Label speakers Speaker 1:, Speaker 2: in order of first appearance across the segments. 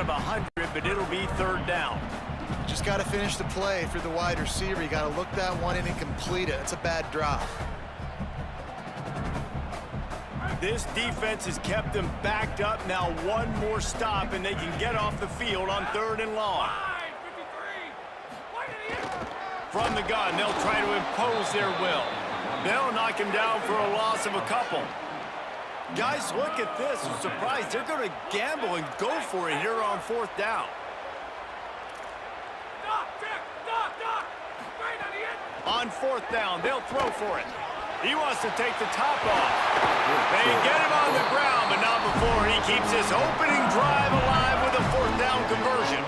Speaker 1: of 100, but it'll be third down.
Speaker 2: Just got to finish the play for the wide receiver. You got to look that one in and complete it. It's a bad drop.
Speaker 1: This defense has kept them backed up. Now one more stop, and they can get off the field on third and long. From the gun, they'll try to impose their will. They'll knock him down for a loss of a couple. Guys, look at this. I'm surprised they're going to gamble and go for it here on fourth down. On fourth down, they'll throw for it. He wants to take the top off. They get him on the ground, but not before he keeps his opening drive alive with a fourth down conversion.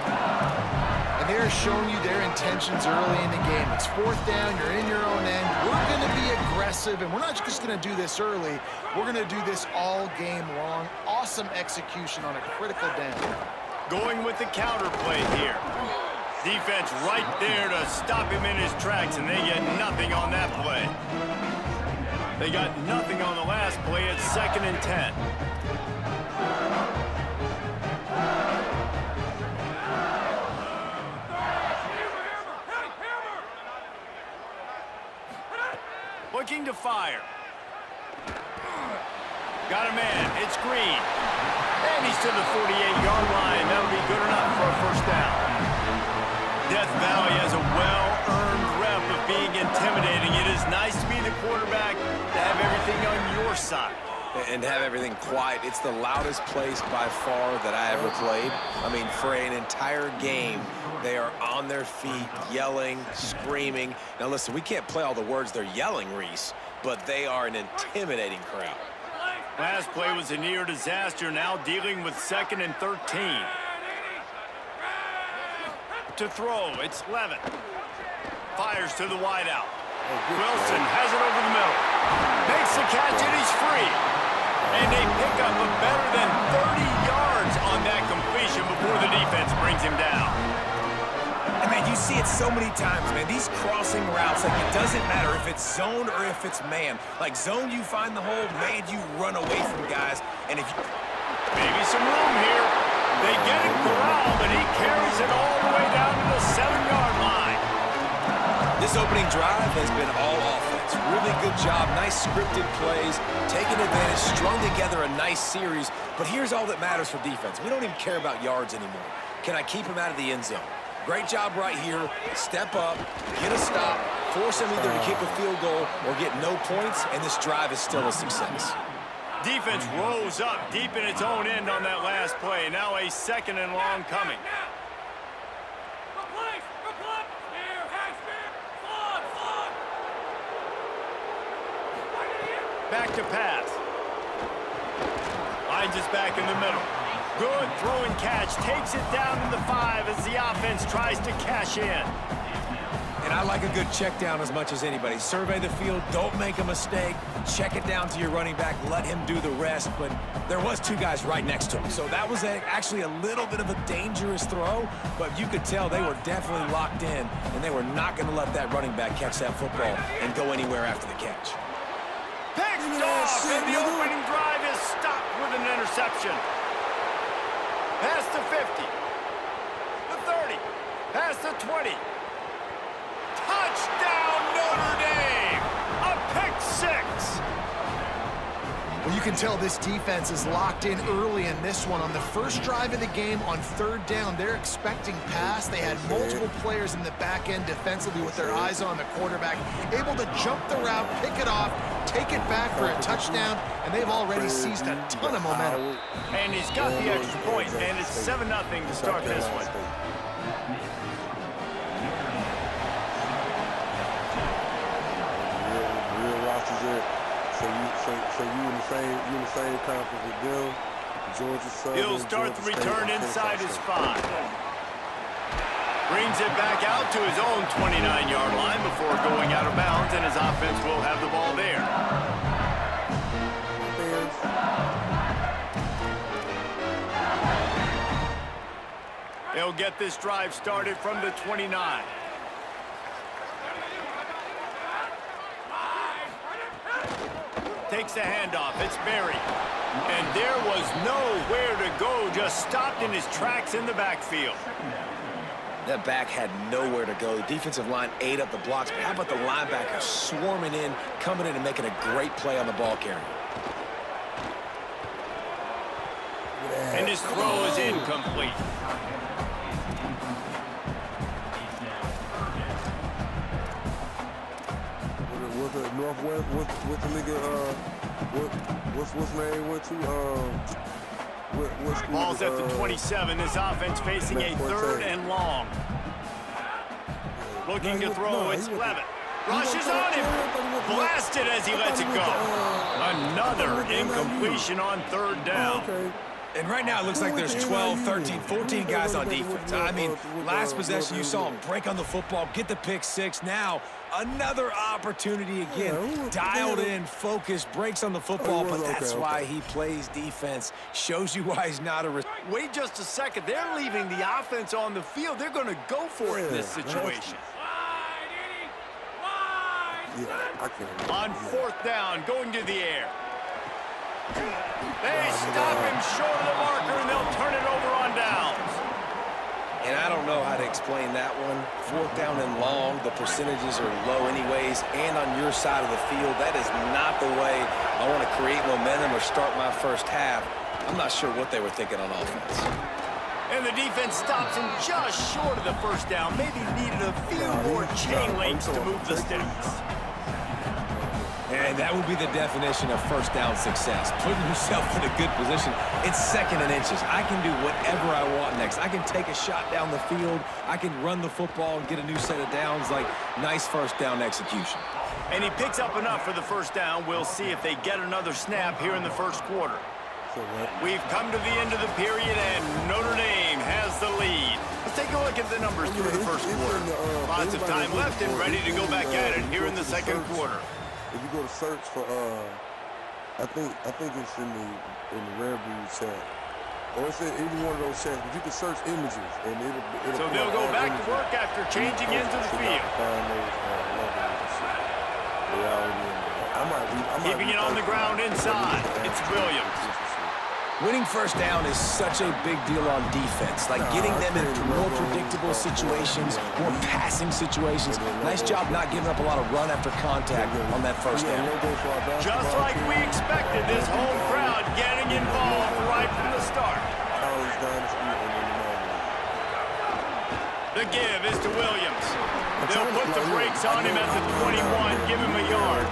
Speaker 2: And they're showing you their intentions early in the game. It's fourth down, you're in your own end. We're going to be aggressive, and we're not just going to do this early. We're going to do this all game long. Awesome execution on a critical down.
Speaker 1: Going with the counter play here. Defense right there to stop him in his tracks, and they get nothing on that play. They got nothing on the last play. It's 2nd and 10. Looking to fire. Got a man. It's Green. And he's to the 48-yard line. That'll be good enough for a first down. Death Valley has a well-earned rep of being intimidating. It is nice to be the quarterback, to have everything on your side.
Speaker 3: And have everything quiet. It's the loudest place by far that I ever played. I mean, for an entire game, they are on their feet, yelling, screaming. Now, listen, we can't play all the words they're yelling, Reese, but they are an intimidating crowd.
Speaker 1: Last play was a near disaster, now dealing with 2nd and 13. To throw, it's Levitt. Fires to the wideout. Wilson has it over the middle. Makes the catch, and he's free. And they pick up a better than 30 yards on that completion before the defense brings him down.
Speaker 3: And, man, you see it so many times, man. These crossing routes, like, it doesn't matter if it's zone or if it's man. Like, zone, you find the hole. Man, you run away from guys. And if you...
Speaker 1: Maybe some room here. They get him corralled, and he carries it all the way down to the 7-yard line.
Speaker 3: This opening drive has been all offense. Really good job. Nice scripted plays, taking advantage, strung together a nice series. But here's all that matters for defense. We don't even care about yards anymore. Can I keep him out of the end zone? Great job right here. Step up, get a stop, force him either to kick a field goal or get no points, and this drive is still a success.
Speaker 1: Defense rose up deep in its own end on that last play. Now a 2nd and long coming. Back to pass. Lines is back in the middle. Good throw and catch. Takes it down to the 5 as the offense tries to cash in.
Speaker 3: And I like a good check down as much as anybody. Survey the field, don't make a mistake, check it down to your running back, let him do the rest. But there was 2 guys right next to him. So that was actually a little bit of a dangerous throw, but you could tell they were definitely locked in, and they were not going to let that running back catch that football and go anywhere after the catch.
Speaker 1: Picked off, and the opening drive is stopped with an interception. Past the 50, the 30, past the 20. Touchdown, Notre Dame! A pick 6!
Speaker 2: Well, you can tell this defense is locked in early in this one. On the first drive of the game, on third down, they're expecting pass. They had multiple players in the back end defensively with their eyes on the quarterback, able to jump the route, pick it off, take it back for a touchdown, and they've already seized a ton of momentum.
Speaker 1: And he's got the extra point, and it's 7-0 to start this one.
Speaker 4: So you in the same conference with them, Georgia Southern.
Speaker 1: He'll start the return inside his 5. Brings it back out to his own 29-yard line before going out of bounds, and his offense will have the ball there. They'll get this drive started from the 29. Takes the handoff. It's Berry. And there was nowhere to go, just stopped in his tracks in the backfield.
Speaker 3: That back had nowhere to go. The defensive line ate up the blocks, but how about the linebacker swarming in, coming in and making a great play on the ball carrier?
Speaker 1: And his throw is incomplete.
Speaker 4: What's the Northwest? What's the nigga? What's name? What to? What school?
Speaker 1: Ball's at the 27. This offense facing a 3rd and long. Looking to throw. It's Levitt. Rushes on him. Blasted as he lets it go. Another incompletion on 3rd down.
Speaker 3: And right now it looks like there's 12, 13, 14 guys on defense. I mean, last possession you saw him break on the football, get the pick 6. Now another opportunity again. Dialed in, focused, breaks on the football, but that's why he plays defense. Shows you why he's not a...
Speaker 1: Wait just a second. They're leaving the offense on the field. They're going to go for it in this situation. On 4th down, going to the air. They stop him short of the marker, and they'll turn it over on downs.
Speaker 3: And I don't know how to explain that one. 4th down and long, the percentages are low anyways, and on your side of the field, that is not the way I want to create momentum or start my first half. I'm not sure what they were thinking on offense.
Speaker 1: And the defense stops him just short of the 1st down. Maybe needed a few more chain links to move the sticks.
Speaker 3: And that would be the definition of 1st down success. Putting yourself in a good position. It's 2nd and inches. I can do whatever I want next. I can take a shot down the field. I can run the football and get a new set of downs. Like, nice 1st down execution.
Speaker 1: And he picks up enough for the 1st down. We'll see if they get another snap here in the 1st quarter. We've come to the end of the period, and Notre Dame has the lead. Let's take a look at the numbers through the 1st quarter. Lots of time left and ready to go back at it here in the 2nd quarter.
Speaker 4: If you go to search for, I think it's in the Red Bull chat, or it's in any one of those chats. But you can search images, and it'll.
Speaker 1: So they'll go back to work after changing into the field. Keeping it on the ground inside. It's Williams.
Speaker 3: Winning 1st down is such a big deal on defense, like getting them in more predictable situations, more passing situations. Nice job not giving up a lot of run after contact on that 1st down.
Speaker 1: Just like we expected, this home crowd getting involved right from the start. The give is to Williams. They'll put the brakes on him at the 21, give him a yard.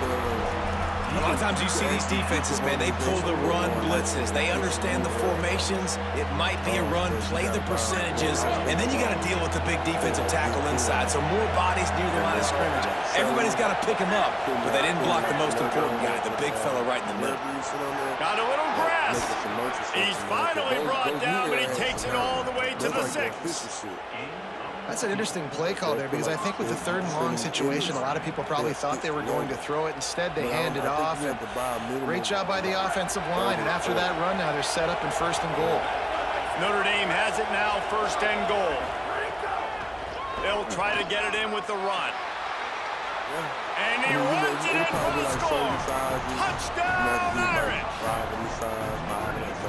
Speaker 3: A lot of times you see these defenses, man, they pull the run blitzes. They understand the formations. It might be a run, play the percentages, and then you got to deal with the big defensive tackle inside. So more bodies near the line of scrimmage. Everybody's got to pick him up, but they didn't block the most important guy, the big fella right in the middle.
Speaker 1: Got a little grass. He's finally brought down, but he takes it all the way to the 6.
Speaker 2: That's an interesting play call there, because I think with the 3rd and long situation, a lot of people probably thought they were going to throw it. Instead, they handed off. And great job by the offensive line. And after that run, now they're set up in 1st and goal.
Speaker 1: Notre Dame has it now, 1st and goal. They'll try to get it in with the run. And he runs it in for the score. Touchdown, Irish!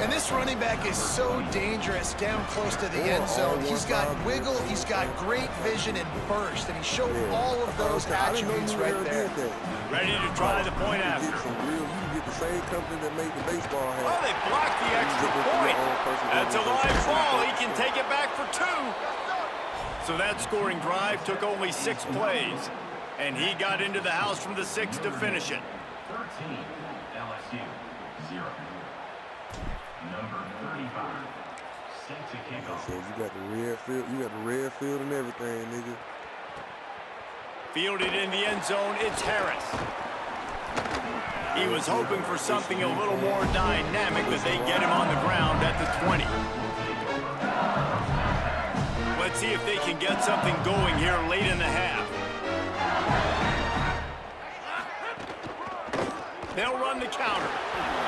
Speaker 2: And this running back is so dangerous down close to the end zone. He's got wiggle, he's got great vision and burst, and he showed all of those attributes right there.
Speaker 1: Ready to try the point after. Well, they blocked the extra point. That's a live ball. He can take it back for 2. So that scoring drive took only 6 plays. And he got into the house from the 6 to finish it.
Speaker 5: 13, LSU, 0. Number 35, set to kick off.
Speaker 4: So you got the red field and everything, nigga.
Speaker 1: Fielded in the end zone, it's Harris. He was hoping for something a little more dynamic, but they get him on the ground at the 20. Let's see if they can get something going here late in the half. They'll run the counter.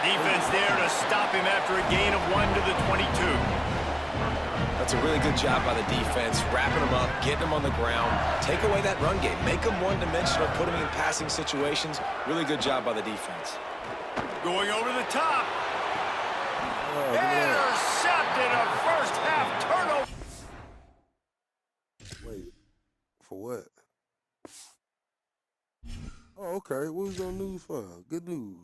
Speaker 1: Defense there to stop him after a gain of 1 to the 22.
Speaker 3: That's a really good job by the defense, wrapping them up, getting them on the ground, take away that run game, make them one-dimensional, put them in passing situations. Really good job by the defense.
Speaker 1: Going over the top. Intercepted, a first-half turnover.
Speaker 4: Wait, for what? Oh, okay. What was on news for? Good news.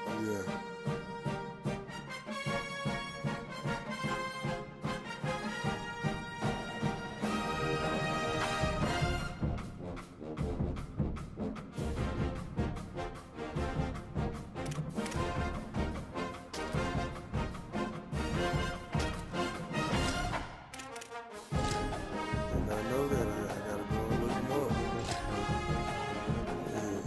Speaker 4: Oh, yeah. I know that. I gotta go and look them up. Yeah.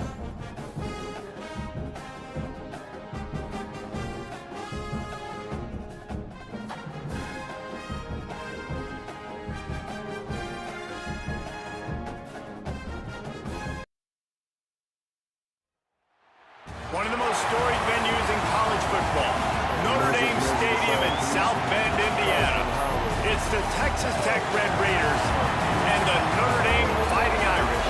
Speaker 1: One of the most storied venues in college football, Notre Dame Stadium in South Bend, Indiana. It's the Texas Tech Red Raiders and the Notre Dame Fighting Irish.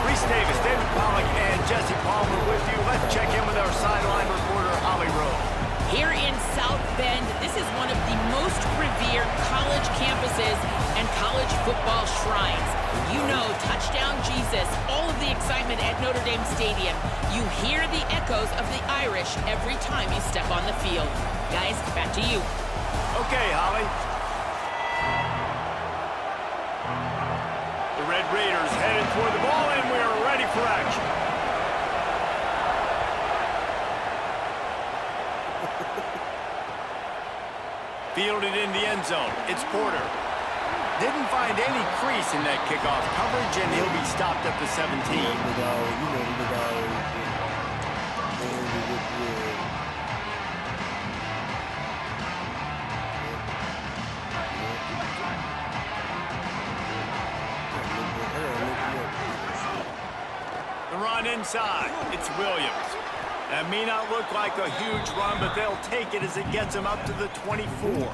Speaker 1: Reese Davis, David Pollack, and Jesse Palmer with you. Let's check in with our sideline reporter, Holly Rowe.
Speaker 6: Here in South Bend, this is one of the most revered college campuses and college football shrines. You know, touchdown Jesus, all of the excitement at Notre Dame Stadium. You hear the echoes of the Irish every time you step on the field. Guys, back to you.
Speaker 1: Okay, Holly. The Red Raiders headed toward the ball, and we are ready for action. Fielded in the end zone. It's Porter. Didn't find any crease in that kickoff coverage, and he'll be stopped at the 17. The run inside. It's Williams. That may not look like a huge run, but they'll take it as it gets them up to the 24.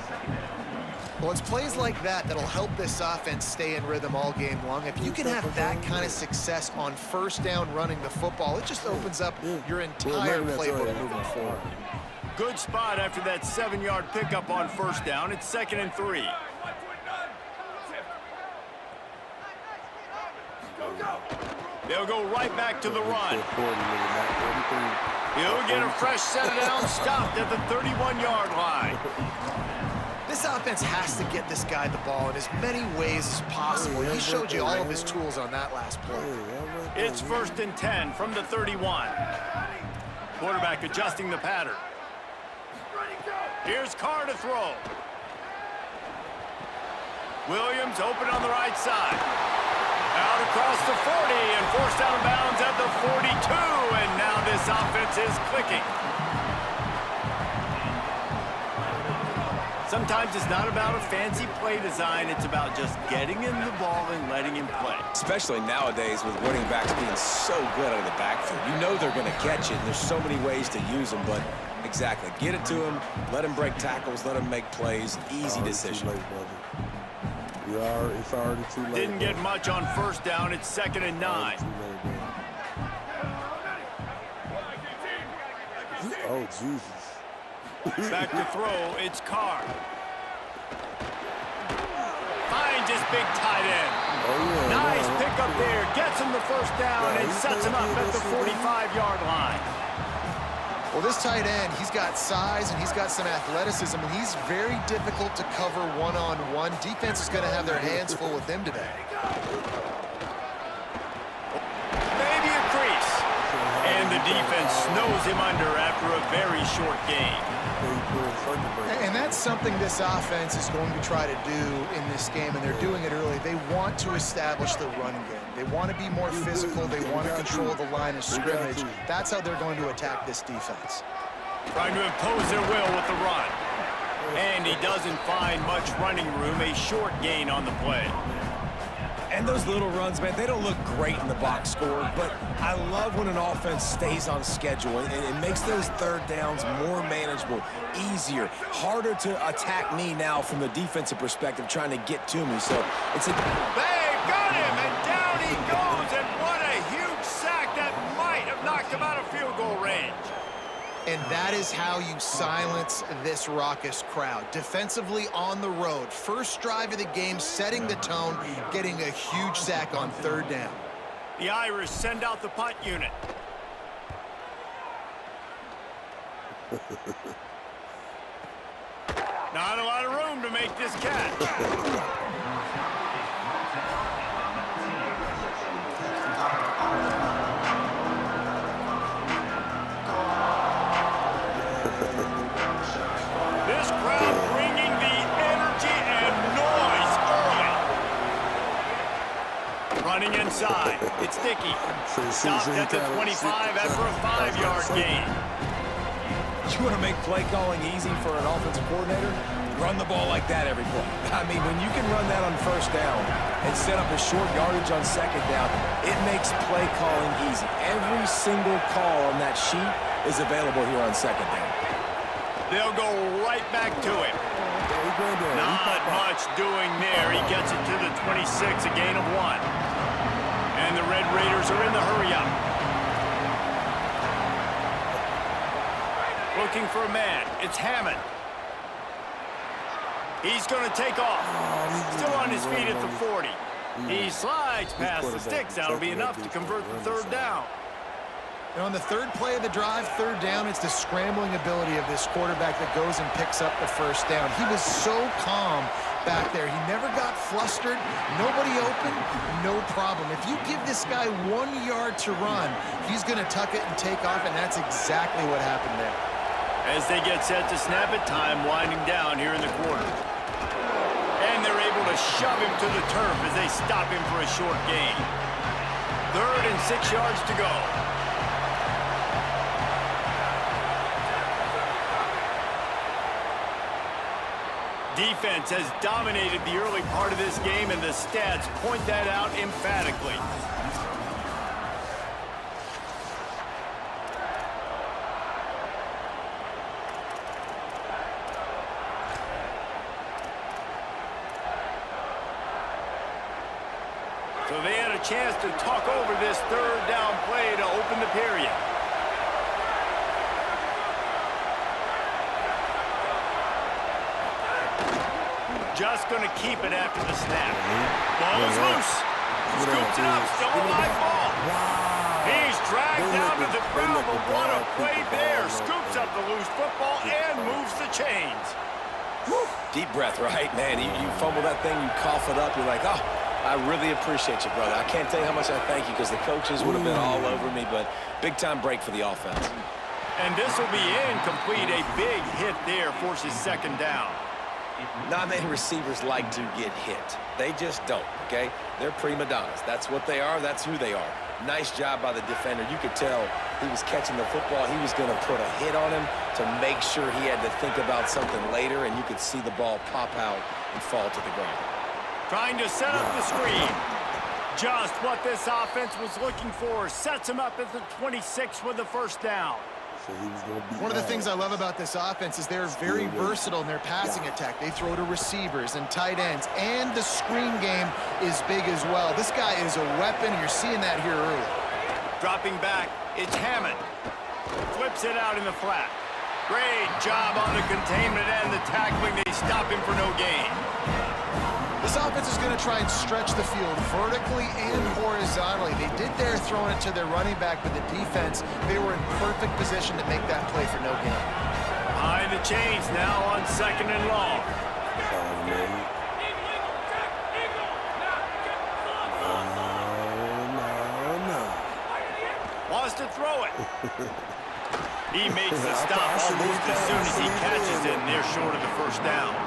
Speaker 2: Well, it's plays like that that'll help this offense stay in rhythm all game long. If you can have that kind of success on first down running the football, it just opens up your entire playbook moving forward.
Speaker 1: Good spot after that 7-yard pickup on first down. It's 2nd and 3. They'll go right back to the run. He'll get a fresh set of down, stopped at the 31-yard line.
Speaker 2: This offense has to get this guy the ball in as many ways as possible. He showed you all of his tools on that last play.
Speaker 1: It's 1st and 10 from the 31. Quarterback adjusting the pattern. Here's Carr to throw. Williams open on the right side. Out across the 40 and forced out of bounds at the 42. And now this offense is clicking. Sometimes it's not about a fancy play design. It's about just getting him the ball and letting him play.
Speaker 3: Especially nowadays with running backs being so good out of the backfield. You know they're going to catch it, and there's so many ways to use them, but exactly. Get it to him, let him break tackles, let him make plays. Easy decision.
Speaker 4: It's already too late.
Speaker 1: Didn't get much on first down. It's 2nd and 9.
Speaker 4: Oh, Jesus.
Speaker 1: Back to throw. It's Carr. Finds his big tight end.
Speaker 4: Oh, yeah,
Speaker 1: Nice pickup there. Gets him the first down and sets him up at the 45-yard line.
Speaker 2: Well, this tight end, he's got size and he's got some athleticism, and he's very difficult to cover one-on-one. Defense is going to have their hands full with him today.
Speaker 1: Maybe a crease. And the defense snows him under after a very short game.
Speaker 2: And that's something this offense is going to try to do in this game, and they're doing it early. They want to establish the run game. They want to be more physical. They want to control the line of scrimmage. That's how they're going to attack this defense.
Speaker 1: Trying to impose their will with the run. And he doesn't find much running room. A short gain on the play.
Speaker 3: And those little runs, man, they don't look great in the box score, but I love when an offense stays on schedule, and it makes those third downs more manageable, easier, harder to attack me now from the defensive perspective trying to get to me. So it's a...
Speaker 1: They got him, and down he goes, and what a huge sack that might have knocked him out of field goal range.
Speaker 2: And that is how you silence this raucous crowd. Defensively on the road. First drive of the game, setting the tone, getting a huge sack on third down.
Speaker 1: The Irish send out the punt unit. Not a lot of room to make this catch. This crowd bringing the energy and noise early. Running inside. It's Dickey. Stopped at the 25 after a 5-yard gain.
Speaker 3: You want to make play calling easy for an offensive coordinator? Run the ball like that every play. I mean, when you can run that on first down and set up a short yardage on second down, it makes play calling easy. Every single call on that sheet is available here on second down.
Speaker 1: They'll go right back to him. Not much doing there. He gets it to the 26, a gain of 1. And the Red Raiders are in the hurry-up. Looking for a man. It's Hammond. He's going to take off. Still on his feet at the 40. He slides past the sticks. That'll be enough to convert the third down.
Speaker 2: And on the third play of the drive, third down, it's the scrambling ability of this quarterback that goes and picks up the first down. He was so calm back there. He never got flustered. Nobody open, no problem. If you give this guy 1 yard to run, he's going to tuck it and take off, and that's exactly what happened there.
Speaker 1: As they get set to snap it, time winding down here in the quarter. And they're able to shove him to the turf as they stop him for a short gain. 3rd and 6 yards to go. Defense has dominated the early part of this game, and the stats point that out emphatically. So they had a chance to talk over this third down play to open the period. Just going to keep it after the snap. Ball is loose. Scoops it up. Still a live ball. He's dragged down to the ground, but what a play there. Scoops up the loose football and moves the chains.
Speaker 3: Deep breath, right, man? You fumble that thing, you cough it up, you're like, oh, I really appreciate you, brother. I can't tell you how much I thank you because the coaches would have been all over me, but big-time break for the offense.
Speaker 1: And this will be incomplete. A big hit there forces second down.
Speaker 3: Not many receivers like to get hit. They just don't, okay? They're prima donnas. That's what they are. That's who they are. Nice job by the defender. You could tell he was catching the football. He was going to put a hit on him to make sure he had to think about something later, and you could see the ball pop out and fall to the ground.
Speaker 1: Trying to set up the screen. Just what this offense was looking for. Sets him up at the 26 with the first down.
Speaker 2: One of the things I love about this offense is they're very versatile in their passing attack. They throw to receivers and tight ends, and the screen game is big as well. This guy is a weapon. You're seeing that here early.
Speaker 1: Dropping back, it's Hammond. Flips it out in the flat. Great job on the containment and the tackling. They stop him for no gain.
Speaker 2: This offense is going to try and stretch the field vertically and horizontally. They did there throwing it to their running back, but the defense, they were in perfect position to make that play for no gain.
Speaker 1: Behind the chains now on 2nd and long. Wants to throw it. He makes the stop almost as soon as he catches it, and they're short of the first down.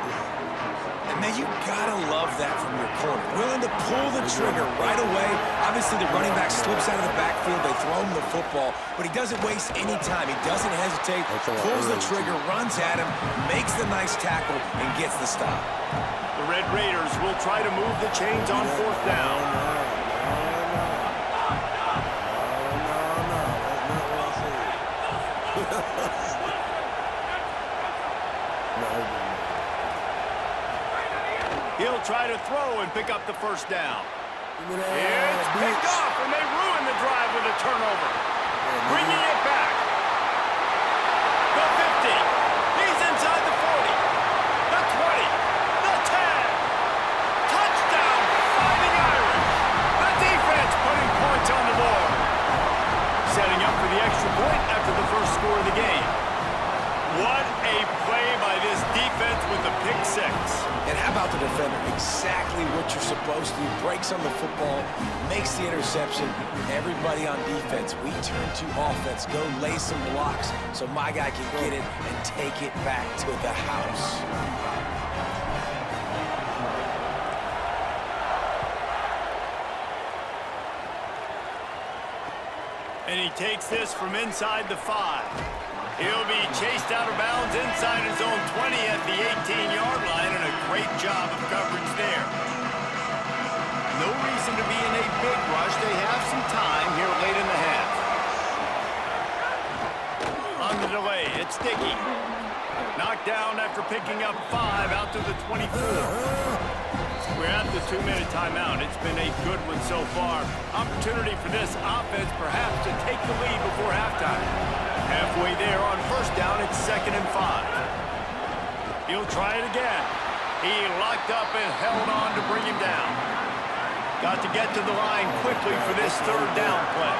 Speaker 3: And man, you gotta love that from your corner. Willing to pull the trigger right away. Obviously, the running back slips out of the backfield. They throw him the football, but he doesn't waste any time. He doesn't hesitate, pulls the trigger, runs at him, makes the nice tackle, and gets the stop.
Speaker 1: The Red Raiders will try to move the chains on 4th down. He'll try to throw and pick up the first down. It's picked off, and they ruin the drive with a turnover. Bringing it back. The 50. He's inside the 40. The 20. The 10. Touchdown, Fighting Irish. The defense putting points on the board. Setting up for the extra point after the first score of the game. What a play by this defense with the pick six.
Speaker 3: And how about the defender? Exactly what you're supposed to do. Breaks on the football, makes the interception. Everybody on defense, we turn to offense. Go lay some blocks so my guy can get it and take it back to the house.
Speaker 1: And he takes this from inside the 5. He'll be chased out of bounds inside his own 20 at the 18-yard line, and a great job of coverage there. No reason to be in a big rush. They have some time here late in the half. On the delay, it's Dickey. Knocked down after picking up 5 out to the 24. We're at the 2-minute timeout. It's been a good one so far. Opportunity for this offense perhaps to take the lead before halftime. Halfway there on first down, it's 2nd and 5. He'll try it again. He locked up and held on to bring him down. Got to get to the line quickly for this 3rd down play.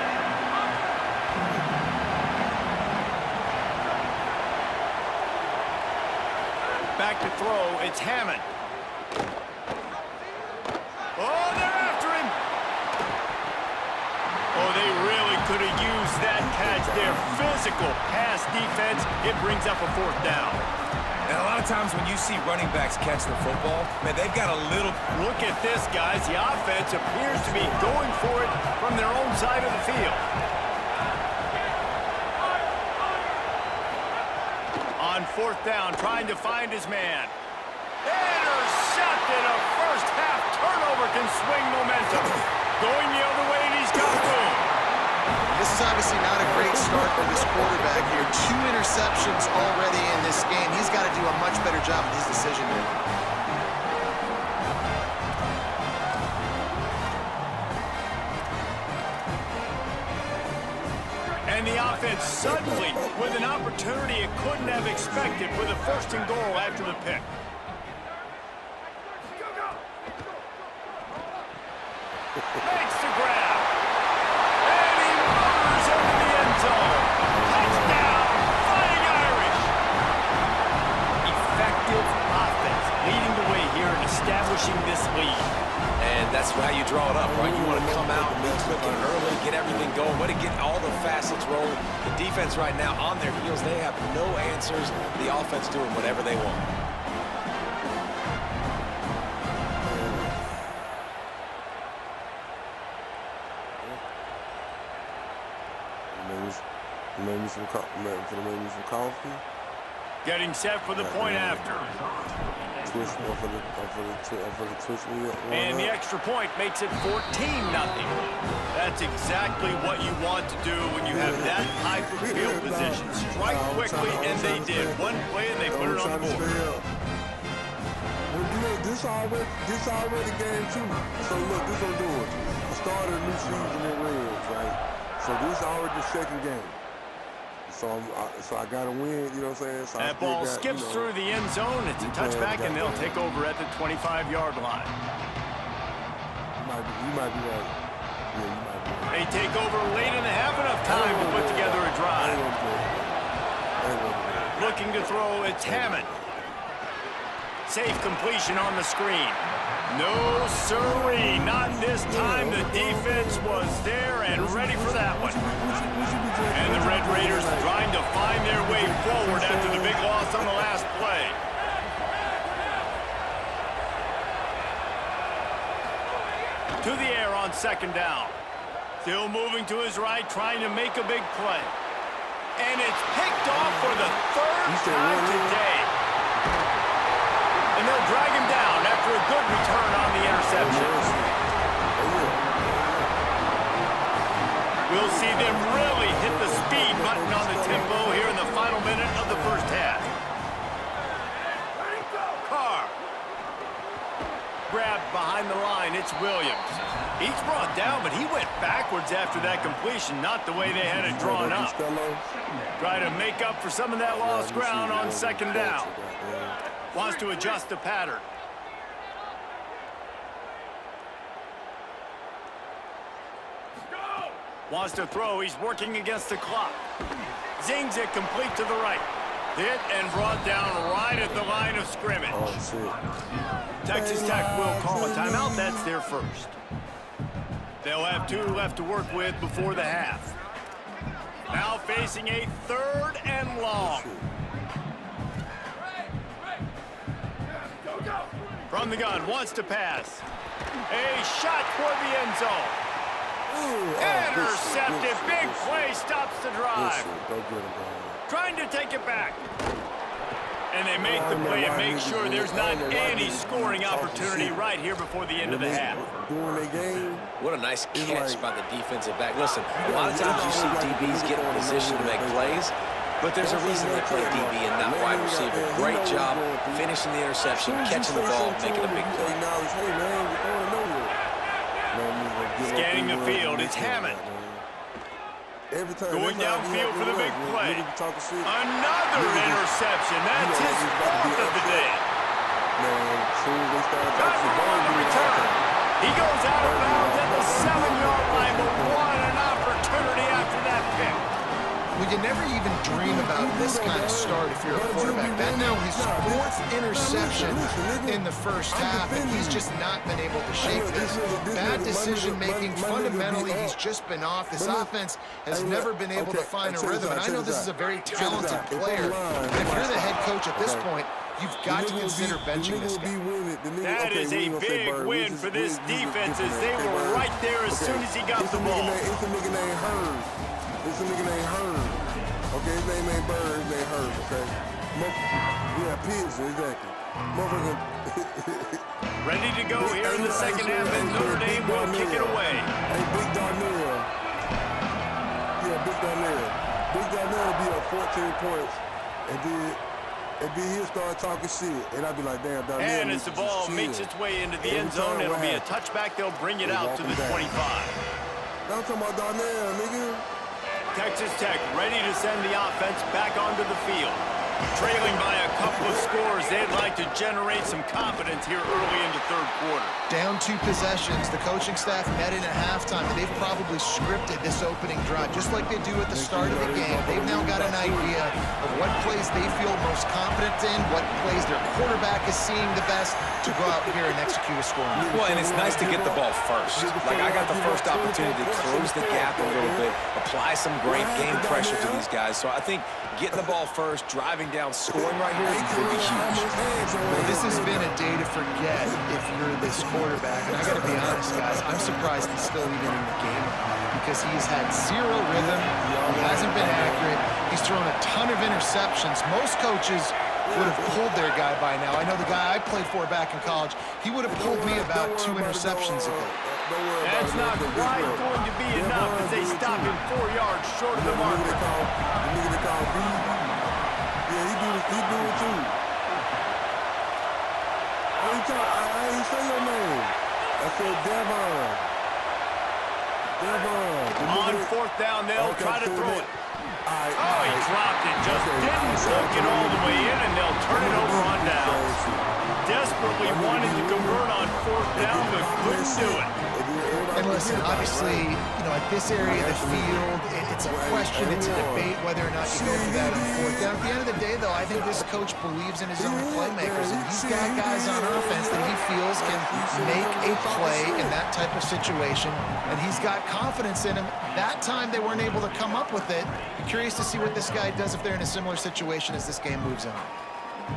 Speaker 1: Back to throw, it's Hammond. Oh, they're after him. Oh, they really could have used that catch there. Physical pass defense. It brings up a 4th down.
Speaker 3: And a lot of times when you see running backs catch the football, man, they've got a little...
Speaker 1: Look at this, guys. The offense appears to be going for it from their own side of the field. On 4th down, trying to find his man. Intercepted. A first-half turnover can swing momentum. Going the other way, and he's got room.
Speaker 2: This is obviously not a great start for this quarterback here. 2 interceptions already in this game. He's got to do a much better job with his decision making.
Speaker 1: And the offense suddenly with an opportunity it couldn't have expected with a 1st and goal after the pick. Makes the grab. And he murders into the end zone. Touchdown, Fighting Irish. Effective offense leading the way here and establishing this lead.
Speaker 3: And that's how you draw it up, right? You want to come out, be quick and early, get everything going, way to get all the facets rolling. The defense right now on their heels, they have no answers. The offense doing whatever they want.
Speaker 4: Maybe some coffee.
Speaker 1: Getting set for the point after. And the extra point makes it 14-0. That's exactly what you want to do when you have that type of field position. Strike quickly, and they did. One play, and they put it on the board.
Speaker 4: This already game 2. So look, this will do it. I started a new season in Regs, right? So this is already the 2nd game. So I got to win, you know what I'm saying? So
Speaker 1: that ball skips through the end zone. It's a touchback, and they'll take over at the 25-yard line.
Speaker 4: You might be right. Yeah, you might be right.
Speaker 1: They take over late in the half, enough time to put together a drive. Looking to throw, it's Hammond. Safe completion on the screen. No, sirree, not this time. The defense was there and ready for that one. And the Red Raiders trying to find their way forward after the big loss on the last play. To the air on 2nd down. Still moving to his right, trying to make a big play. And it's picked off for the 3rd time today. And they'll drag him down after a good return on the interception. We'll see them really hit the speed button on the tempo here in the final minute of the first half. Carr. grab behind the line. It's Williams. He's brought down, but he went backwards after that completion, not the way they had it drawn up. Try to make up for some of that lost ground on second down. Wants to adjust the pattern. Wants to throw. He's working against the clock. Zings it complete to the right. Hit and brought down right at the line of scrimmage. Texas Tech will call a timeout. That's their first. They'll have 2 left to work with before the half. Now facing a 3rd and long. From the gun, wants to pass. A shot toward the end zone. Intercepted. Big play stops the drive. Trying to take it back. And they make the play and make sure there's not any scoring opportunity right here before the end of the half.
Speaker 3: What a nice catch by the defensive back. Listen, a lot of times you see DBs get in position to make plays, but there's a reason they play DB and not wide receiver. Great job finishing the interception, catching the ball, making a big play.
Speaker 1: Scanning the field, it's Hammond. Going downfield for the big play. Another interception. That's his 4th of the day. Got on the return. He goes out of bounds at the 7-yard line, but what an opportunity after that pick.
Speaker 2: Well, you never even dream about this kind of start if you're a quarterback. That now his 4th interception in the first half, and he's just not been able to shake this. Bad decision-making. Fundamentally, he's just been off. This offense has never been able to find a rhythm, and I know this is a very talented player, but if you're the head coach at this point, you've got to consider benching this guy.
Speaker 1: That is a big win for this defense as they were right there as soon as he got the ball.
Speaker 4: This nigga named Herb. Okay, his name ain't Bird, his name Herb, okay? Yeah, Pearson, exactly.
Speaker 1: Ready to go here in the second half, and Notre Dame will kick it away.
Speaker 4: Hey, Big Darnell. Yeah, Big Darnell. Big Darnell will be up 14 points, and then he'll start talking shit, and I'll be like, damn, Darnell.
Speaker 1: And as the ball makes its way into the end zone, it'll be a touchback. They'll bring it out to the 25.
Speaker 4: Now I'm talking about Darnell, nigga.
Speaker 1: Texas Tech ready to send the offense back onto the field. Trailing by a couple of scores, they'd like to generate some confidence here early in the 3rd quarter.
Speaker 2: Down 2 possessions. The coaching staff met in at halftime, and they've probably scripted this opening drive, just like they do at the start of the game. They've now got an idea of what plays they feel most confident in, what plays their quarterback is seeing the best to go out here and execute a scoring.
Speaker 3: Well, and it's nice to get the ball first. Like, I got the first opportunity to close the gap a little bit, apply some great game pressure to these guys. So I think getting the ball first, driving down, scoring right here would be huge.
Speaker 2: Well, this has been a day to forget if you're this quarterback. And I got to be honest, guys, I'm surprised he's still even in the game because he's had 0 rhythm. He hasn't been accurate. He's thrown a ton of interceptions. Most coaches would have pulled their guy by now. I know the guy I played for back in college, he would have pulled me about 2 interceptions ago.
Speaker 1: That's not quite going to be enough as they stop him 4 yards short of the marker.
Speaker 4: Yeah, he do it too. I ain't say your name. I said Devon.
Speaker 1: On 4th down, they'll try to throw it. Oh, he dropped it. Just didn't look it all the way in, and they'll turn it over on downs. Desperately wanted to convert on 4th down, but couldn't do it.
Speaker 2: And listen, obviously, you know, at this area of the field, it's a question, it's a debate whether or not you go for that on 4th down. At the end of the day, though, I think this coach believes in his own playmakers, and he's got guys on offense that he feels can make a play in that type of situation, and he's got confidence in him. That time, they weren't able to come up with it. Be curious to see what this guy does if they're in a similar situation as this game moves on.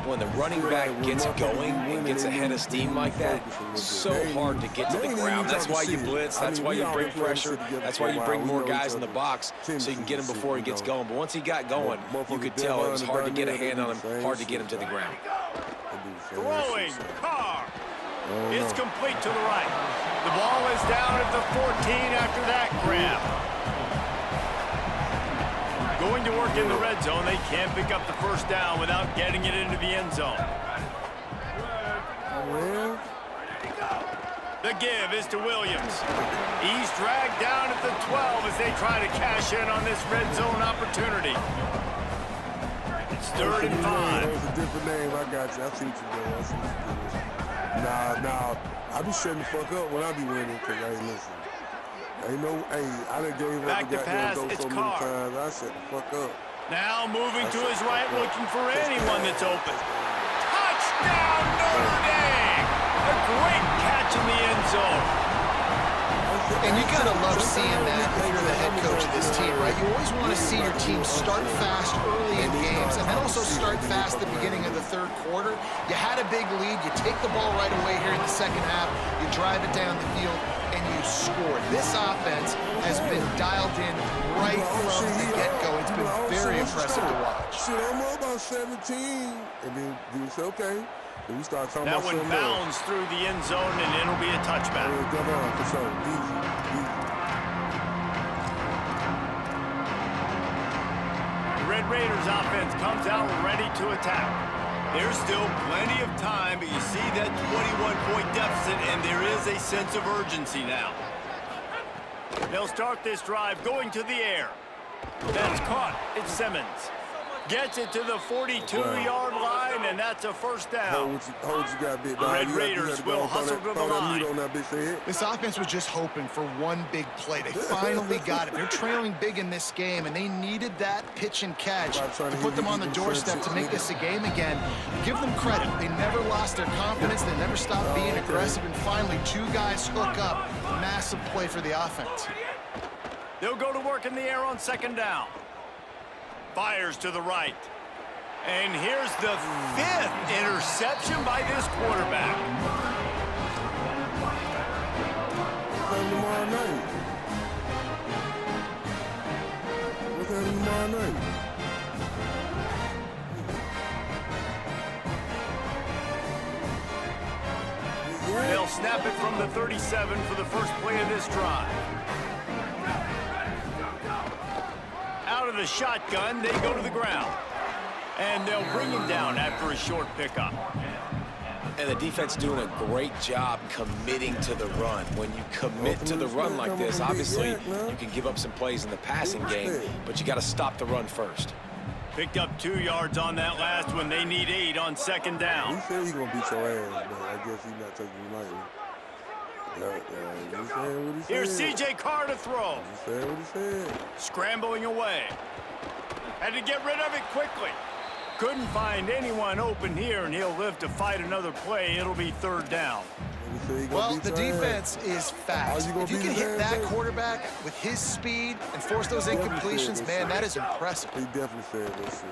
Speaker 3: When the running back gets going and gets ahead of steam like that, so hard to get to the ground. That's why you blitz. That's why you bring pressure. That's why you bring more guys in the box so you can get him before he gets going. But once he got going, you could tell it was hard to get a hand on him, hard to get him to the ground.
Speaker 1: Throwing, Carr. It's complete to the right. The ball is down at the 14 after that grab. Going to work in the red zone. They can't pick up the first down without getting it into the end zone. The give is to Williams. He's dragged down at the 12 as they try to cash in on this red zone opportunity. It's 3rd and 5.
Speaker 4: That was a different name. I got you. I see what you're doing. I see what you're doing. Nah. I be shutting the fuck up when I be winning because I ain't listening. Ain't no, hey, I done gave up
Speaker 1: Back
Speaker 4: the
Speaker 1: to
Speaker 4: goddamn
Speaker 1: pass,
Speaker 4: go
Speaker 1: it's
Speaker 4: so many
Speaker 1: Carr.
Speaker 4: times. I shut the fuck up.
Speaker 1: Now moving to his right, looking for anyone that's open. Touchdown, Notre Dame! A great catch in the end zone.
Speaker 2: And you gotta love seeing that if you're the head coach of this team, right? You always want to see your team start fast early in games and then also start fast at the beginning of the 3rd quarter. You had a big lead, you take the ball right away here in the 2nd half, you drive it down the field, and you scored. This offense has been dialed in right from the get-go. It's been very impressive to watch.
Speaker 4: Shit, I'm up about 17, and then you say, okay. Then we start talking
Speaker 1: That
Speaker 4: about
Speaker 1: one
Speaker 4: something else.
Speaker 1: bounds through the end zone, and it'll be a touchback.
Speaker 4: Come on, for sure. Easy.
Speaker 1: The Red Raiders offense comes out ready to attack. There's still plenty of time, but you see that 21-point deficit, and there is a sense of urgency now. They'll start this drive going to the air. That's caught. It's Simmons. Gets it to the 42-yard line, and that's a 1st down.
Speaker 4: Hold you got, big
Speaker 1: The
Speaker 4: dog.
Speaker 1: Red
Speaker 4: You
Speaker 1: Raiders
Speaker 4: got
Speaker 1: will
Speaker 4: go
Speaker 1: hustle to the line.
Speaker 4: On that bitch head.
Speaker 2: This offense was just hoping for one big play. They finally got it. They're trailing big in this game, and they needed that pitch and catch to put them on the doorstep to make this a game again. Give them credit. They never lost their confidence. They never stopped being aggressive, and finally 2 guys hook up. Massive play for the offense.
Speaker 1: They'll go to work in the air on 2nd down. Fires to the right. And here's the 5th interception by this quarterback.
Speaker 4: Tomorrow night. What's happening tomorrow night?
Speaker 1: They'll snap it from the 37 for the first play of this drive. Out of the shotgun, they go to the ground. And they'll bring him down after a short pickup.
Speaker 3: And the defense doing a great job committing to the run. When you commit to the run like this, obviously you can give up some plays in the passing game, but you got to stop the run first.
Speaker 1: Picked up 2 yards on that last one. They need 8 on 2nd down.
Speaker 4: He said he's going to beat your ass, but I guess he's not taking you lightly. He said what he
Speaker 1: Here's
Speaker 4: said.
Speaker 1: C.J. Carr to throw.
Speaker 4: He said what he said.
Speaker 1: Scrambling away. Had to get rid of it quickly. Couldn't find anyone open here, and he'll live to fight another play. It'll be 3rd down.
Speaker 2: Well, the defense is fast. If you can hit that quarterback with his speed and force those incompletions, man, that is impressive.
Speaker 4: He definitely said that shit.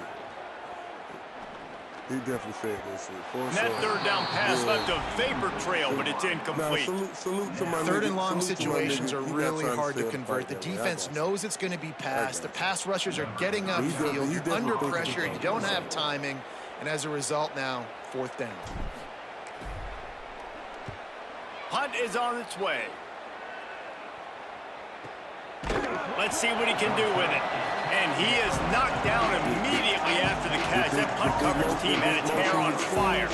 Speaker 4: He definitely said that shit.
Speaker 1: And that 3rd down pass left a vapor trail, but it's incomplete.
Speaker 4: Salute to my
Speaker 2: 3rd
Speaker 4: nigga.
Speaker 2: and long
Speaker 4: Salute to my
Speaker 2: situations
Speaker 4: nigga.
Speaker 2: are
Speaker 4: He not
Speaker 2: really
Speaker 4: trying
Speaker 2: hard to
Speaker 4: sell
Speaker 2: convert. The
Speaker 4: fight, man.
Speaker 2: defense knows it's going to be passed. The pass rushers are getting upfield.
Speaker 4: he
Speaker 2: You're
Speaker 4: definitely
Speaker 2: under
Speaker 4: thinking
Speaker 2: pressure.
Speaker 4: about
Speaker 2: You don't
Speaker 4: it.
Speaker 2: have timing. And as a result now, 4th down.
Speaker 1: Punt is on its way. Let's see what he can do with it. And he is knocked down immediately after the catch. That punt coverage team had its hair on fire.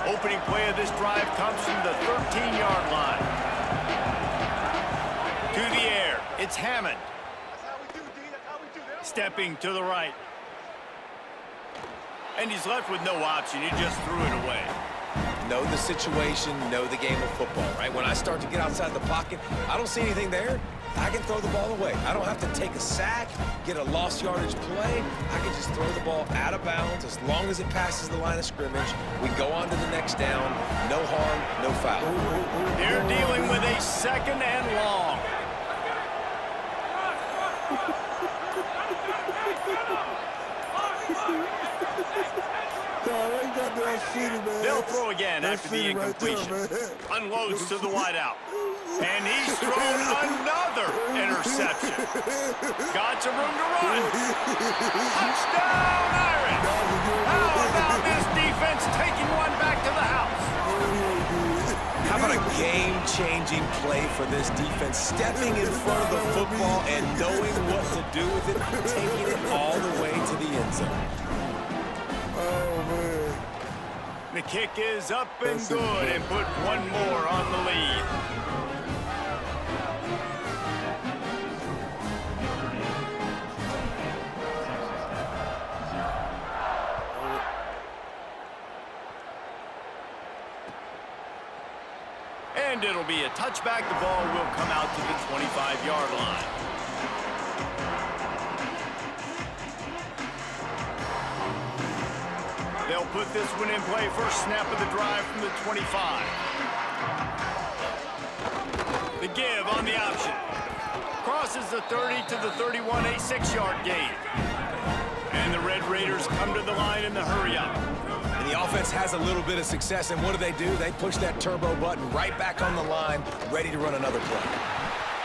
Speaker 1: Opening play of this drive comes from the 13-yard line. To the air, it's Hammond. Stepping to the right. And he's left with no option. He just threw it away.
Speaker 3: Know the situation, know the game of football, right? When I start to get outside the pocket, I don't see anything there. I can throw the ball away. I don't have to take a sack, get a lost yardage play. I can just throw the ball out of bounds as long as it passes the line of scrimmage. We go on to the next down. No harm, no foul.
Speaker 1: They're dealing with a 2nd and long. They'll throw again after the incompletion. Unloads to the wideout. And he's thrown another interception. Got some room to run. Touchdown, Irish. How about this defense taking one back to the house?
Speaker 3: How about a game game-changing play for this defense, stepping in front of the football and knowing what to do with it, taking it all the way to the end zone.
Speaker 4: Oh, man.
Speaker 1: The kick is up and good and put one more on the lead. And it'll be a touchback. The ball will come out to the 25-yard line. They'll put this one in play. First snap of the drive from the 25. The give on the option. Crosses the 30 to the 31, a 6-yard gain. And the Red Raiders come to the line in the hurry-up.
Speaker 3: And the offense has a little bit of success, and what do? They push that turbo button right back on the line, ready to run another play.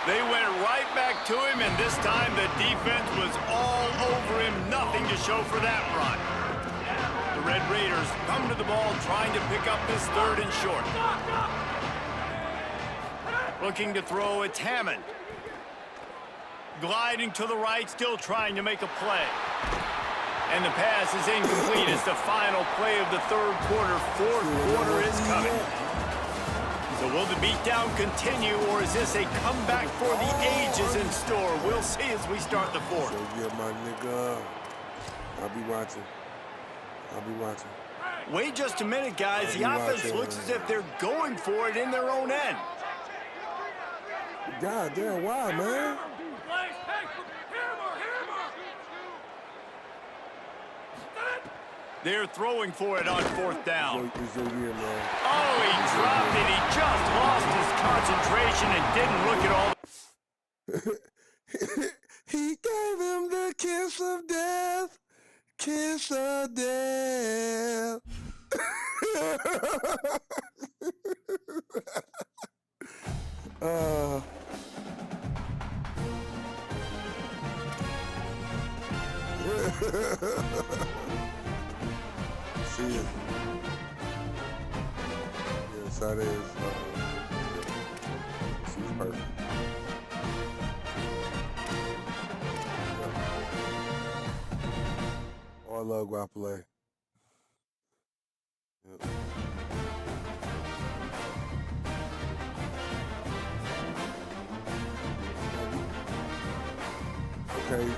Speaker 1: They went right back to him, and this time the defense was all over him. Nothing to show for that run. The Red Raiders come to the ball, trying to pick up this third and short. Looking to throw, it's Hammond. Gliding to the right, still trying to make a play. And the pass is incomplete. It's the final play of the third quarter. Fourth quarter is coming. So will the beatdown continue, or is this a comeback for the ages in store? We'll see as we start the fourth.
Speaker 4: So, yeah, my nigga. I'll be watching.
Speaker 1: Wait just a minute, guys. The offense looks as if they're going for it in their own end.
Speaker 4: God damn, why, man?
Speaker 1: They're throwing for it on fourth down.
Speaker 4: It's your year, man.
Speaker 1: Oh, he dropped it. He just lost his concentration and didn't look at all.
Speaker 4: He gave him the kiss of death. Kiss of death. See it. Yes, that is. She's perfect. Yeah. Oh, I love Guapole. Yep. Okay.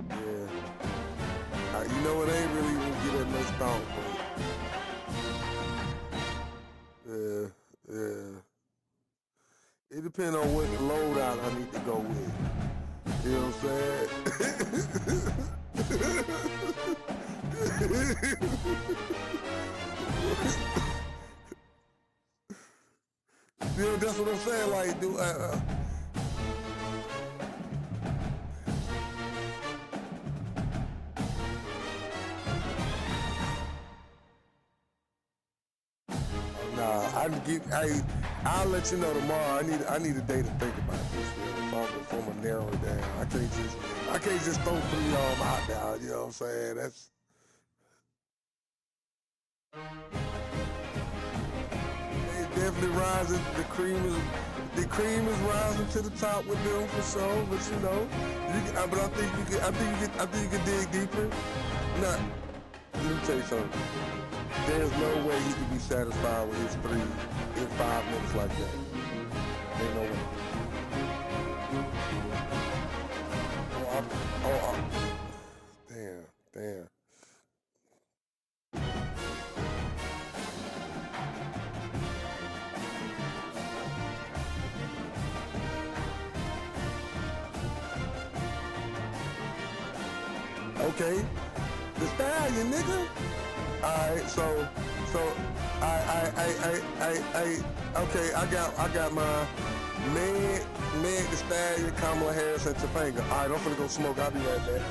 Speaker 4: Yeah. You know, it ain't really even get that much thought, but yeah. It depends on what loadout I need to go with. You know what I'm saying? You know, that's what I'm saying. Like, I'll let you know tomorrow. I need a day to think about this. If I'm gonna narrow it down, I can't just throw 3 out there. You know what I'm saying? That's. It definitely rises. The cream is rising to the top with them for sure. But you know, but I think you can dig deeper. Let me tell you something. There's no way he can be satisfied with his 3 in 5 minutes like that. Ain't no way. Damn. Okay, the stallion, nigga. All right, so okay, I got my Meg the Stallion, Kamala Harris, and Topanga. All right, I'm finna go smoke. I'll be right back.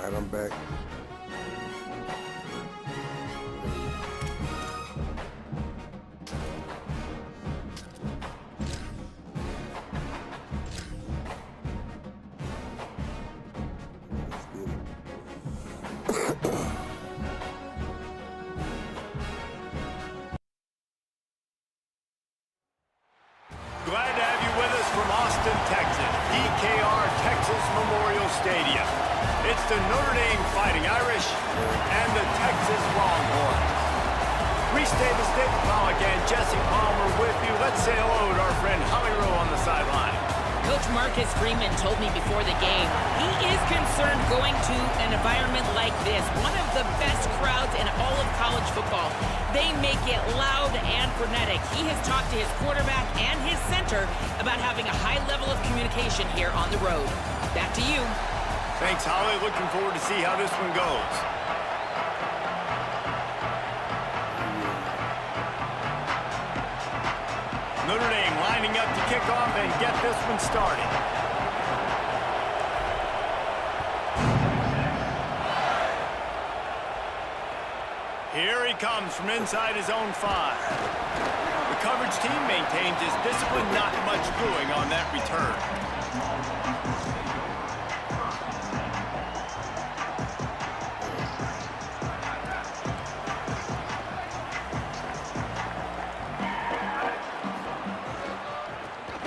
Speaker 4: right, I'm back.
Speaker 1: Glad to have you with us from Austin, Texas, DKR Texas Memorial Stadium. It's the Notre Dame Fighting Irish and the Texas Longhorns. Reese Davis, David Pollock, and Jesse Palmer with you. Let's say hello to our friend Holly Rowe on the sideline.
Speaker 6: Coach Marcus Freeman told me before the game he is concerned going to an environment like this, one of the best crowds in all of college football. They make it loud and frenetic. He has talked to his quarterback and his center about having a high level of communication here on the road. Back to you.
Speaker 1: Thanks, Holly. Looking forward to see how this one goes. Notre Dame lining up to kick off and get this one started. Here he comes from inside his own 5. The coverage team maintains his discipline, not much doing on that return.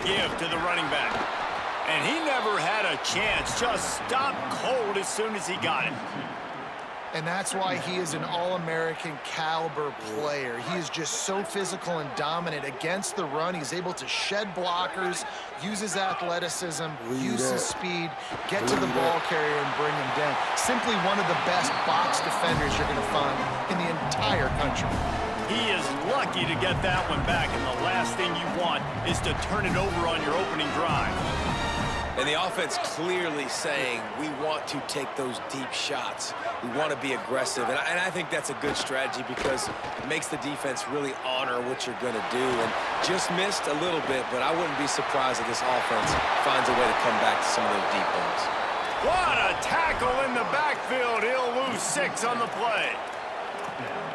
Speaker 1: Give to the running back. And he never had a chance. Just stopped cold as soon as he got it.
Speaker 2: And that's why he is an All-American caliber player. He is just so physical and dominant against the run. He's able to shed blockers, use his athleticism, use his speed, get to the ball carrier and bring him down. Simply one of the best box defenders you're going to find in the entire country.
Speaker 1: He is lucky to get that one back, and the last thing you want is to turn it over on your opening drive.
Speaker 3: And the offense clearly saying, we want to take those deep shots. We want to be aggressive. And I think that's a good strategy because it makes the defense really honor what you're going to do. And just missed a little bit, but I wouldn't be surprised if this offense finds a way to come back to some of those deep ones.
Speaker 1: What a tackle in the backfield. He'll lose 6 on the play.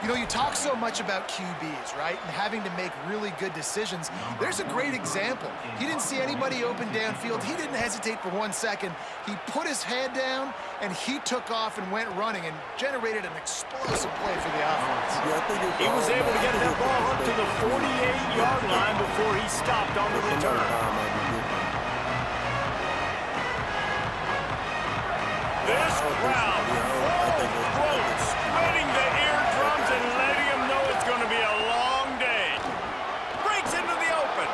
Speaker 2: You know, you talk so much about QBs, right? And having to make really good decisions. There's a great example. He didn't see anybody open downfield. He didn't hesitate for 1 second. He put his head down, and he took off and went running and generated an explosive play for the offense.
Speaker 1: He was able to get that ball up to the 48-yard line before he stopped on the return. This crowd, full throat, spreading the eardrums and letting him know it's going to be a long day. Breaks into the open.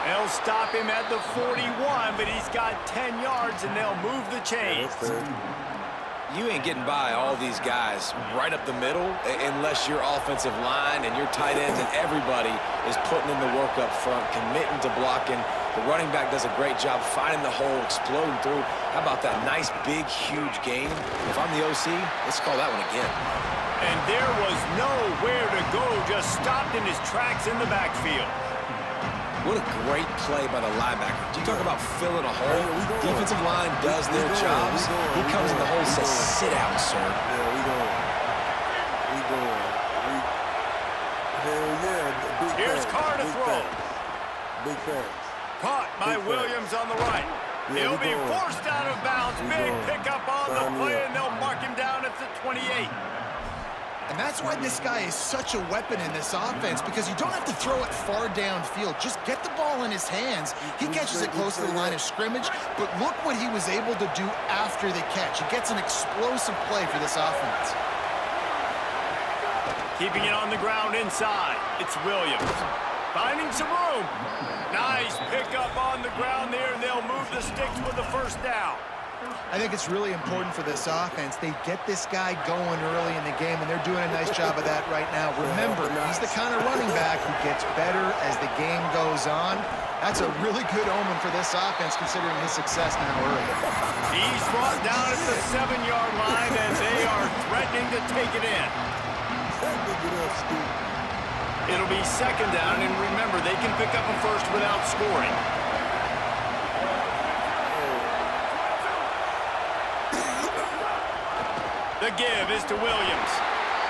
Speaker 1: They'll stop him at the 41, but he's got 10 yards, and they'll move the chains.
Speaker 3: You ain't getting by all these guys right up the middle unless your offensive line and your tight ends and everybody is putting in the work up front, committing to blocking. The running back does a great job finding the hole, exploding through. How about that nice, big, huge game? If I'm the OC, let's call that one again.
Speaker 1: And there was nowhere to go, just stopped in his tracks in the backfield.
Speaker 3: What a great play by the linebacker. You talk about filling a hole. Defensive line does their jobs. He comes in the hole and says, sit out, sir.
Speaker 4: Yeah, we going. Hell yeah. Big
Speaker 1: Here's
Speaker 4: pass,
Speaker 1: Carr to
Speaker 4: big
Speaker 1: throw.
Speaker 4: pass. Big pass.
Speaker 1: Caught by
Speaker 4: Big
Speaker 1: Williams on the right.
Speaker 4: Yeah,
Speaker 1: He'll
Speaker 4: we
Speaker 1: be
Speaker 4: going.
Speaker 1: forced out of bounds.
Speaker 4: We
Speaker 1: Big
Speaker 4: going.
Speaker 1: pickup on the
Speaker 4: Sign me
Speaker 1: play,
Speaker 4: up.
Speaker 1: and they'll mark him down at the 28.
Speaker 2: And that's why this guy is such a weapon in this offense, because you don't have to throw it far downfield. Just get the ball in his hands. He catches it close to the line of scrimmage, but look what he was able to do after the catch. He gets an explosive play for this offense.
Speaker 1: Keeping it on the ground inside. It's Williams. Finding some room. Nice pickup on the ground there, and they'll move the sticks with the first down.
Speaker 2: I think it's really important for this offense. They get this guy going early in the game, and they're doing a nice job of that right now. Remember, he's the kind of running back who gets better as the game goes on. That's a really good omen for this offense, considering his success now early.
Speaker 1: He's brought down at the 7-yard line, and they are threatening to take it in. It'll be second down, and remember, they can pick up a first without scoring. The give is to Williams.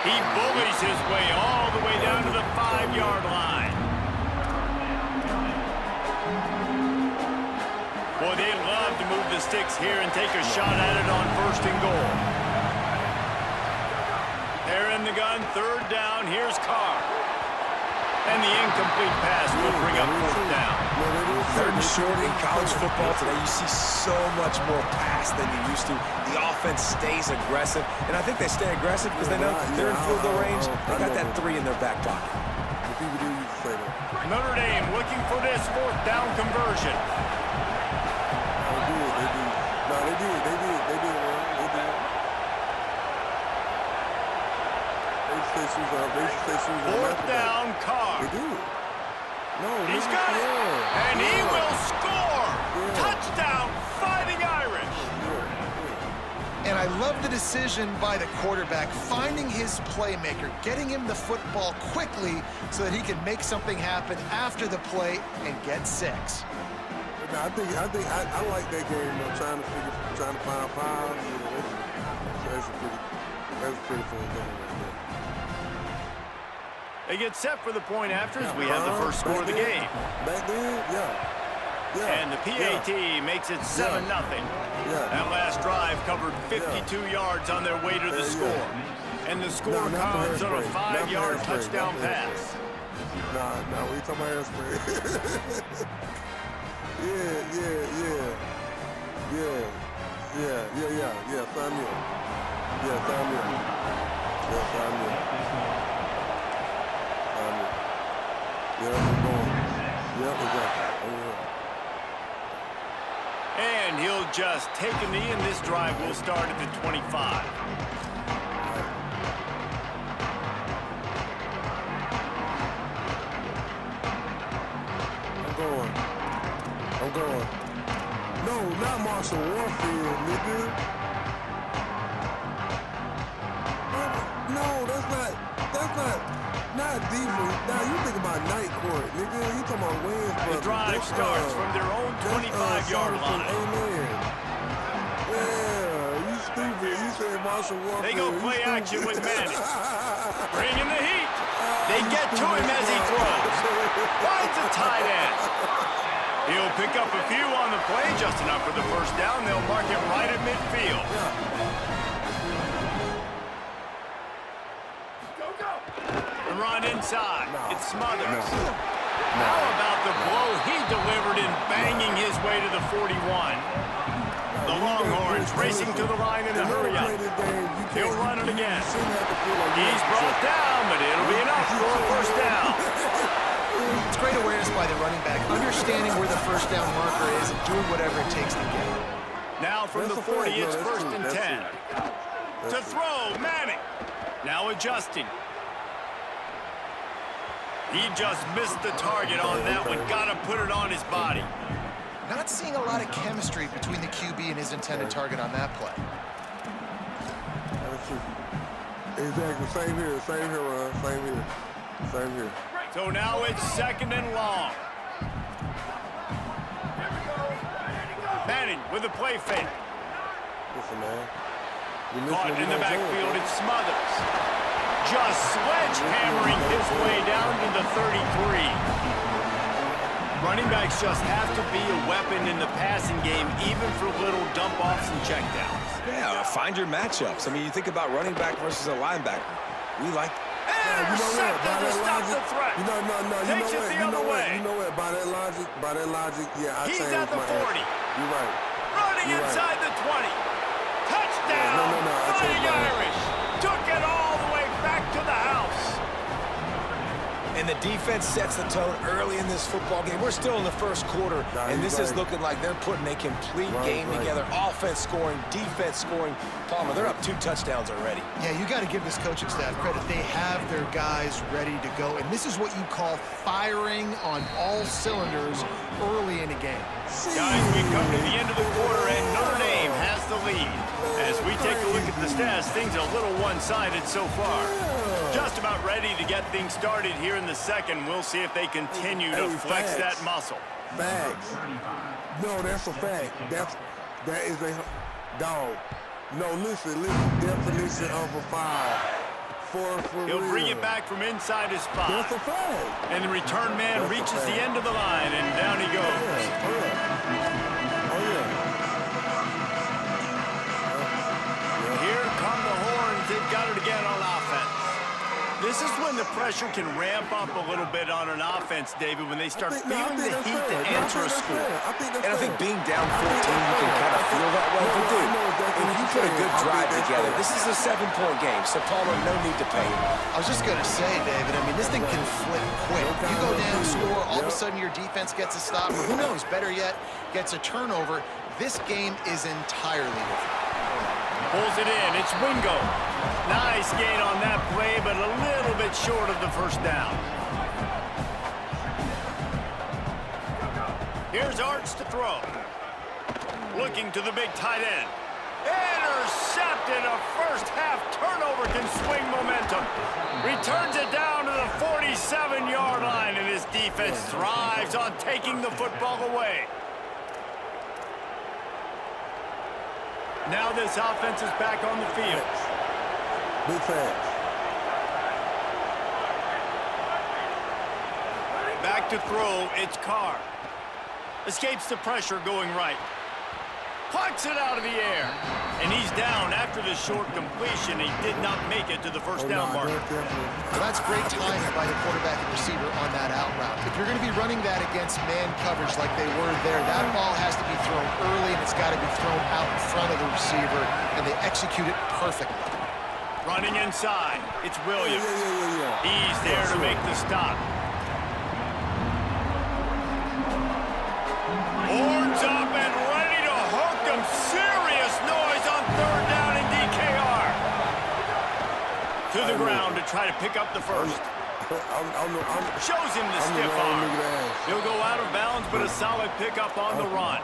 Speaker 1: He bullies his way all the way down to the 5-yard line. Boy, they love to move the sticks here and take a shot at it on 1st and goal. They're in the gun, 3rd down. Here's Carr. And the incomplete pass will bring up 4th down.
Speaker 3: 3rd and short in college football today. You see so much more pass than you used to. The offense stays aggressive, and I think they stay aggressive because they know they're in field goal range. They got that 3 in their back pocket.
Speaker 1: Notre Dame looking for this 4th down conversion.
Speaker 4: They did. They
Speaker 1: 4th down, Carr.
Speaker 4: They do. No,
Speaker 1: He's got it. And he will score.
Speaker 4: Yeah.
Speaker 1: Touchdown, Fighting Irish.
Speaker 2: And I love the decision by the quarterback, finding his playmaker, getting him the football quickly so that he can make something happen after the play and get 6.
Speaker 4: I like that game. Trying to find power. That's a pretty fun game right there.
Speaker 1: They get set for the point after as we have the first score of the game.
Speaker 4: Back then, yeah.
Speaker 1: And the PAT makes it 7-0. That last drive covered 52 yards on their way to the score. And the score comes on a 5-yard touchdown pass.
Speaker 4: Nah, we talking about hairspray. Yeah, sign me up. Yeah, I'm going. Yeah, exactly.
Speaker 1: And he'll just take a knee, and this drive will start at the 25.
Speaker 4: I'm going. No, not Marshall Warfield, nigga. No, that's not defense. Now you think about night court, nigga. You talking about Wayne's.
Speaker 1: The drive starts from their own 25-yard line.
Speaker 4: Amen. Yeah, you stupid. You said Marshall Warfield.
Speaker 1: They go play action with Manning. Bringing the heat. They get to him as he throws. Finds a tight end. He'll pick up a few on the play, just enough for the 1st down. They'll mark it right at midfield. The run inside. It's Smothers. How about the blow he delivered in banging his way to the 41? The Longhorns racing to the line in the hurry-up. He'll run it again. He's brought down, but it'll be enough for a 1st down.
Speaker 2: It's great awareness by the running back, understanding where the 1st down marker is and doing whatever it takes to get it.
Speaker 1: Now from the 40, it's 1st and 10. To throw, Manning. Now adjusting. He just missed the target on that one. Got to put it on his body.
Speaker 2: Not seeing a lot of chemistry between the QB and his intended target on that play.
Speaker 4: Exactly. Same here, Ron. Same here.
Speaker 1: So now it's 2nd and long. Manning with a play fake.
Speaker 4: Listen, man.
Speaker 1: Caught in the backfield, it's Smothers. Just sledgehammering his way down to the 33. Running backs just have to be a weapon in the passing game, even for little dump-offs and checkdowns.
Speaker 3: Yeah, find your matchups. I mean, you think about running back versus a linebacker. We like...
Speaker 1: Intercepted to stop the threat. Takes it the other way.
Speaker 4: You know what? By that logic, yeah, I
Speaker 1: He's
Speaker 4: changed
Speaker 1: at the
Speaker 4: my
Speaker 1: 40.
Speaker 4: answer. You're right.
Speaker 1: Running inside the 20. Touchdown, Fighting Irish. Took it all the way back to the house.
Speaker 3: And the defense sets the tone early in this football game. We're still in the 1st quarter, and this is looking like they're putting a complete game together. Offense scoring, defense scoring. Palmer, they're up 2 touchdowns already.
Speaker 2: Yeah, you got to give this coaching staff credit. They have their guys ready to go, and this is what you call firing on all cylinders early in a game.
Speaker 1: Guys, we come to the end of the quarter, and Notre Dame has the lead. As we take a look at the stats, things are a little one-sided so far. Just about ready to get things started here in the 2nd. We'll see if they continue to flex that muscle.
Speaker 4: Facts. No, that's a fact. That is a dog. No, listen, definition of a foul.
Speaker 1: He'll bring it back from inside his spot.
Speaker 4: That's a flag.
Speaker 1: And the return man reaches the end of the line, and down he goes. Here come the horns. They've got it again on offense. This is when the pressure can ramp up a little bit on an offense, David, when they start feeling the heat to answer a score.
Speaker 3: And I think being down 14, you can kind of feel that way. But, dude, if you put a good drive together, this is a 7-point game, so, Palmer, no need to panic.
Speaker 2: I was just going to say, David, I mean, this thing can flip quick. You go down, score, all of a sudden your defense gets a stop, or who knows, better yet, gets a turnover. This game is entirely different.
Speaker 1: Pulls it in. It's Wingo. Nice gain on that play, but a little bit short of the first down. Here's Arch to throw. Looking to the big tight end. Intercepted. A first-half turnover can swing momentum. Returns it down to the 47-yard line, and his defense thrives on taking the football away. Now this offense is back on the field.
Speaker 4: Big fans.
Speaker 1: Back to throw, it's Carr. Escapes the pressure going right. Plucks it out of the air. And he's down after the short completion. He did not make it to the first down marker.
Speaker 2: Well, that's great timing by the quarterback and receiver on that out route. If you're going to be running that against man coverage like they were there, that ball has to be thrown early, and it's got to be thrown out in front of the receiver, and they execute it perfectly.
Speaker 1: Running inside, it's Williams. He's there to make the stop. Horns up and ready to hook them. Serious noise on third down in DKR. To the ground to try to pick up the first. Shows him the stiff arm. He'll go out of bounds, but a solid pickup on the run.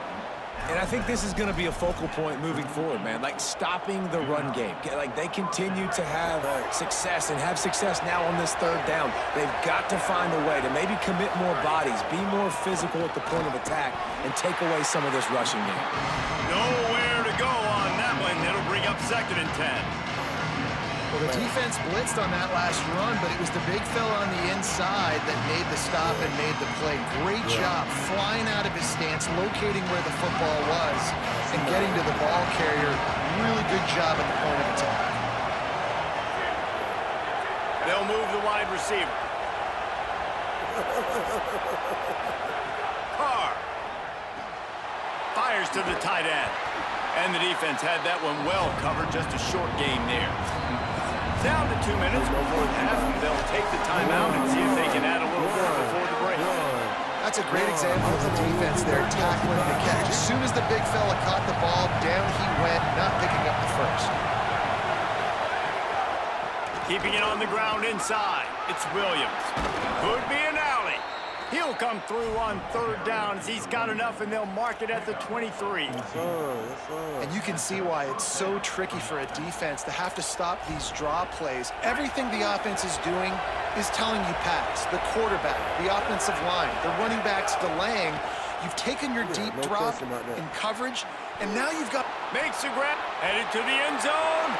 Speaker 3: And I think this is going to be a focal point moving forward, man. Like, stopping the run game. Like, they continue to have success and have success now on this third down. They've got to find a way to maybe commit more bodies, be more physical at the point of attack, and take away some of this rushing game.
Speaker 1: Nowhere to go on that one. It'll bring up 2nd and 10.
Speaker 2: Well, the defense blitzed on that last run, but it was the big fella on the inside that made the stop and made the play. Great job flying out of his stance, locating where the football was, and getting to the ball carrier. Really good job at the point of attack.
Speaker 1: They'll move the wide receiver. Carr fires to the tight end. And the defense had that one well covered, just a short gain there. Down to 2 minutes before half, and they'll take the timeout and see if they can add a little more before the break.
Speaker 2: That's a great example of the defense there, tackling the catch. As soon as the big fella caught the ball, down he went, not picking up the first.
Speaker 1: Keeping it on the ground inside, it's Williams. Could be an alley. He'll come through on third down as he's got enough, and they'll mark it at the 23.
Speaker 2: And you can see why it's so tricky for a defense to have to stop these draw plays. Everything the offense is doing is telling you pass. The quarterback, the offensive line, the running backs delaying. You've taken your deep drop in coverage, and now you've got...
Speaker 1: Makes a grab, headed to the end zone.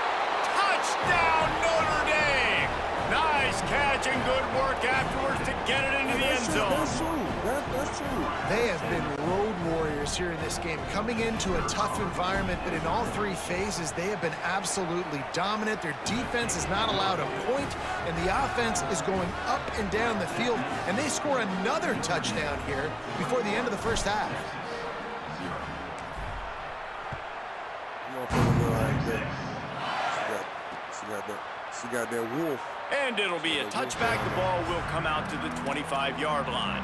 Speaker 1: Touchdown, Notre Dame! Nice catch and good work afterwards to get it into the end zone.
Speaker 4: That's true. That's true.
Speaker 2: They have been road warriors here in this game, coming into a tough environment, but in all three phases, they have been absolutely dominant. Their defense is not allowed a point, and the offense is going up and down the field, and they score another touchdown here before the end of the first half.
Speaker 4: She got that wolf.
Speaker 1: And it'll be a touchback. The ball will come out to the 25-yard line.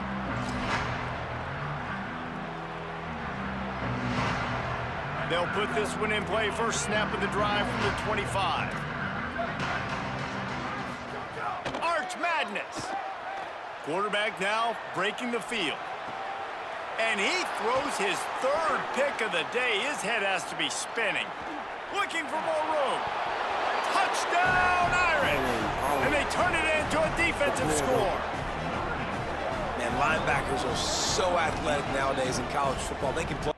Speaker 1: They'll put this one in play. First snap of the drive from the 25. Arch Madness. Quarterback now breaking the field. And he throws his third pick of the day. His head has to be spinning. Looking for more room. Touchdown, Irish! And they turn it into a defensive score.
Speaker 3: Man, linebackers are so athletic nowadays in college football. They can play.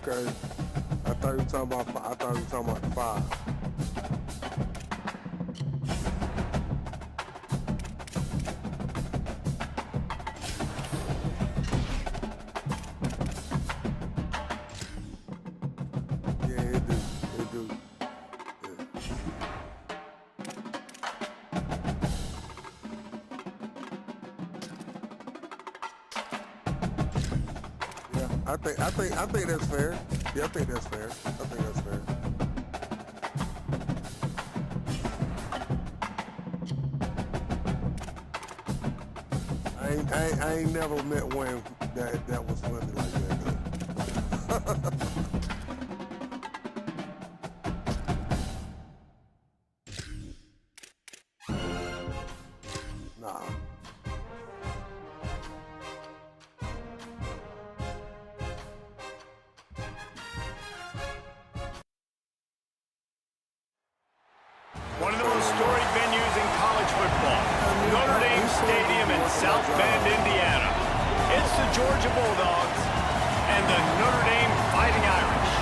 Speaker 4: Okay. I thought you were talking about 5. Yeah, it do. Yeah. I think that's fair. Yeah, I think that's fair. I ain't never met one that was funny like that. Nah.
Speaker 1: One of the most storied venues in college football, Notre Dame Stadium in South Bend, Indiana. It's the Georgia Bulldogs and the Notre Dame Fighting Irish.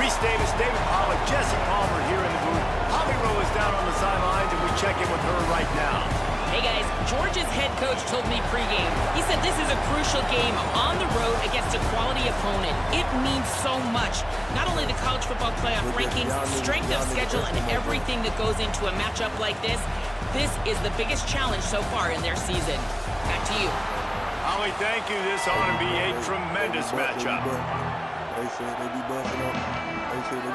Speaker 1: Reese Davis, David Pollack, Jesse Palmer here in the booth. Holly Rowe is down on the sidelines, and we check in with her right now.
Speaker 6: Hey guys, Georgia's head coach told me pregame. He said this is a crucial game on the road against a quality opponent. It means so much. Not only the college football playoff rankings, strength of schedule, and everything that goes into a matchup like this. This is the biggest challenge so far in their season. Back to you.
Speaker 1: Holly, thank you. This ought to be a tremendous matchup.
Speaker 4: They say they be busting up. Stones.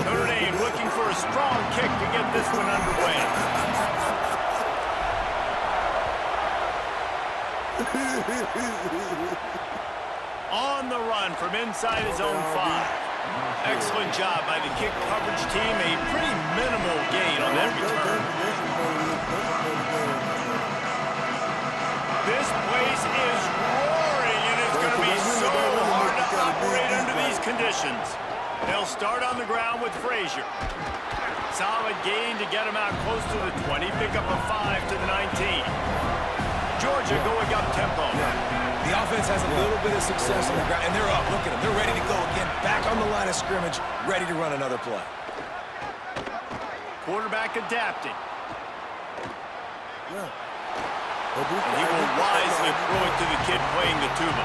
Speaker 1: Notre Dame looking for a strong kick to get this one underway. On the run from inside his own 5. Excellent job by the kick coverage team. A pretty minimal gain on that return. This place is roaring, and it's going to be so hard to operate under these conditions. They'll start on the ground with Frazier. Solid gain to get him out close to the 20. Pick up a 5 to the 19. Georgia going up tempo.
Speaker 3: The offense has a little bit of success on the ground, and they're up. Look at them. They're ready to go again. Back on the line of scrimmage, ready to run another play.
Speaker 1: Quarterback adapting.
Speaker 4: Yeah.
Speaker 1: He will wisely throw it to the kid playing the tuba.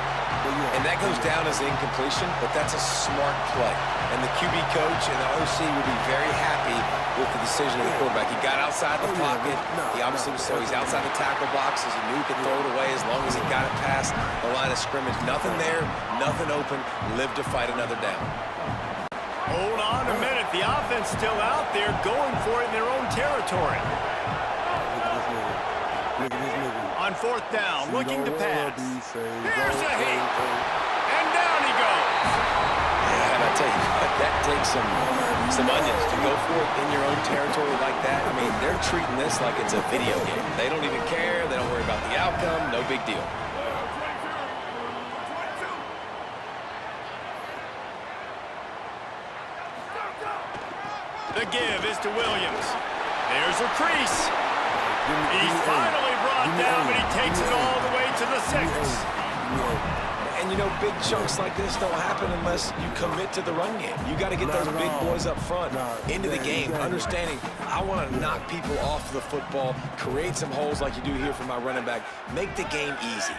Speaker 3: And that goes down as incommpletion, but that's a smart play. And the QB coach and the OC will be very happy with the decision of the quarterback. He got outside the pocket. He obviously was so he's outside the tackle box, as he knew he could throw it away as long as he got it past the line of scrimmage. Nothing there, nothing open. Live to fight another down.
Speaker 1: Hold on a minute. The offense still out there going for it in their own territory.
Speaker 4: Look at this nigga.
Speaker 1: On 4th down, looking to pass. Here's a hit. And down he goes.
Speaker 3: Yeah, and I tell you, that takes some onions to go for it in your own territory like that. I mean, they're treating this like it's a video game. They don't even care. They don't worry about the outcome. No big deal.
Speaker 1: The give is to Williams. There's a crease. He's finally brought down, but he takes it all the way to the 6.
Speaker 3: And, you know, big chunks like this don't happen unless you commit to the run game. You got to get those big boys up front into the game, understanding I want to knock people off the football, create some holes like you do here for my running back, make the game easy.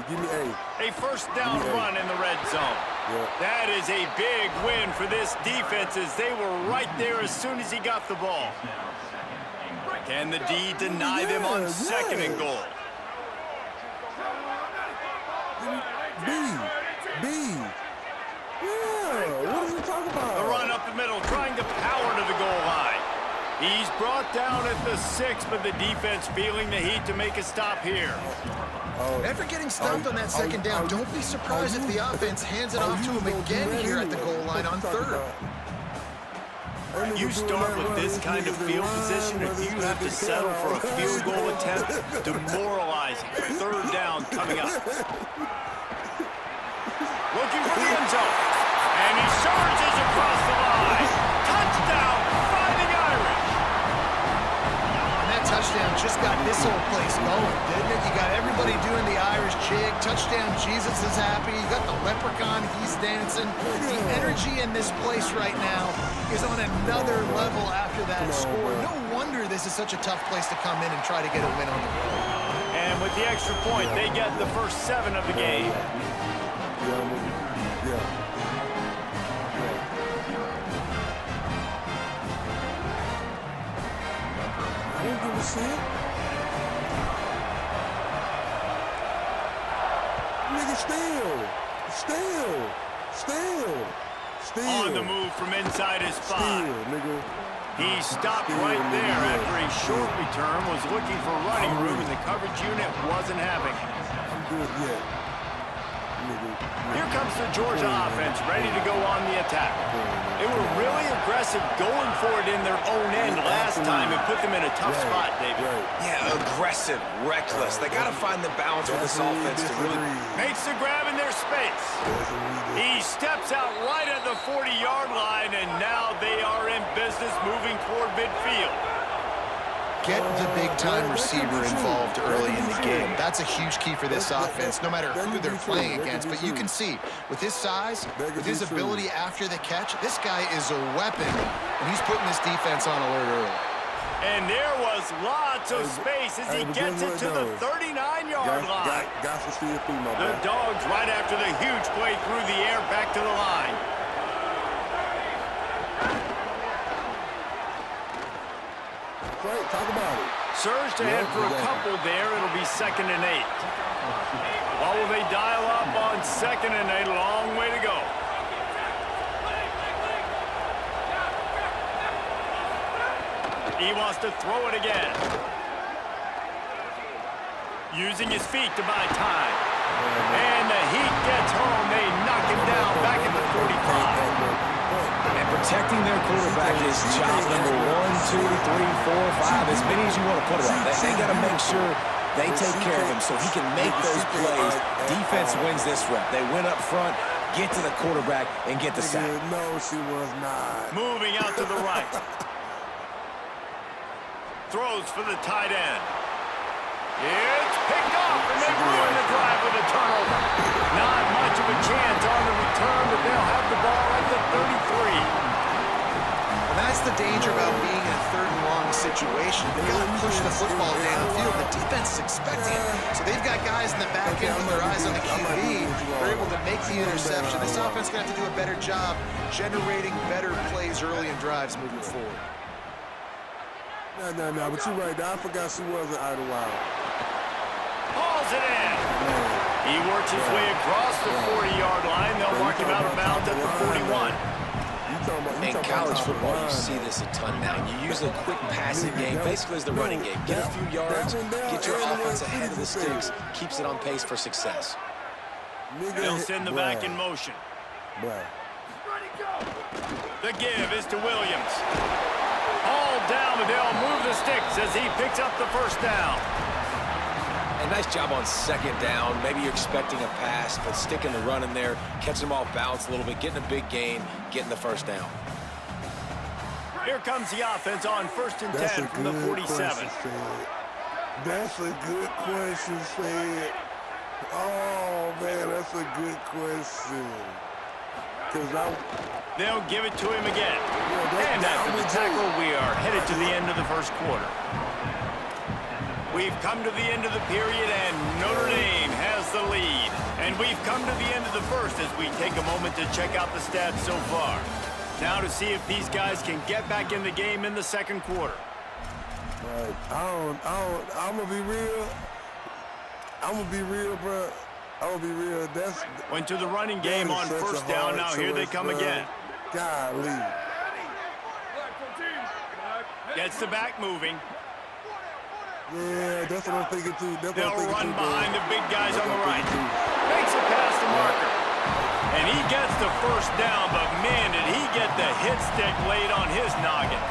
Speaker 4: Give me A.
Speaker 1: A first down run in the red zone. That is a big win for this defense, as they were right there as soon as he got the ball. Can the D deny them on 2nd and goal?
Speaker 4: B. Yeah, what are you talking about?
Speaker 1: The run up the middle, trying to power to the goal line. He's brought down at the 6, but the defense feeling the heat to make a stop here.
Speaker 2: After getting stopped on that 2nd down, don't be surprised if the offense hands it off to him again here at the goal line on 3rd.
Speaker 1: You start with this kind of field position, if you have to settle for a field goal attempt, demoralizing. 3rd down coming up. Looking for the end zone. And he surges across the line. Touchdown, Fighting Irish.
Speaker 2: And that touchdown just got this whole place going, didn't it? You got everybody doing the Irish jig. Touchdown Jesus is happy. You got the leprechaun, he's dancing. The energy in this place right now is on another level after that score. No wonder this is such a tough place to come in and try to get a win on the road.
Speaker 1: And with the extra point, they get the first 7 of the game.
Speaker 4: I didn't give a shit. Nigga, still.
Speaker 1: On the move from inside his spot.
Speaker 4: Still, nigga.
Speaker 1: He stopped right there after a short return, was looking for running room, and the coverage unit wasn't having it.
Speaker 4: I'm good yet.
Speaker 1: Here comes the Georgia offense, ready to go on the attack. They were really aggressive going for it in their own end last time and put them in a tough spot, David.
Speaker 3: Yeah, aggressive, reckless. They got to find the balance with this offense to really...
Speaker 1: Makes the grab in their space. He steps out right at the 40-yard line, and now they are in business moving toward midfield.
Speaker 2: Get the big-time receiver involved early in the game. That's a huge key for this offense, no matter who they're playing against. But you can see, with his size, with his ability after the catch, this guy is a weapon, and he's putting this defense on alert early.
Speaker 1: And there was lots of space as he gets it to the 39-yard line.
Speaker 4: Got to see it through, my
Speaker 1: The
Speaker 4: boy.
Speaker 1: Dogs right after the huge play through the air back to the line.
Speaker 4: Right, talk about it.
Speaker 1: Surged ahead for a couple there. It'll be 2nd and 8. Well, will they dial up on 2nd and 8? Long way to go. He wants to throw it again. Using his feet to buy time. And the Heat gets home. They knock him down back at the 45.
Speaker 3: And protecting their quarterback is job number 1, 2, 3, 4, 5, as many as you want to put it on. They got to make sure they take care of him so he can make those plays. Defense wins this rep. They win up front, get to the quarterback, and get the sack.
Speaker 4: No, she was not.
Speaker 1: Moving out to the right. Throws for the tight end. It's picked off, and they ruin the drive with a turnover. Not much of a chance on the return, but they'll have the ball at the 33.
Speaker 2: And that's the danger about being in a 3rd and long situation. They've got to push the football downfield. The defense is expecting it. So they've got guys in the back end with their eyes on the QB. They're able to make the interception. This offense is going to have to do a better job generating better plays early in drives moving forward.
Speaker 4: No, but you're right. I forgot she was an idle wild.
Speaker 1: Hauls it in. He works his way across the 40-yard line. They'll mark him out of bounds at the 41.
Speaker 3: In college football, you see this a ton now. You use a quick passing game, basically as the running game. Get a few yards, get your offense ahead of the sticks, keeps it on pace for success.
Speaker 1: They'll send the back in motion. The give is to Williams. All down, but they'll move the sticks as he picks up the first down.
Speaker 3: A nice job on 2nd down. Maybe you're expecting a pass, but sticking the run in there, catching them off balance a little bit, getting a big gain, getting the first down.
Speaker 1: Here comes the offense on 1st and 10 from the 47.
Speaker 4: That's a good question, Fred. Oh, man, that's a good question.
Speaker 1: They'll give it to him again. And after the tackle, we are headed to the end of the first quarter. We've come to the end of the period, and Notre Dame has the lead. And we've come to the end of the first as we take a moment to check out the stats so far. Now to see if these guys can get back in the game in the 2nd quarter.
Speaker 4: Right. I'm going to be real. Bro. I'm going to be real.
Speaker 1: Went to the running game on 1st down. Now here they come again.
Speaker 4: Golly.
Speaker 1: Gets the back moving.
Speaker 4: Yeah, that's what I'm thinking too.
Speaker 1: They'll run behind the big guys on the right. Makes it past the marker. And he gets the first down, but man, did he get the hit stick laid on his noggin.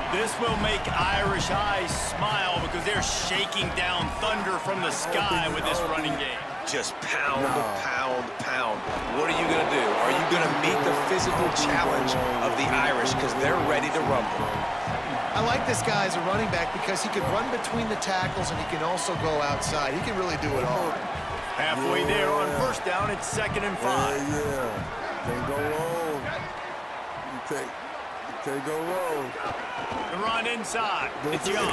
Speaker 1: This will make Irish eyes smile because they're shaking down thunder from the sky with this running game.
Speaker 3: Just pound, pound, pound. What are you going to do? Are you going to meet the physical challenge of the Irish because they're ready to rumble?
Speaker 2: I like this guy as a running back because he can run between the tackles and he can also go outside. He can really do it all.
Speaker 1: Halfway there on first down, it's 2nd and 5.
Speaker 4: Yeah. Can't go wrong. You can't go wrong.
Speaker 1: The run inside. It's Young.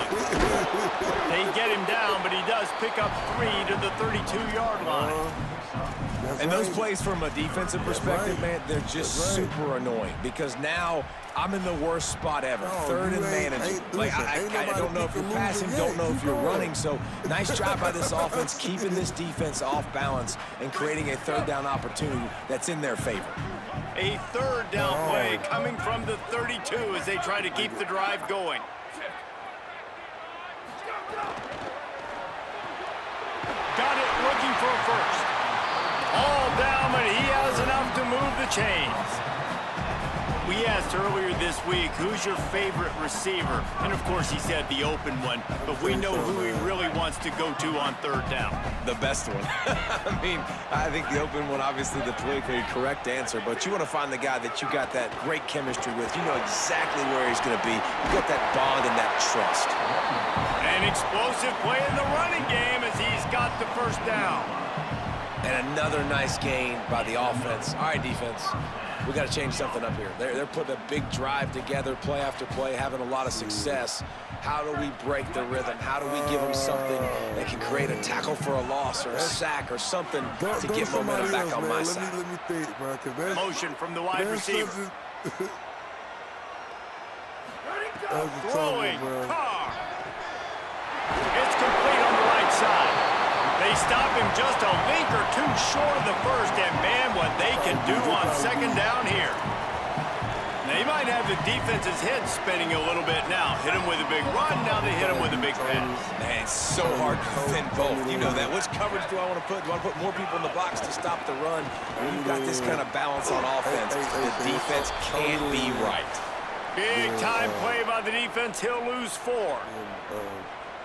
Speaker 1: They get him down, but he does pick up 3 to the 32-yard line.
Speaker 3: And those plays from a defensive perspective, man, they're just super annoying because now I'm in the worst spot ever. Third and managing. Like, I don't know if you're passing, don't know if you're running. So nice job by this offense keeping this defense off balance and creating a 3rd down opportunity that's in their favor.
Speaker 1: A 3rd down play coming from the 32 as they try to keep the drive going. Got it looking for a first. All down, but he has enough to move the chains. We asked earlier this week, who's your favorite receiver? And, of course, he said the open one, but we know who he really wants to go to on 3rd down.
Speaker 3: The best one. I mean, I think the open one, obviously the politically correct answer, but you want to find the guy that you got that great chemistry with. You know exactly where he's going to be. You got that bond and that trust.
Speaker 1: An explosive play in the running game as he's got the 1st down.
Speaker 3: And another nice gain by the offense. All right, defense, we got to change something up here. They're putting a big drive together, play after play, having a lot of success. How do we break the rhythm? How do we give them something that can create a tackle for a loss or a sack or something to get momentum back on my side?
Speaker 4: Let me think, man, 'cause that's,
Speaker 1: Motion from the wide receiver. Throwing. Carr. It's complete on the right side. They stop him just a link or 2 short of the first, and man, what they can do on 2nd down here. They might have the defense's head spinning a little bit now. Hit him with a big run, now they hit him with a big pass.
Speaker 3: Man, it's so hard to defend both. You know that. Which coverage do I want to put? Do I want to put more people in the box to stop the run? When you've got this kind of balance on offense, the defense can't be right.
Speaker 1: Big time play by the defense. He'll lose 4.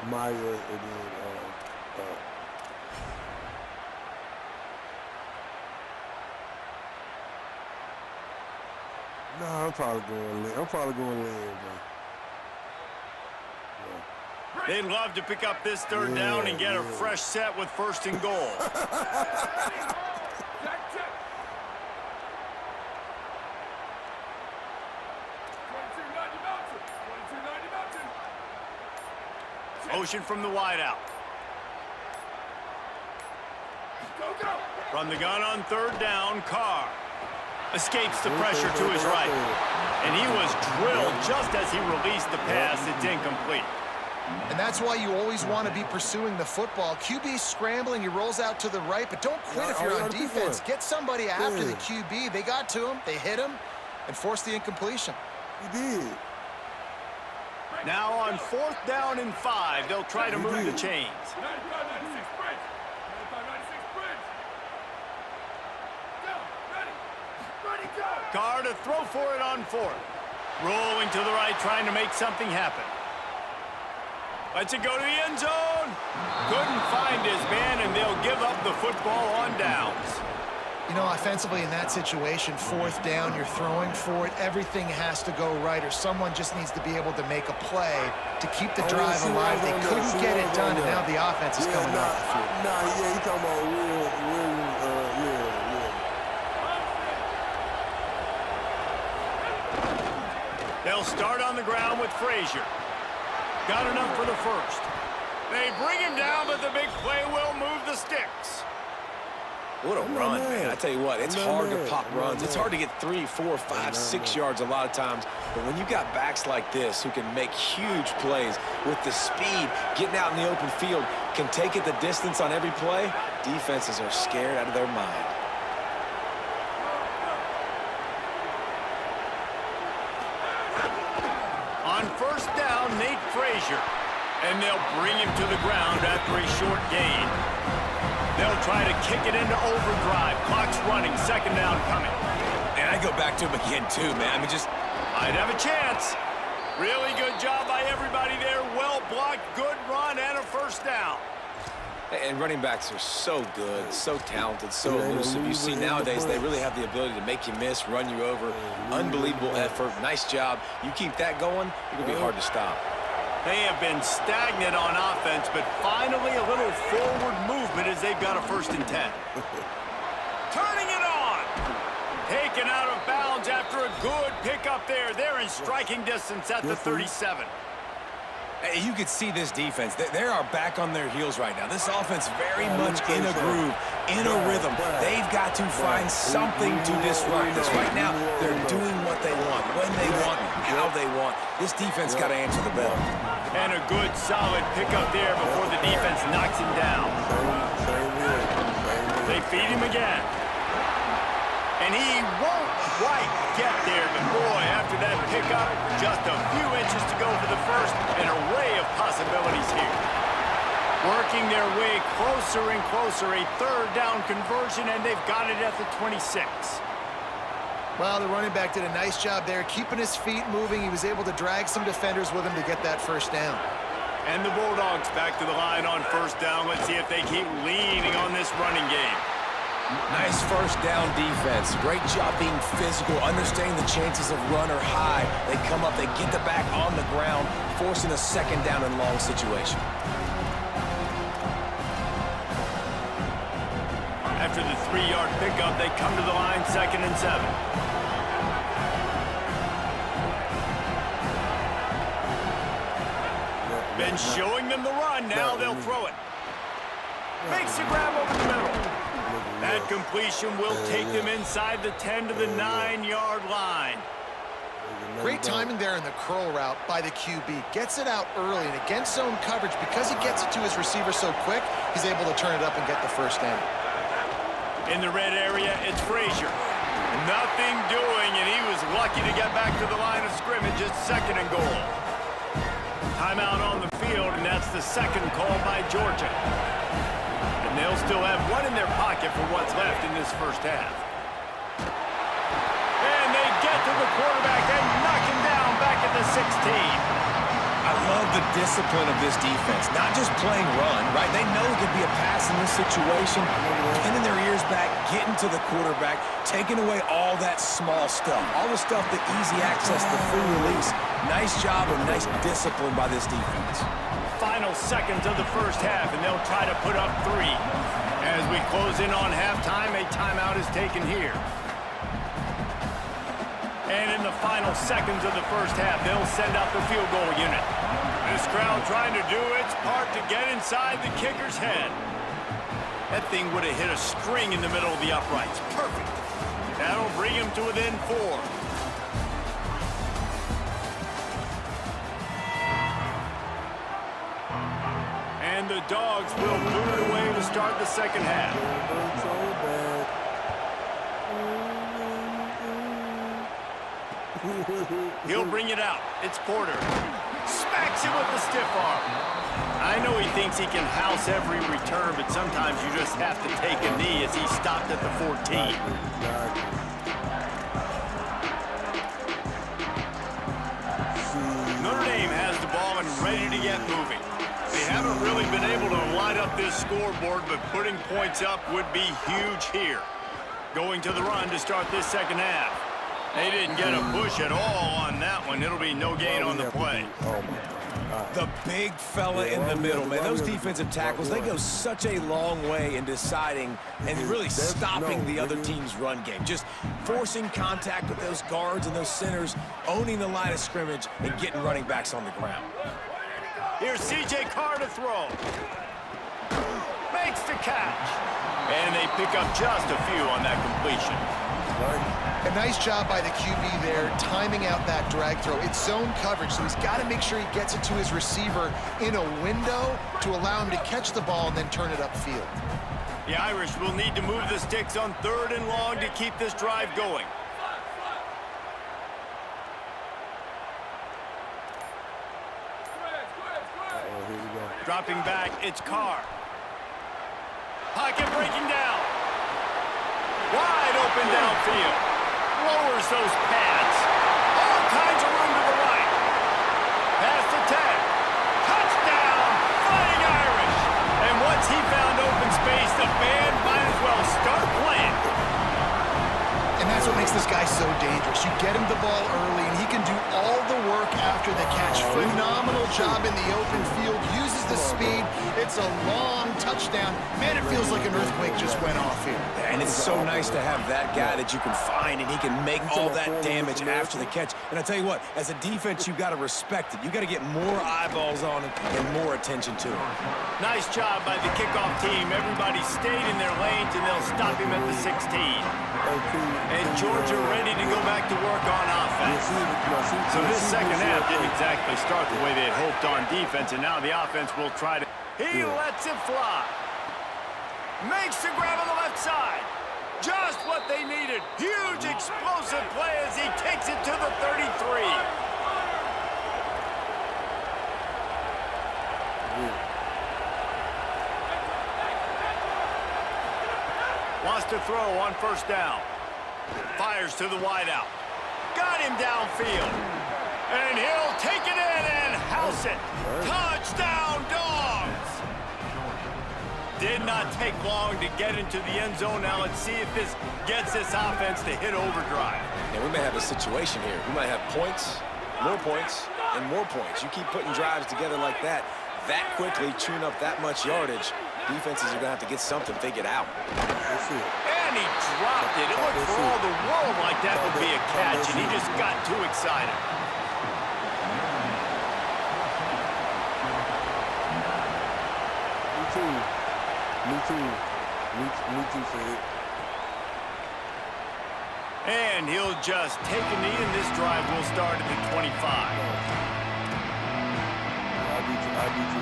Speaker 4: Maya and then nah, I'm probably going land, man. Yeah.
Speaker 1: They'd love to pick up this 3rd down and get a fresh set with 1st and goal. Motion from the wideout. From the gun on 3rd down, Carr escapes the pressure to his right. And he was drilled just as he released the pass. It's incomplete.
Speaker 2: And that's why you always want to be pursuing the football. QB's scrambling, he rolls out to the right, but don't quit if you're on defense. Get somebody after the QB. They got to him, they hit him, and forced the incompletion.
Speaker 4: He did.
Speaker 1: Now on 4th down and 5, they'll try to move the chains. Carr to throw for it on 4th. Rolling to the right, trying to make something happen. Lets it go to the end zone. Couldn't find his man, and they'll give up the football on downs.
Speaker 2: You know, offensively in that situation, 4th down, you're throwing for it. Everything has to go right, or someone just needs to be able to make a play to keep the drive alive. They couldn't get it done, and now the offense is coming off the field.
Speaker 4: Yeah, he's talking about
Speaker 1: They'll start on the ground with Frazier. Got enough for the 1st. They bring him down, but the big play will move the sticks.
Speaker 3: What a run, man. I tell you what, it's hard to pop runs. It's hard to get 3, 4, 5, 6 yards a lot of times. But when you got backs like this who can make huge plays with the speed, getting out in the open field, can take it the distance on every play, defenses are scared out of their mind.
Speaker 1: On 1st down, Nate Frazier. And they'll bring him to the ground after a short gain. They'll try to kick it into overdrive. Clock's running, 2nd down coming.
Speaker 3: And I go back to him again, too, man. I mean, just...
Speaker 1: Might have a chance. Really good job by everybody there. Well blocked, good run, and a 1st down.
Speaker 3: And running backs are so good, so talented, so elusive. You see nowadays they really have the ability to make you miss, run you over. Unbelievable effort. Nice job. You keep that going, it'll be hard to stop.
Speaker 1: They have been stagnant on offense, but finally a little forward movement as they've got a 1st and 10. Turning it on. Taken out of bounds after a good pickup there. They're in striking distance at the 37.
Speaker 3: You could see this defense. They are back on their heels right now. This offense very much in a groove, in a rhythm. They've got to find something to disrupt this. Right now, they're doing what they want, when they want, how they want. This defense got to answer the bell.
Speaker 1: And a good, solid pickup there before the defense knocks him down. They feed him again. And he won't quite get there, but boy, after that pickup, just a few inches to go for the first. An array of possibilities here. Working their way closer and closer, a 3rd down conversion, and they've got it at the 26.
Speaker 2: Well, the running back did a nice job there, keeping his feet moving. He was able to drag some defenders with him to get that 1st down.
Speaker 1: And the Bulldogs back to the line on 1st down. Let's see if they keep leaning on this running game.
Speaker 3: Nice 1st down defense. Great job being physical, understanding the chances of run are high. They come up, they get the back on the ground, forcing a 2nd down and long situation.
Speaker 1: After the 3-yard pickup, they come to the line 2nd and 7. Been showing them the run. Now they'll throw it. Makes a grab over the middle. That completion will take them inside the 10 to the 9-yard line.
Speaker 2: Great timing there in the curl route by the QB. Gets it out early, and against zone coverage, because he gets it to his receiver so quick, he's able to turn it up and get the 1st down.
Speaker 1: In the red area, it's Frazier. Nothing doing, and he was lucky to get back to the line of scrimmage. It's 2nd and goal. Timeout on the field, and that's the 2nd call by Georgia. And they'll still have one in their pocket for what's left in this 1st half. And they get to the quarterback and knock him down back at the 16.
Speaker 3: I love the discipline of this defense. Not just playing run, right? They know it could be a pass in this situation. Pinning their ears back, getting to the quarterback, taking away all that small stuff. All the stuff, the easy access, the free release. Nice job and nice discipline by this defense.
Speaker 1: Final seconds of the 1st half, and they'll try to put up 3. As we close in on halftime, a timeout is taken here. And in the final seconds of the 1st half, they'll send out the field goal unit. This crowd trying to do its part to get inside the kicker's head. That thing would have hit a string in the middle of the uprights. Perfect. That'll bring him to within 4. And the Dogs will boot it away to start the 2nd half. He'll bring it out. It's Porter. Smacks him with the stiff arm. I know he thinks he can house every return, but sometimes you just have to take a knee as he stopped at the 14. Notre Dame has the ball and ready to get moving. They haven't really been able to light up this scoreboard, but putting points up would be huge here. Going to the run to start this 2nd half. They didn't get a push at all on that one. It'll be no gain on the play.
Speaker 3: The big fella in the middle, man. Those defensive tackles, they go such a long way in deciding and really stopping the other team's run game. Just forcing contact with those guards and those centers, owning the line of scrimmage, and getting running backs on the ground.
Speaker 1: Here's C.J. Carr to throw. Makes the catch. And they pick up just a few on that completion.
Speaker 2: A nice job by the QB there, timing out that drag throw. It's zone coverage, so he's got to make sure he gets it to his receiver in a window to allow him to catch the ball and then turn it upfield.
Speaker 1: The Irish will need to move the sticks on 3rd and long to keep this drive going. Dropping back, it's Carr. Pocket breaking down. Wide open downfield. Lowers those pads. All kinds of room to the right. Pass to 10. Touchdown, Fighting Irish. And once he found
Speaker 2: is you get him the ball early, and he can do all the work after the catch. Phenomenal job in the open field, uses the speed. It's a long touchdown. Man, it feels like an earthquake just went off here.
Speaker 3: And it's so nice to have that guy that you can find, and he can make all that damage after the catch. And I tell you what, as a defense, you got to respect it. You got to get more eyeballs on it and more attention to it.
Speaker 1: Nice job by the kickoff team. Everybody stayed in their lanes, and they'll stop him at the 16. And Georgia ready to go back to work on offense. So this second half didn't exactly start the way they had hoped on defense, and now the offense will try to... He lets it fly. Makes the grab on the left side. Just what they needed. Huge explosive play as he takes it to the 33. Wants to throw on first down. Fires to the wideout. Got him downfield. And he'll take it in and house it. Touchdown, Dogs! Did not take long to get into the end zone. Now let's see if this gets this offense to hit overdrive.
Speaker 3: And we may have a situation here. We might have points, and more points. You keep putting drives together like that quickly, chewing up that much yardage, defenses are going to have to get something figured out.
Speaker 1: And he dropped it. It looked for all the world like that would be a catch, and he just got too excited.
Speaker 4: Me too, Sid.
Speaker 1: And he'll just take a knee, and this drive will start at the 25.
Speaker 4: I do too.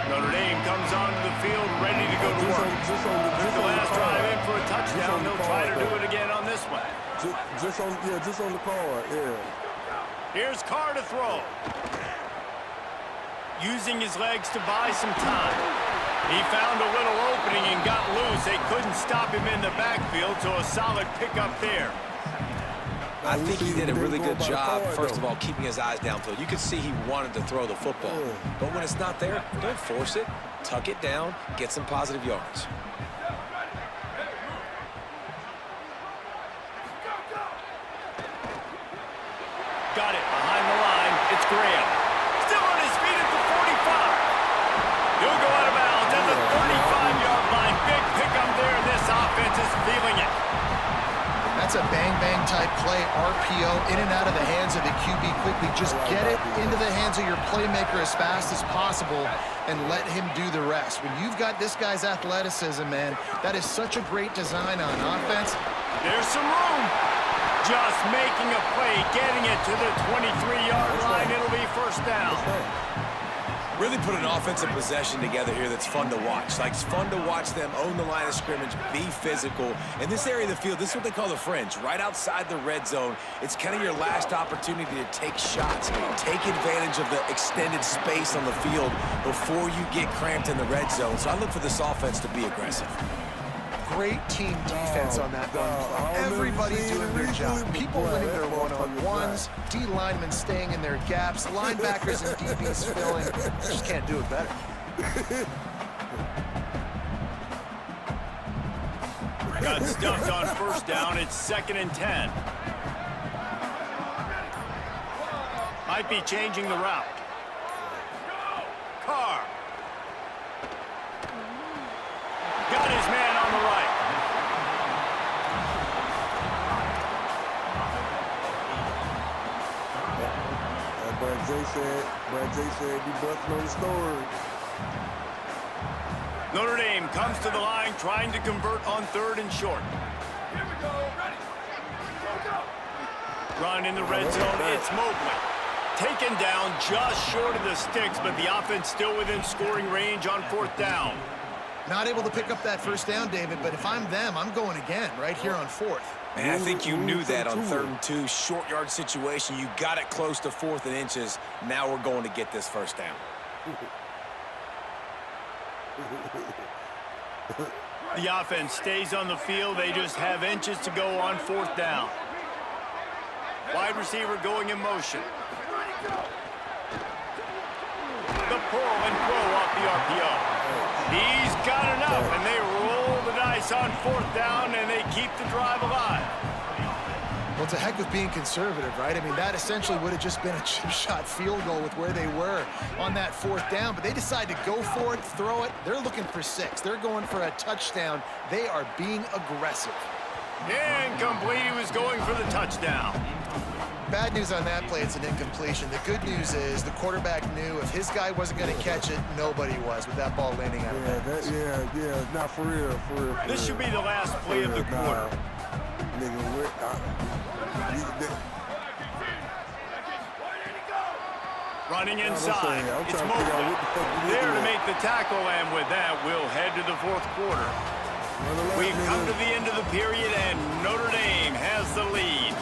Speaker 1: Notre Dame comes onto the field ready to go to work. Took the last drive in for a touchdown. They'll try to do it again on this one.
Speaker 4: Just on the card, yeah.
Speaker 1: Here's Carr to throw. Using his legs to buy some time. He found a little opening and got loose. They couldn't stop him in the backfield, so a solid pickup there.
Speaker 3: I think he did a really good job, first of all, keeping his eyes downfield. You could see he wanted to throw the football. But when it's not there, don't force it. Tuck it down, get some positive yards.
Speaker 1: Got it behind the line. It's Graham. Still on his feet at the 45. He'll go out of bounds at the 35-yard line. Big pickup there, and this offense is feeling it.
Speaker 2: That's a bang-bang type play, RPO, in and out of the hands of the QB quickly. Just get it into the hands of your playmaker as fast as possible and let him do the rest. When you've got this guy's athleticism, man, that is such a great design on offense.
Speaker 1: There's some room. Just making a play, getting it to the 23-yard line. It'll be first down.
Speaker 3: Really put an offensive possession together here that's fun to watch. Like, it's fun to watch them own the line of scrimmage, be physical. In this area of the field, this is what they call the fringe, right outside the red zone. It's kind of your last opportunity to take shots, take advantage of the extended space on the field before you get cramped in the red zone. So I look for this offense to be aggressive.
Speaker 2: Great team defense on that one. Everybody doing their job. People winning their one-on-ones, D linemen staying in their gaps, linebackers and DBs filling. Just can't do it better.
Speaker 1: Got stuffed on first down. It's 2nd and 10. Might be changing the route. Carr. Got his man on the right.
Speaker 4: Brad J said be busting on the story.
Speaker 1: Notre Dame comes to the line trying to convert on 3rd and short.
Speaker 5: Here we go. Ready. Go.
Speaker 1: Run in the red zone. It's Mobley. Taken down just short of the sticks, but the offense still within scoring range on 4th down.
Speaker 2: Not able to pick up that first down, David, but if I'm them, I'm going again right here on 4th.
Speaker 3: And I think you knew that on 3rd and 2, short yard situation. You got it close to 4th and inches. Now we're going to get this first down.
Speaker 1: The offense stays on the field. They just have inches to go on 4th down. Wide receiver going in motion. The pull and throw off the RPO. He's got enough, and they roll the dice on 4th down, and they keep the drive alive.
Speaker 2: Well, it's a heck of being conservative, right? I mean, that essentially would have just been a chip shot field goal with where they were on that 4th down, but they decide to go for it, throw it. They're looking for 6. They're going for a touchdown. They are being aggressive.
Speaker 1: Incomplete. He was going for the touchdown.
Speaker 2: Bad news on that play, it's an incompletion. The good news is the quarterback knew if his guy wasn't going to catch it, nobody was with that ball landing out of bounds.
Speaker 4: Yeah, not for real,
Speaker 1: This should be the last play of the quarter. Running inside. It's Mobley. There to make the tackle, and with that, we'll head to the 4th quarter. We've come to the end of the period, and Notre Dame has the lead.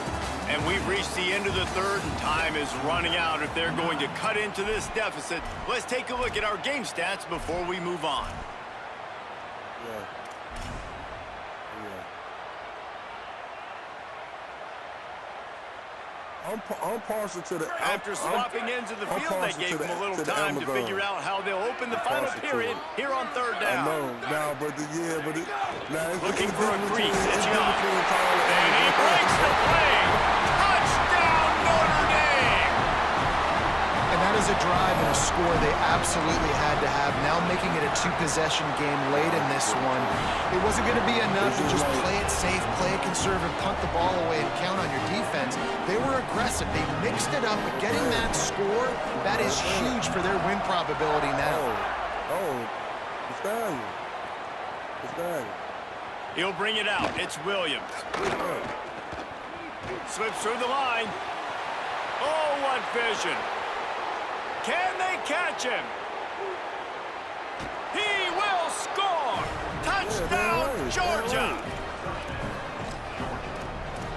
Speaker 1: And we've reached the end of the 3rd, and time is running out if they're going to cut into this deficit. Let's take a look at our game stats before we move on.
Speaker 4: I'm partial to the...
Speaker 1: After swapping ends of the field, they gave them a little time to figure out how they'll open the final period here on 3rd down. Looking for a crease. It's Young. And he breaks the play. Touchdown, Notre Dame!
Speaker 2: And that is a drive and a score they absolutely had to have. Now making it a 2-possession game late in this one. It wasn't going to be enough to just play it safe, play it conservative, punt the ball away, and count on your defense. They were aggressive. They mixed it up, but getting that score, that is huge for their win probability now.
Speaker 4: It's value.
Speaker 1: He'll bring it out. It's Williams. Slips through the line. Oh, what vision. Can they catch him? He will score! Touchdown, Georgia!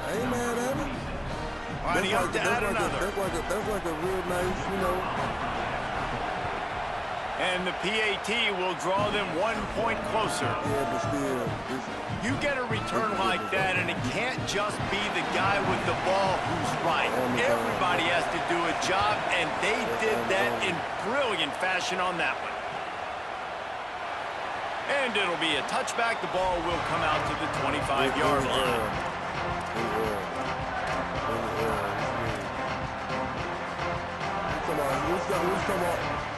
Speaker 4: I ain't mad at him.
Speaker 1: Lining up to add another.
Speaker 4: That's like a real nice,
Speaker 1: And the PAT will draw them 1 point closer.
Speaker 4: Yeah, but still.
Speaker 1: You get a return like that, and it can't just be the guy with the ball who's right. Everybody has to do a job, and they did that in brilliant fashion on that one. And it'll be a touchback. The ball will come out to the 25-yard line.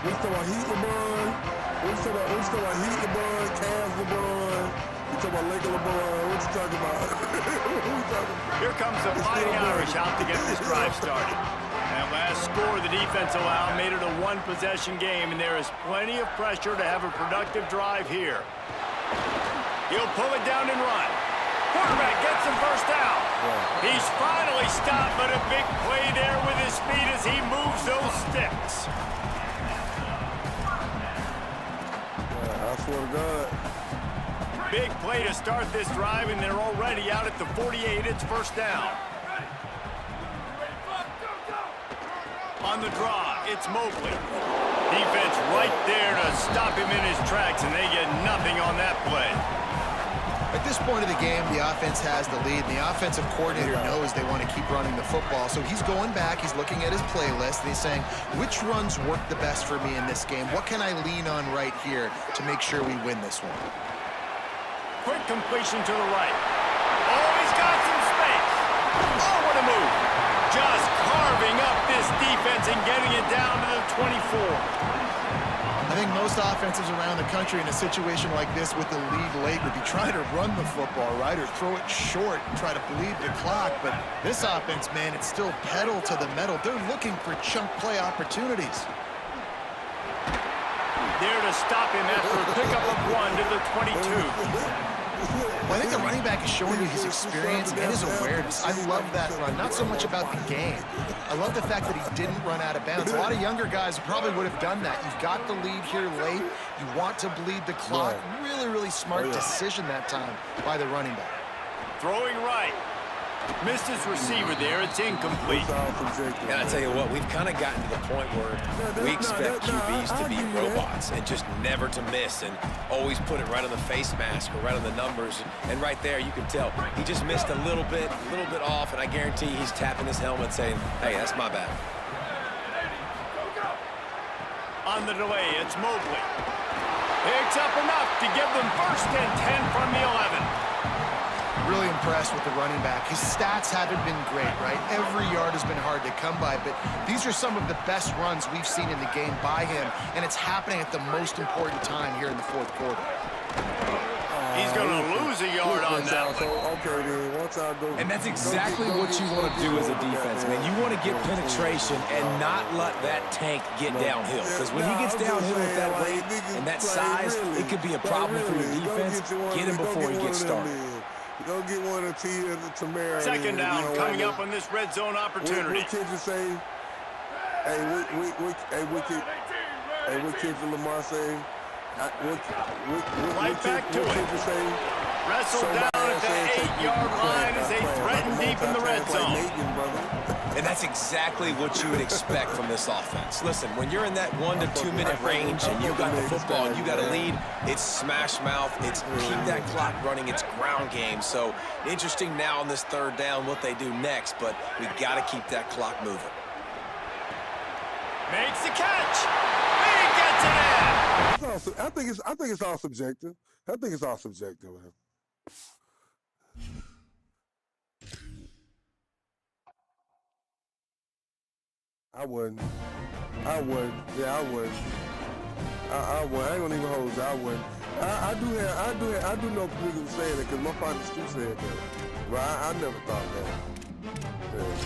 Speaker 4: We talking about Heat LeBron. We talking about Heat LeBron, Cavs LeBron. We talking about Laker LeBron. What you talking about?
Speaker 1: Here comes the Fighting Irish out to get this drive started. That last score the defense allowed made it a 1-possession game, and there is plenty of pressure to have a productive drive here. He'll pull it down and run. Quarterback gets him first down. He's finally stopped, but a big play there with his feet as he moves those sticks.
Speaker 4: I swear to God.
Speaker 1: Big play to start this drive, and they're already out at the 48. It's first down. On the draw, it's Mobley. Defense right there to stop him in his tracks, and they get nothing on that play.
Speaker 2: At this point of the game, the offense has the lead. The offensive coordinator knows they want to keep running the football. So he's going back, he's looking at his playlist, and he's saying, which runs work the best for me in this game? What can I lean on right here to make sure we win this one?
Speaker 1: Quick completion to the right. Oh, he's got some space. Oh, what a move. Just carving up this defense and getting it down to the 24.
Speaker 2: I think most offenses around the country in a situation like this with the lead late would be trying to run the football, right, or throw it short and try to bleed the clock. But this offense, man, it's still pedal to the metal. They're looking for chunk play opportunities.
Speaker 1: There to stop him after a pickup of 1 to the 22.
Speaker 2: Well, I think the running back is showing you his experience and his awareness. I love that run. Not so much about the game. I love the fact that he didn't run out of bounds. A lot of younger guys probably would have done that. You've got the lead here late. You want to bleed the clock. Really, really smart decision that time by the running back.
Speaker 1: Throwing right. Missed his receiver there. It's incomplete.
Speaker 3: And I tell you what, we've kind of gotten to the point where we expect QBs to be robots and just never to miss and always put it right on the face mask or right on the numbers. And right there, you can tell he just missed a little bit off, and I guarantee he's tapping his helmet saying, hey, that's my bad.
Speaker 1: On the delay, it's Mobley. Picks up enough to give them first and 10 from the 11.
Speaker 2: Really impressed with the running back. His stats haven't been great, right? Every yard has been hard to come by, but these are some of the best runs we've seen in the game by him, and it's happening at the most important time here in the fourth quarter.
Speaker 1: He's going to lose a yard on that one.
Speaker 4: Okay, then. Once I go,
Speaker 3: And that's exactly what you want to do as a defense, man. You want to get penetration and not let that tank get downhill. Because when he gets downhill with that rate and that size, it could be a problem for your defense. Get him before he gets started.
Speaker 4: Go get one of Tia Tamara.
Speaker 1: Second down coming up on this red zone opportunity.
Speaker 4: What kids say? Hey, what kids did Lamar say?
Speaker 1: Right back to it. Wrestled down at the 8-yard line as they threaten deep in the red zone.
Speaker 3: And that's exactly what you would expect from this offense. Listen, when you're in that 1 to 2 minute range and you got the football and you got a lead, it's smash mouth, it's keep that clock running, it's ground game. So interesting now on this third down what they do next, but we got to keep that clock moving.
Speaker 1: Makes the catch. He gets it in.
Speaker 4: I think it's all subjective. I think it's all subjective, man. I wouldn't. Yeah, I wouldn't. I ain't gonna even hold you. I wouldn't. I do know people who saying it because my partner Stu said that. But I never thought that. Yeah.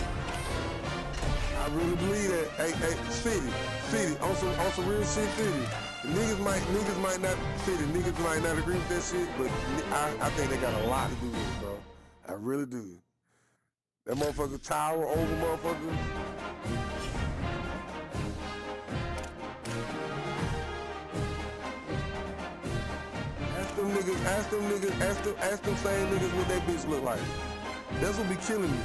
Speaker 4: I really believe that. Hey, City, on some real shit, City. Niggas might not agree with that shit, but I think they got a lot to do with it, bro. I really do. That motherfucker tower over motherfuckers. Ask them same niggas what that bitch look like. That's what be killing me.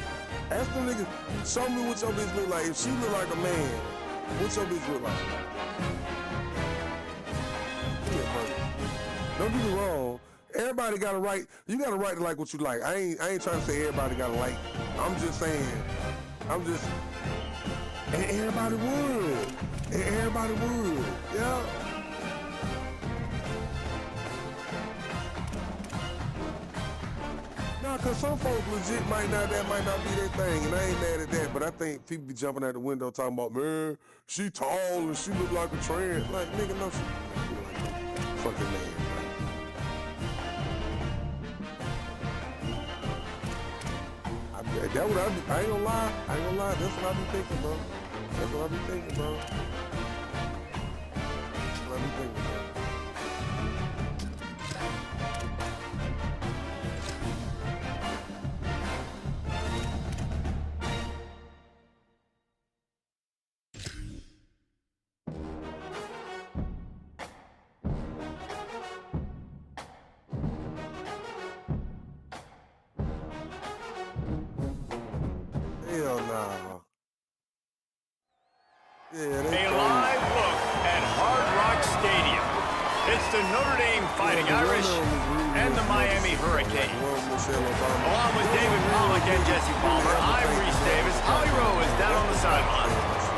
Speaker 4: Ask them niggas, show me what your bitch look like. If she look like a man, what your bitch look like? Don't get me wrong. Everybody got a right. You got a right to like what you like. I ain't trying to say everybody got to like. I'm just saying. And everybody would. Yeah. Nah, cause some folks legit that might not be their thing, and I ain't mad at that. But I think people be jumping out the window talking about, man, she tall and she look like a trans. Like, nigga, no, she look like a fucking man. That what I ain't gonna lie. That's what I be thinking, bro. That's what I be thinking, bro. Hell nah. Yeah,
Speaker 1: a live look at Hard Rock Stadium. It's the Notre Dame Fighting Irish and the Miami Hurricanes. Along with David Pollack and Jesse Palmer, I'm Reese Davis. Holly Rowe is down on the sideline.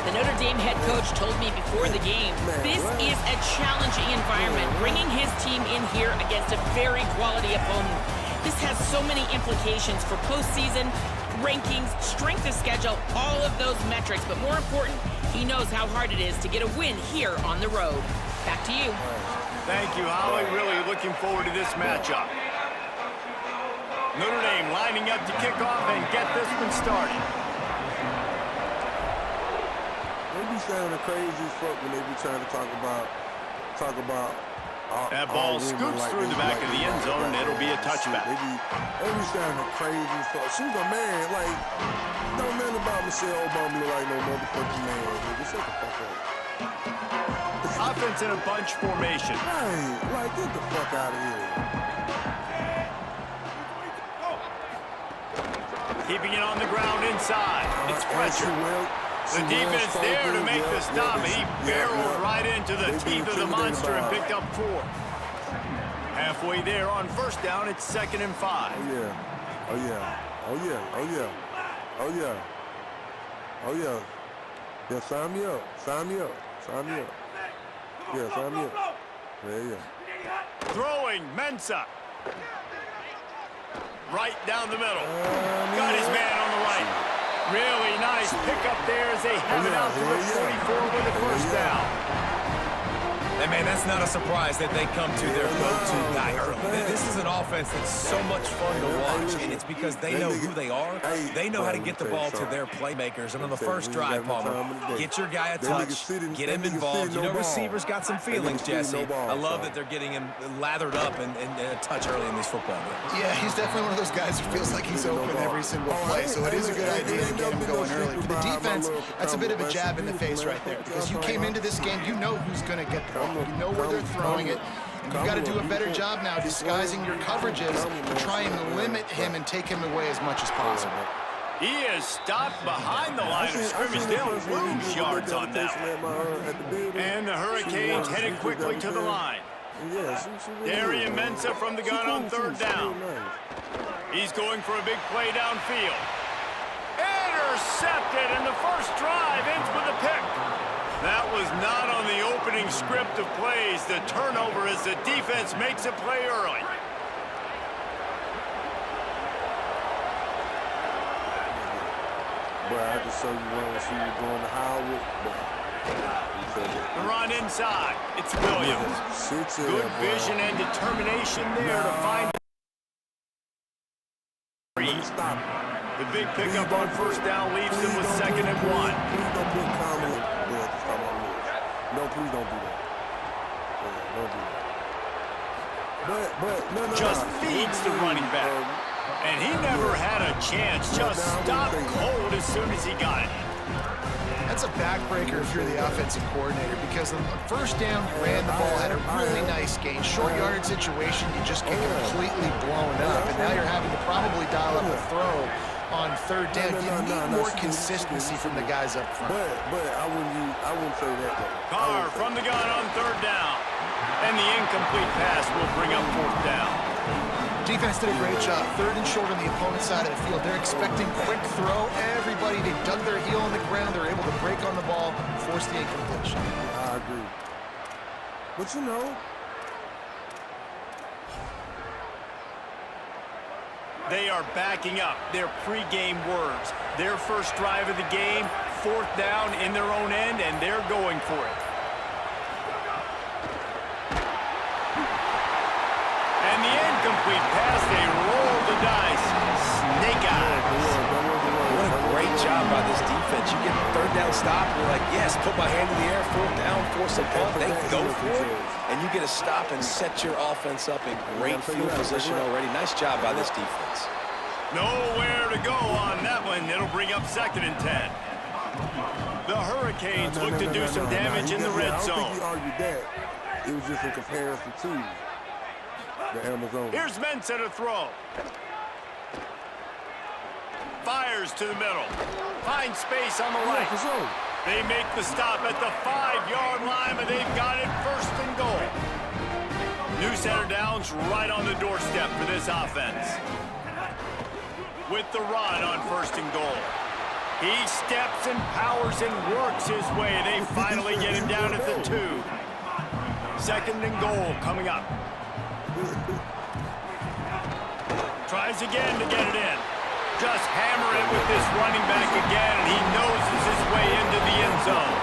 Speaker 6: The Notre Dame head coach told me before the game, this is a challenging environment, bringing his team in here against a very quality opponent. This has so many implications for postseason, rankings, strength of schedule, all of those metrics. But more important, he knows how hard it is to get a win here on the road. Back to you.
Speaker 1: Thank you, Holly. Really looking forward to this matchup. Notre Dame lining up to kick off and get this one started.
Speaker 4: They be sounding crazy as fuck when they be trying to talk about
Speaker 1: that ball scoots through the back of the end zone, and it'll be a touchback.
Speaker 4: They be sounding crazy as fuck. She's a man, like, don't nothing about Michelle Obama look like no motherfucking man. Nigga, shut the fuck up.
Speaker 1: Offense in a bunch formation.
Speaker 4: Right, like, get the fuck out of here.
Speaker 1: Keeping it on the ground inside. It's pressure. The defense there to make the stop. He barreled right into the teeth of the monster and picked up 4. Halfway there on first down, it's 2nd and 5.
Speaker 4: Oh yeah. Yeah, sign me up. Yeah, sign me up. Yeah.
Speaker 1: Throwing, Mensah. right down the middle. Got his man on the right. Really nice pickup there as they have it out to the 44 with the first down.
Speaker 3: And, man, that's not a surprise that they come to their go-to guy early. This is an offense that's so much fun to watch, and it's because they know who they are. They know how to get the ball to their playmakers. And on the first drive, Palmer, get your guy a touch, get him involved. You know receivers got some feelings, Jesse. I love that they're getting him lathered up and a touch early in these football games.
Speaker 2: Yeah, he's definitely one of those guys who feels like he's open every single play, so it is a good idea to get him going early. For the defense, that's a bit of a jab in the face right there, because you came into this game, you know who's going to get the ball. You know where they're throwing it. You've got to do a better job now disguising your coverages and try and limit him and take him away as much as possible.
Speaker 1: He is stopped behind the line of scrimmage. They'll lose yards on that one. And the Hurricanes headed quickly to the line. Darian Mensah from the gun on third down. He's going for a big play downfield. Intercepted, and the first drive ends with a pick. That was not on the opening script of plays. The turnover as the defense makes a play early.
Speaker 4: But I can show you one when she was going to Howard.
Speaker 1: The run inside. It's Williams. Good vision and determination there to find the big pickup on first down leaves them with 2nd and 1.
Speaker 4: Please don't put Conley. No, please don't do that. Don't do that. But
Speaker 1: Just feeds the running back. And he never had a chance. Just stopped cold as soon as he got it.
Speaker 2: That's a backbreaker if you're the offensive coordinator, because on first down, you ran the ball, had a really nice gain. Short yardage situation, you just get completely blown up, and now you're having to probably dial up a throw on third down. You need more consistency from the guys up front.
Speaker 4: But I wouldn't say that, though.
Speaker 1: Carr from the gun on third down. And the incomplete pass will bring up 4th down.
Speaker 2: Defense did a great job. 3rd and short on the opponent's side of the field. They're expecting quick throw. Everybody, they dug their heel on the ground. They're able to break on the ball, force the incompletion.
Speaker 4: I agree. But you know,
Speaker 1: They are backing up their pregame words. Their first drive of the game, 4th down in their own end, and they're going for it. And the incomplete pass, they roll the dice. Snake eyes.
Speaker 3: What a great job by this defense. You get a 3rd down stop, you're like, yes, put my hand in the air, 4th down, force a punt. They go for it, and you get a stop and set your offense up in great field position already. Nice job by this defense.
Speaker 1: Nowhere to go on that one. It'll bring up 2nd and 10. The Hurricanes look to do some damage in the red zone.
Speaker 4: I don't think he argued that. It was just in comparison to the Amazon.
Speaker 1: Here's Mensah to throw. Fires to the middle. Finds space on the right. They make the stop at the 5-yard line, but they've got it 1st and goal. New center downs right on the doorstep for this offense. With the run on 1st and goal. He steps and powers and works his way. They finally get him down at the 2. 2nd and goal coming up. Tries again to get it in. Just hammer it with this running back again, and he noses his way into the end zone.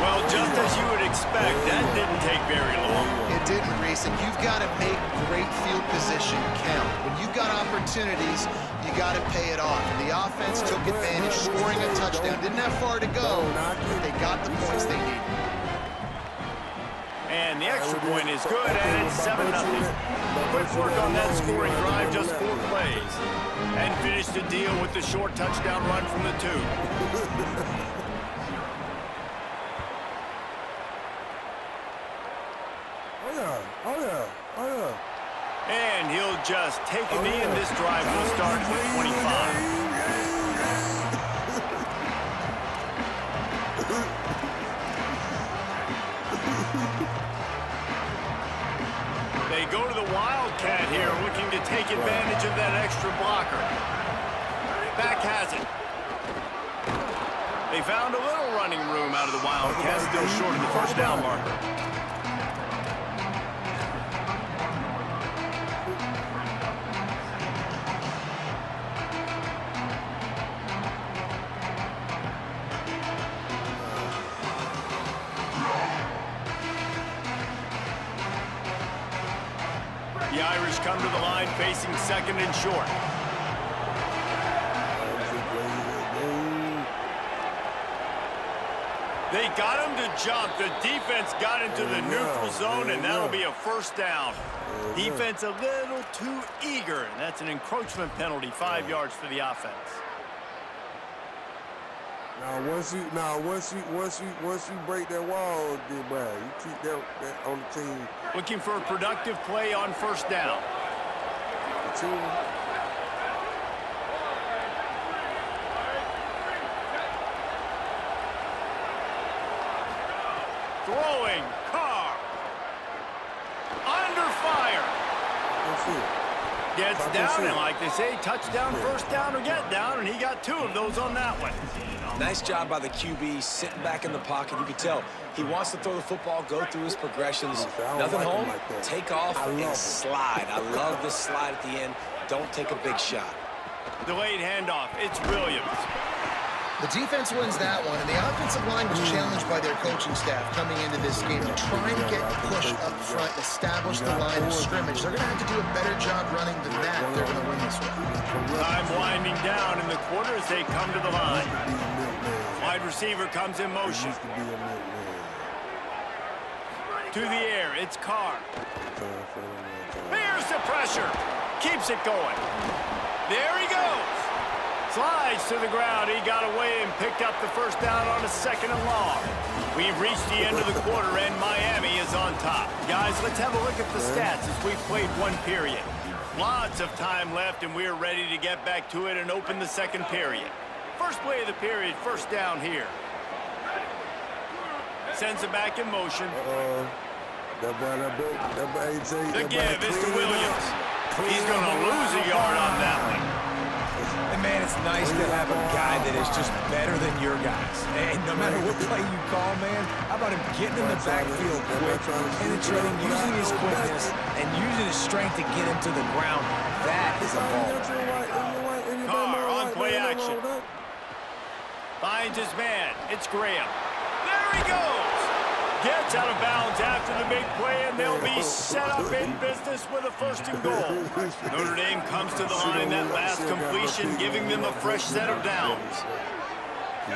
Speaker 1: Well, just as you would expect, that didn't take very long.
Speaker 2: It didn't, Reese, and you've got to make great field position count. When you've got opportunities, you got to pay it off. And the offense took advantage, scoring a touchdown. Didn't have far to go, but they got the points they needed.
Speaker 1: And the extra point is good, and it's 7-0. Quick work on that scoring drive, just 4 plays. And finished the deal with the short touchdown run from the 2.
Speaker 4: Oh yeah.
Speaker 1: And he'll just take a knee, and this drive will start at 25. They go to the Wildcat here, looking to take advantage of that extra blocker. Back has it. They found a little running room out of the Wildcat, still short of the 1st down marker. Irish come to the line facing second and short. They got him to jump. The defense got into the neutral zone, and that'll be a first down. Defense a little too eager, and that's an encroachment penalty, 5 yards for the offense.
Speaker 4: Once you break that wall, then Brad, you keep that on the team.
Speaker 1: Looking for a productive play on first down. Throwing, Carr. Under fire. Gets down, and like they say, touchdown, first down, or get down, and he got 2 of those on that one.
Speaker 3: Nice job by the QB, sitting back in the pocket. You can tell he wants to throw the football, go through his progressions. Nothing home, take off and slide. I love this slide at the end. Don't take a big shot.
Speaker 1: Delayed handoff. It's Williams.
Speaker 2: The defense wins that one, and the offensive line was challenged by their coaching staff coming into this game to try and get push up front, establish the line of scrimmage. They're going to have to do a better job running than that if they're going to win this one.
Speaker 1: Time winding down in the quarter as they come to the line. Wide receiver comes in motion. To the air, it's Carr. Here's the pressure. Keeps it going. There he goes. Slides to the ground. He got away and picked up the first down on a second and long. We've reached the end of the quarter, and Miami is on top. Guys, let's have a look at the stats as we've played one period. Lots of time left, and we're ready to get back to it and open the second period. First play of the period, first down here. Sends it back in motion. The give is to Williams. He's going to lose a yard on that one.
Speaker 3: And, man, it's nice to have a guy that is just better than your guys. And no matter what play you call, man, how about him getting in the backfield quick, penetrating, using his quickness, and using his strength to get him to the ground. That is a ball.
Speaker 1: Carr on play action. Finds his man. It's Graham. There he goes. Gets out of bounds after the big play, and they'll be set up in business with a first and goal. Notre Dame comes to the line, that last completion, giving them a fresh set of downs.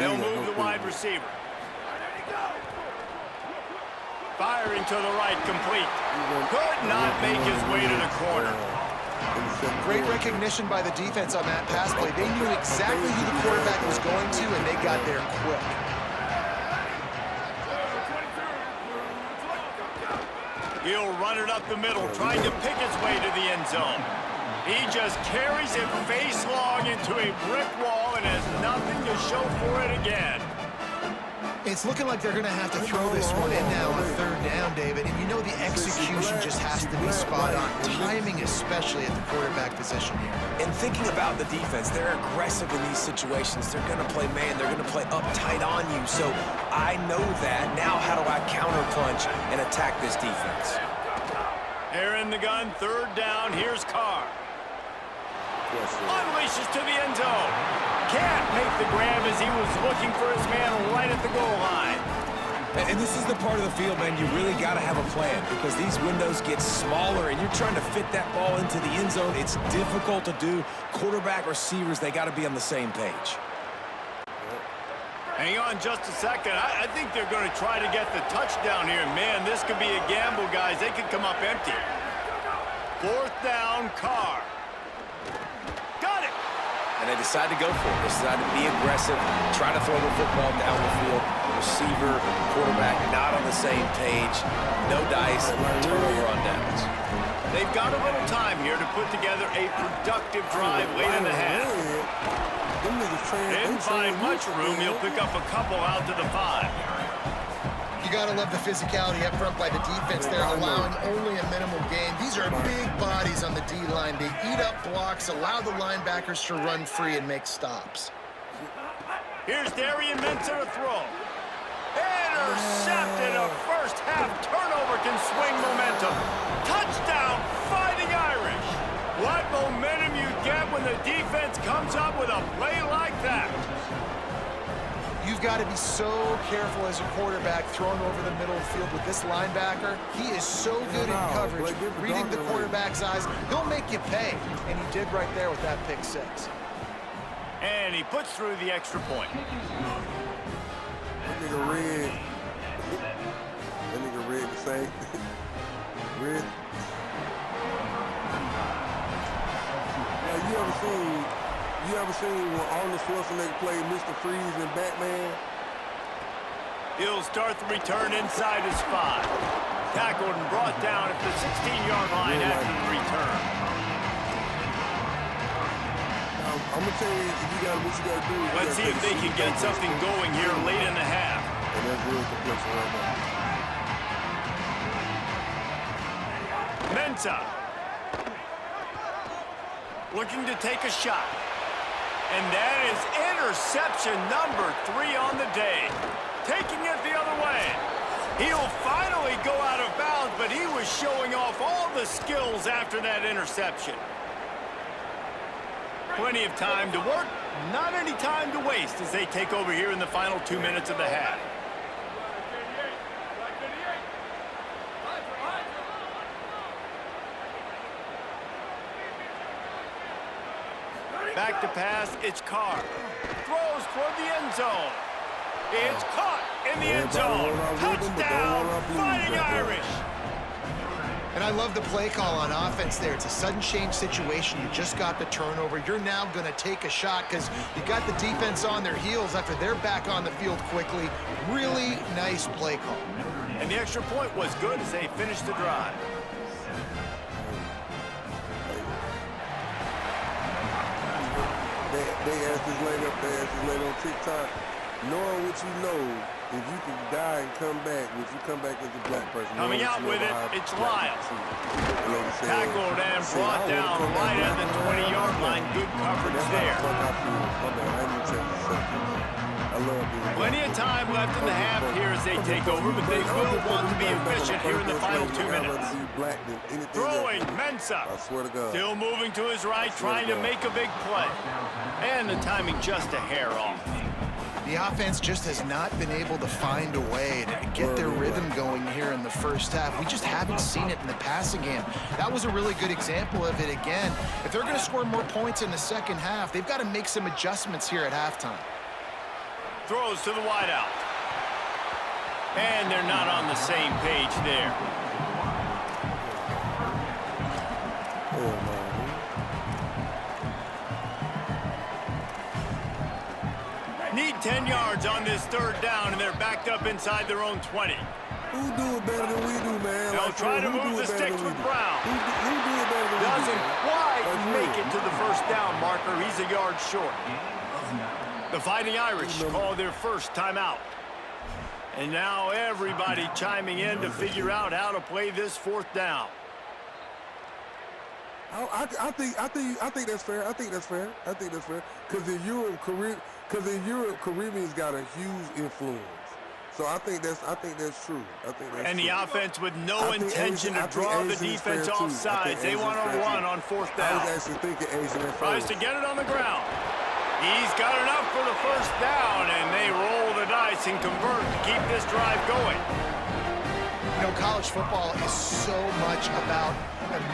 Speaker 1: They'll move the wide receiver. Firing to the right, complete. Could not make his way to the corner.
Speaker 2: Great recognition by the defense on that pass play. They knew exactly who the quarterback was going to, and they got there quick.
Speaker 1: He'll run it up the middle, trying to pick his way to the end zone. He just carries it face long into a brick wall and has nothing to show for it again.
Speaker 2: It's looking like they're going to have to throw this one in now on third down, David. And you know the execution just has to be spot on. Timing especially at the quarterback position here.
Speaker 3: And thinking about the defense, they're aggressive in these situations. They're going to play man. They're going to play uptight on you. So I know that. Now how do I counterpunch and attack this defense?
Speaker 1: They're in the gun, third down. Here's Carr. Unleashes to the end zone. Can't make the grab as he was looking for his man right at the goal line.
Speaker 3: And this is the part of the field, man, you really got to have a plan because these windows get smaller and you're trying to fit that ball into the end zone. It's difficult to do. Quarterback, receivers, they got to be on the same page.
Speaker 1: Hang on just a second. I think they're going to try to get the touchdown here. Man, this could be a gamble, guys. They could come up empty. Fourth down, Carr. Got it.
Speaker 3: And they decide to go for it. They decide to be aggressive, try to throw the football down the field. Receiver, quarterback, not on the same page. No dice, turnover on downs.
Speaker 1: They've got a little time here to put together a productive drive late in the half. Didn't find much room. He'll pick up a couple out to the 5.
Speaker 2: You got to love the physicality up front by the defense there, allowing only a minimal gain. These are big bodies on the D-line. They eat up blocks, allow the linebackers to run free and make stops.
Speaker 1: Here's Darian Mensah to throw. Intercepted. A first half turnover can swing momentum. Touchdown, Fighting Irish. What momentum you get when the defense comes up with a play like that.
Speaker 2: You've got to be so careful as a quarterback throwing over the middle of the field with this linebacker. He is so good in coverage, reading the quarterback's eyes. He'll make you pay, and he did right there with that pick six.
Speaker 1: And he puts through the extra point.
Speaker 4: That nigga Red. That nigga Red the same. Red. Now, you ever seen when Arnold Schwarzenegger played Mr. Freeze in Batman?
Speaker 1: He'll start the return inside his 5. Tackled and brought down at the 16-yard line after the return.
Speaker 4: I'm going to tell you, what you got to do.
Speaker 1: Let's see if they can get something going here late in the half.
Speaker 4: And that's really complex right now.
Speaker 1: Mensah. Looking to take a shot. And that is interception number 3 on the day. Taking it the other way. He'll finally go out of bounds, but he was showing off all the skills after that interception. Plenty of time to work, not any time to waste as they take over here in the final 2 minutes of the half. Back to pass, it's Carr. Throws toward the end zone. It's caught in the end zone. Touchdown, Fighting Irish.
Speaker 2: And I love the play call on offense there. It's a sudden change situation. You just got the turnover. You're now going to take a shot because you got the defense on their heels after they're back on the field quickly. Really nice play call.
Speaker 1: And the extra point was good as they finished the drive.
Speaker 4: They asked this lady on TikTok, knowing what you know, if you can die and come back, would you come back as a black person?
Speaker 1: Coming out with it, it's Lyle. Tackled and brought down right at the 20-yard line. Good coverage there. Plenty of time left in the half here as they take over, but they will want to be efficient here in the final 2 minutes. Throwing, Mensah.
Speaker 4: I swear to God.
Speaker 1: Still moving to his right, trying to make a big play. And the timing just a hair off.
Speaker 2: The offense just has not been able to find a way to get their rhythm going here in the first half. We just haven't seen it in the passing game. That was a really good example of it again. If they're going to score more points in the second half, they've got to make some adjustments here at halftime.
Speaker 1: Throws to the wideout. And they're not on the same page there. Need 10 yards on this third down, and they're backed up inside their own 20.
Speaker 4: Who do it better than we do, man?
Speaker 1: They'll try to move the sticks with Brown.
Speaker 4: Who do it better than we do?
Speaker 1: Doesn't quite make it to the first down marker. He's a yard short. The Fighting Irish call their first timeout. And now everybody chiming in to figure out how to play this fourth down.
Speaker 4: I think that's fair. I think that's fair. Because in Europe, Caribbean's got a huge influence. So I think that's true.
Speaker 1: And the offense with no intention to draw the defense off sides. They want to run on fourth down.
Speaker 4: I was actually thinking Asian at first.
Speaker 1: Tries to get it on the ground. He's got enough for the first down, and they roll the dice and convert to keep this drive going.
Speaker 2: You know, college football is so much about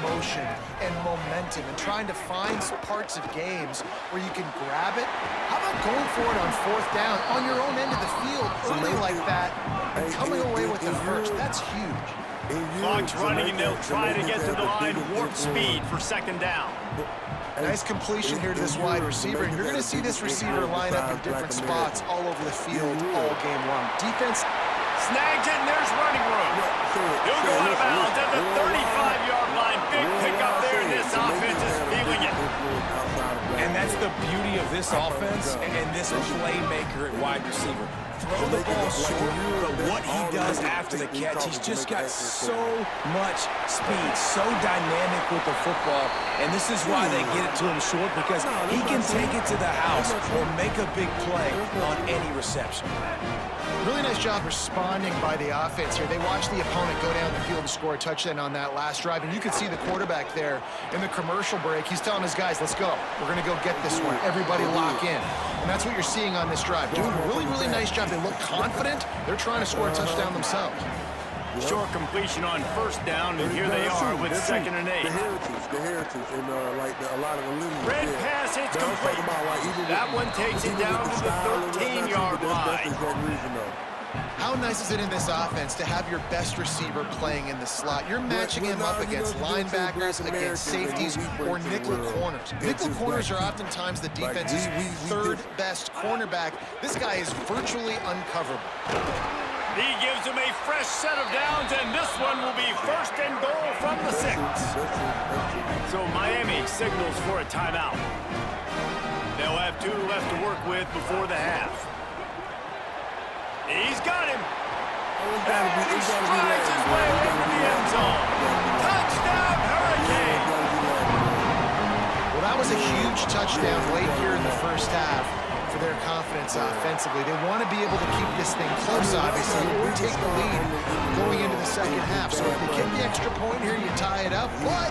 Speaker 2: emotion and momentum and trying to find parts of games where you can grab it. How about going for it on fourth down on your own end of the field early like that and coming away with the first? That's huge.
Speaker 1: Clock's running, and they'll try to get to the line warp speed for second down.
Speaker 2: Nice completion here to this wide receiver, and you're going to see this receiver line up in different spots all over the field all game long. Defense
Speaker 1: snags it, and there's running room. He'll go out of bounds at the 35-yard line. Big pickup there, and this offense is feeling it.
Speaker 3: And that's the beauty of this offense and this playmaker at wide receiver. Throw the ball short, but what he does after the catch, he's just got so much speed, so dynamic with the football, and this is why they get it to him short, because he can take it to the house or make a big play on any reception.
Speaker 2: Really nice job responding by the offense here. They watched the opponent go down the field and score a touchdown on that last drive, and you could see the quarterback there in the commercial break. He's telling his guys, let's go. We're going to go get this one. Everybody lock in. And that's what you're seeing on this drive. Doing a really, really nice job. They look confident. They're trying to score a touchdown themselves.
Speaker 1: Short completion on first down, and here they are with 2nd and 8.
Speaker 4: The heritage, and like a lot of the lineage.
Speaker 1: Red pass, it's complete. That one takes it down to the 13-yard line.
Speaker 2: How nice is it in this offense to have your best receiver playing in the slot? You're matching him up against linebackers, against safeties, or nickel corners. Nickel corners are oftentimes the defense's third best cornerback. This guy is virtually uncoverable.
Speaker 1: He gives him a fresh set of downs, and this one will be 1st and goal from the 6. So Miami signals for a timeout. They'll have 2 left to work with before the half. He's got him. And he strides his way into the end zone. Touchdown, Hurricane!
Speaker 2: Well, that was a huge touchdown late here in the first half for their confidence offensively. They want to be able to keep this thing close, obviously, or take the lead going into the second half. So if they get the extra point here, you tie it up. But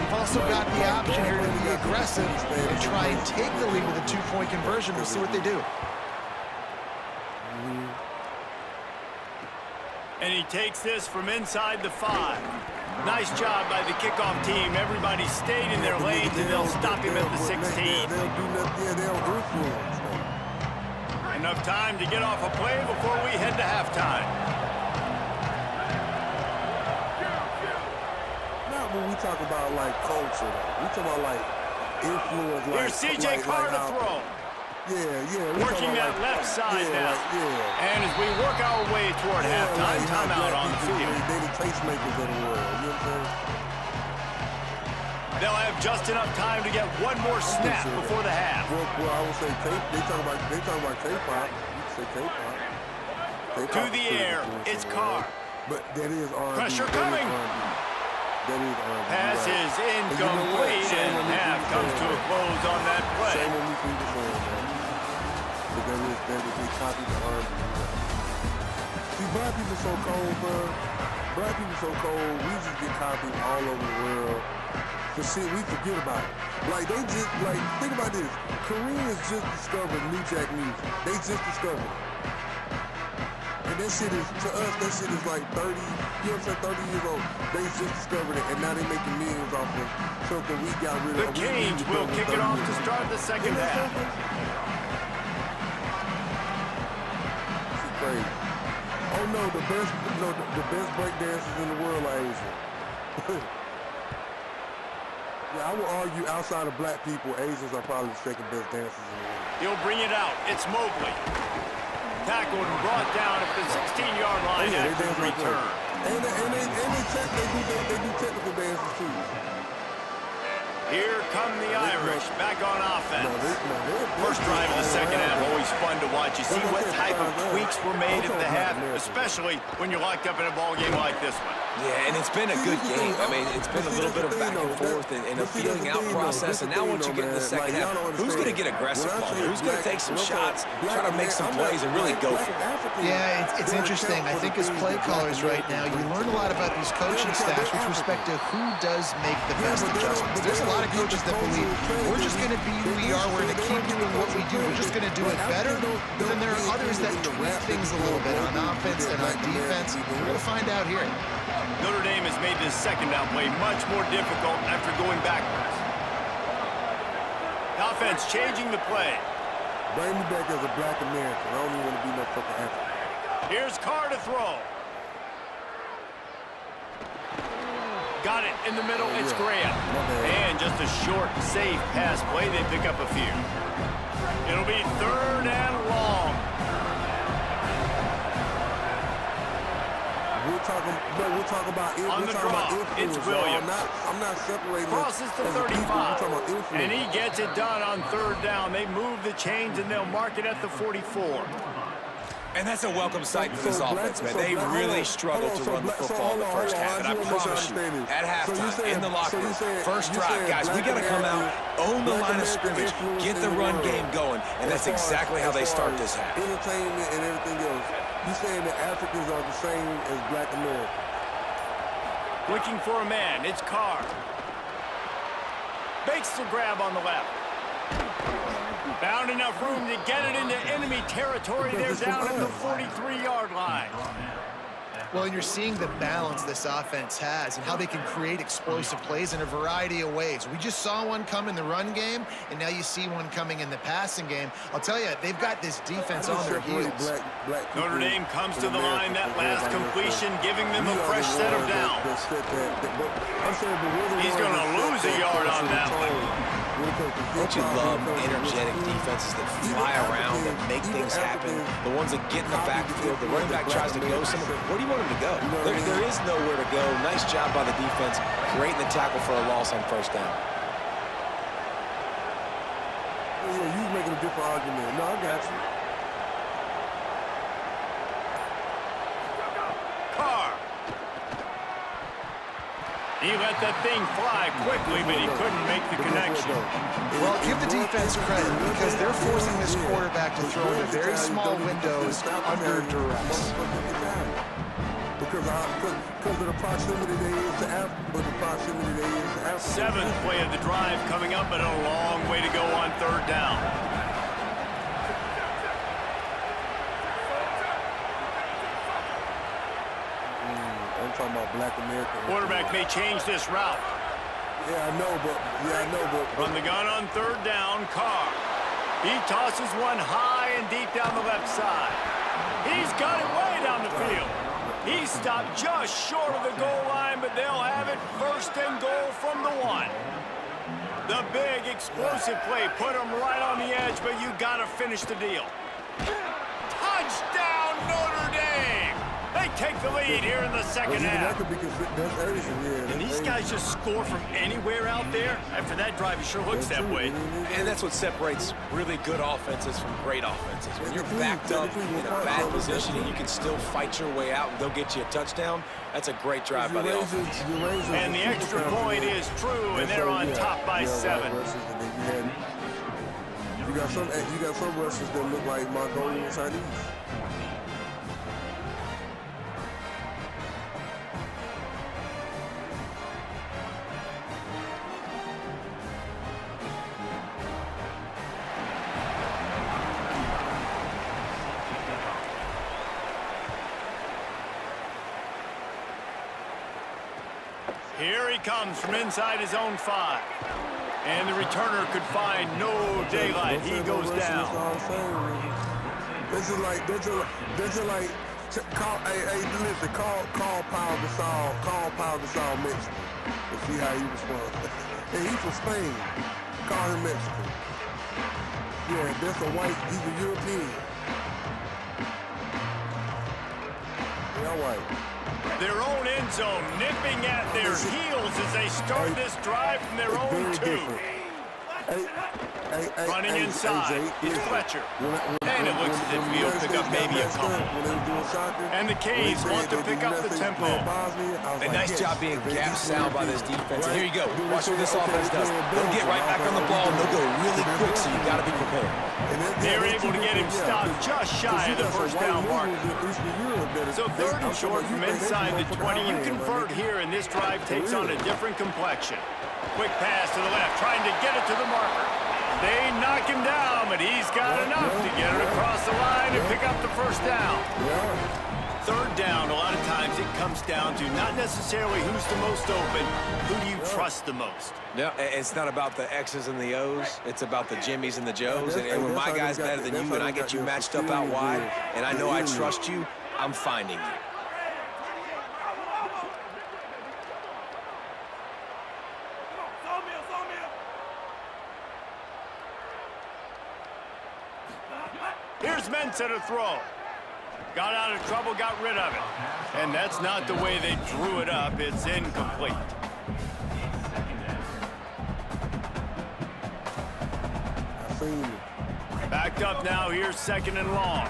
Speaker 2: you've also got the option here to be aggressive and try and take the lead with a 2-point conversion. We'll see what they do.
Speaker 1: And he takes this from inside the 5. Nice job by the kickoff team. Everybody stayed in their lanes, and they'll stop him at the 16. Enough time to get off a play before we head to halftime.
Speaker 4: Not when we talk about, like, culture. We talk about, like, influence.
Speaker 1: Here's C.J. Carr to throw. Working that left side now. And as we work our way toward halftime, timeout on the field.
Speaker 4: They're the tastemakers of the world. You know what I'm saying?
Speaker 1: They'll have just enough time to get one more snap before the half.
Speaker 4: Well, I would say tape. They talk about K-pop. You can say K-pop.
Speaker 1: To the air, it's Carr.
Speaker 4: But that is R&B.
Speaker 1: Pressure coming.
Speaker 4: That is R&B.
Speaker 1: Pass is incomplete, and half comes to a close on that play.
Speaker 4: Same when we keep the same, man. But that is they copy the R&B. See, black people so cold, bro. Black people so cold. We just get copied all over the world. But shit, we forget about it. Like, they just, like, think about this. Koreans just discovered New Jack music. They just discovered it. And that shit is, to us, that shit is like 30, you know what I'm saying, 30 years old. They just discovered it, and now they making millions off of something we got rid of.
Speaker 1: The Canes will kick it off to start the second half.
Speaker 4: It's crazy. Oh no, the best break dancers in the world are Asian. Yeah, I would argue outside of black people, Asians are probably the second best dancers in the world.
Speaker 1: He'll bring it out. It's Mobley. Tackled and brought down at the 16-yard line after the return.
Speaker 4: And they do technical dances too.
Speaker 1: Here come the Irish back on offense. First drive of the second half, always fun to watch. You see what type of tweaks were made at the half, especially when you're locked up in a ball game like this one.
Speaker 3: Yeah, and it's been a good game. I mean, it's been a little bit of back and forth and a feeling out process. And now once you get in the second half, who's going to get aggressive, Paul? Who's going to take some shots, try to make some plays, and really go for it?
Speaker 2: Yeah, it's interesting. I think as play callers right now, you learn a lot about these coaching staffs with respect to who does make the best adjustments. There's a lot of coaches that believe we're just going to be who we are. We're going to keep doing what we do. We're just going to do it better. But then there are others that tweak things a little bit on offense and on defense. We're going to find out here.
Speaker 1: Notre Dame has made this second down play much more difficult after going backwards. The offense changing the play.
Speaker 4: Bring me back as a black American. I don't even want to be no fucking African.
Speaker 1: Here's Carr to throw. Got it in the middle. It's Graham. And just a short, safe pass play. They pick up a few. It'll be 3rd and long.
Speaker 4: We're talking about
Speaker 1: on the drop. It's Williams.
Speaker 4: I'm not separating.
Speaker 1: Crosses the 35. And he gets it done on 3rd down. They move the chains and they'll mark it at the 44.
Speaker 3: And that's a welcome sight for this offense, man. They really struggled to run the football in the first half. And I promise you, at halftime, in the locker room, first drive, guys, we got to come out, own the line of scrimmage, get the run game going. And that's exactly how they start this half.
Speaker 4: Entertainment and everything else. You're saying that Africans are the same as black Americans.
Speaker 1: Looking for a man. It's Carr. Makes the grab on the left. Found enough room to get it into enemy territory. They're down at the 43-yard line.
Speaker 2: Well, and you're seeing the balance this offense has and how they can create explosive plays in a variety of ways. We just saw one come in the run game, and now you see one coming in the passing game. I'll tell you, they've got this defense on their heels.
Speaker 1: Notre Dame comes to the line. That last completion giving them a fresh set of downs. He's going to lose a yard on that one.
Speaker 3: Don't you love energetic defenses that fly around, that make things happen? The ones that get in the backfield, the running back tries to go somewhere. Where do you want him to go? There is nowhere to go. Nice job by the defense, creating the tackle for a loss on first down.
Speaker 4: Yeah, you making a different argument. No, I got you.
Speaker 1: He let that thing fly quickly, but he couldn't make the connection.
Speaker 2: Well, give the defense credit because they're forcing this quarterback to throw into very small windows under duress.
Speaker 4: Because of the proximity they is to Africa.
Speaker 1: Seventh play of the drive coming up, but a long way to go on third down.
Speaker 4: Talking about Black American.
Speaker 1: Quarterback may change this route.
Speaker 4: Yeah, I know, but
Speaker 1: From the gun on third down, Carr. He tosses one high and deep down the left side. He's got it way down the field. He stopped just short of the goal line, but they'll have it first and goal from the 1. The big explosive play put him right on the edge, but you got to finish the deal. Touchdown, Notre Dame! They take the lead here in the second half. And these guys just score from anywhere out there. After that drive, it sure looks that way.
Speaker 3: And that's what separates really good offenses from great offenses. When you're backed up in a bad position and you can still fight your way out and they'll get you a touchdown, that's a great drive by the offense.
Speaker 1: And the extra point is true, and they're on top by 7.
Speaker 4: You got some rushes that look like Mongolian Chinese.
Speaker 1: Here he comes from inside his own 5. And the returner could find no daylight. He goes down.
Speaker 4: This is like, call Pau Gasol Mexican. Let's see how he responds. Hey, he's from Spain. Call him Mexican. Yeah, that's a white, he's a European. Yeah, white.
Speaker 1: Their own end zone nipping at their heels as they start this drive from their own 2. Running inside is Fletcher. And it looks as if he'll pick up maybe a couple. And the Canes want to pick up the tempo.
Speaker 3: A nice job being gap sound by this defense. And here you go. Watch what this offense does. They'll get right back on the ball, and they'll go really quick, so you've got to be prepared.
Speaker 1: They're able to get him stopped just shy of the first down mark. So third and short from inside the 20. You convert here, and this drive takes on a different complexion. Quick pass to the left, trying to get it to the marker. They knock him down, but he's got enough to get it across the line and pick up the first down. Third down, a lot of times it comes down to not necessarily who's the most open, who do you trust the most?
Speaker 3: No, it's not about the X's and the O's. It's about the Jimmies and the Joes. And when my guy's better than you and I get you matched up out wide, and I know I trust you, I'm finding you.
Speaker 1: Here's Mensah to throw. Got out of trouble, got rid of it. And that's not the way they drew it up. It's incomplete. Backed up now. Here's second and long.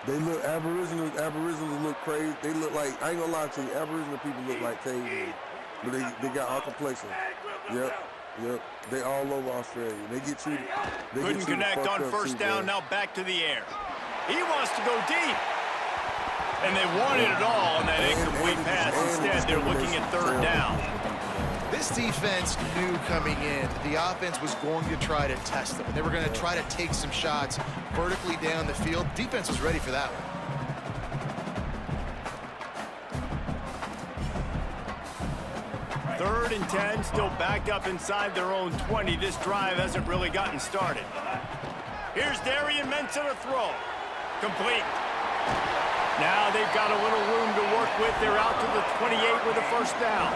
Speaker 4: They look, Aboriginals look crazy. They look like, I ain't gonna lie to you, Aboriginal people look like cavemen. But they got our complexion. Yep. They all over Australia. They get treated.
Speaker 1: Couldn't connect on first down. Now back to the air. He wants to go deep. And they wanted it all on that incomplete pass. Instead, they're looking at third down.
Speaker 3: This
Speaker 2: This defense knew coming in the offense was going to try to test them. They were going to try to take some shots vertically down the field. Defense was ready for that one.
Speaker 1: 3rd and 10, still backed up inside their own 20. This drive hasn't really gotten started. Here's Darian Mensah to throw. Complete. Now they've got a little room to work with. They're out to the 28 with a first down.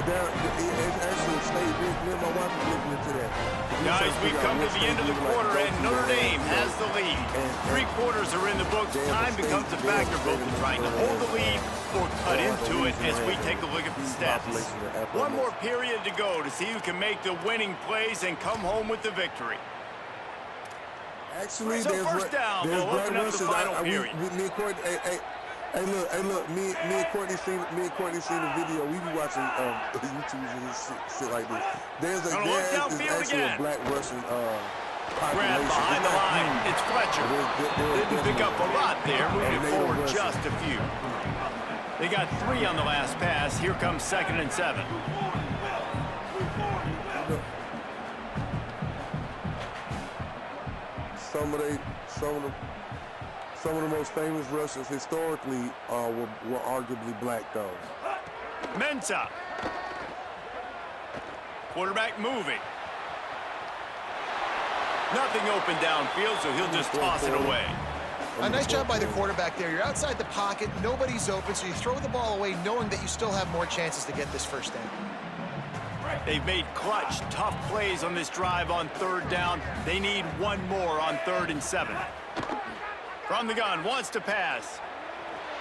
Speaker 4: It's actually stayed. Me and my wife are looking into that.
Speaker 1: Guys, we've come to the end of the quarter, and Notre Dame has the lead. 3 quarters are in the books. Time becomes a factor, both in trying to hold the lead or cut into it as we take a look at the stats. One more period to go to see who can make the winning plays and come home with the victory.
Speaker 4: Actually,
Speaker 1: So first down, we'll open up the final period.
Speaker 4: Hey, look, me and Courtney seen the video. We be watching YouTube and shit like this. There's actually a black Russian population.
Speaker 1: Grab behind the line. It's Fletcher. Didn't pick up a lot there. Moving forward just a few. They got 3 on the last pass. Here comes 2nd and 7.
Speaker 4: Some of the most famous Russians historically were arguably black, though.
Speaker 1: Mensah. Quarterback moving. Nothing open downfield, so he'll just toss it away.
Speaker 2: A nice job by the quarterback there. You're outside the pocket, nobody's open, so you throw the ball away knowing that you still have more chances to get this first down.
Speaker 1: They've made clutch, tough plays on this drive on 3rd down. They need 1 more on 3rd and 7. From the gun, wants to pass.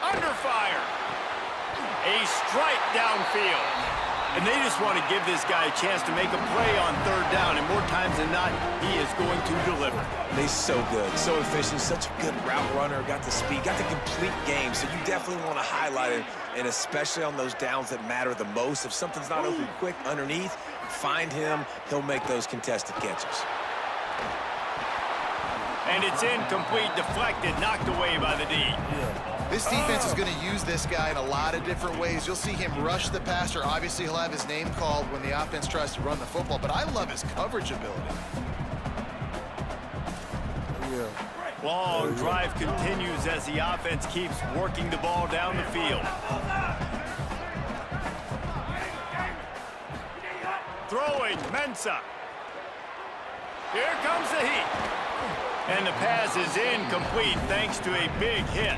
Speaker 1: Under fire. A strike downfield. And they just want to give this guy a chance to make a play on 3rd down, and more times than not, he is going to deliver.
Speaker 3: He's so good, so efficient, such a good route runner, got the speed, got the complete game, so you definitely want to highlight it, and especially on those downs that matter the most. If something's not open quick underneath, find him, he'll make those contested catches.
Speaker 1: And it's incomplete, deflected, knocked away by the D.
Speaker 2: This defense is going to use this guy in a lot of different ways. You'll see him rush the passer. Obviously, he'll have his name called when the offense tries to run the football, but I love his coverage ability.
Speaker 1: Long drive continues as the offense keeps working the ball down the field. Throwing, Mensah. Here comes the heat. And the pass is incomplete thanks to a big hit.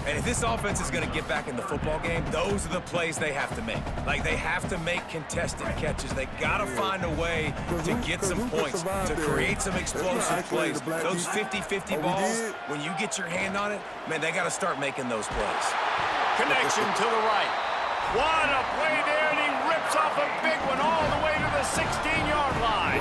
Speaker 3: And if this offense is going to get back in the football game, those are the plays they have to make. Like, they have to make contested catches. They got to find a way to get some points, to create some explosive plays. Those 50-50 balls, when you get your hand on it, man, they got to start making those plays.
Speaker 1: Connection to the right. What a play there, and he rips off a big one all the way to the 16-yard line.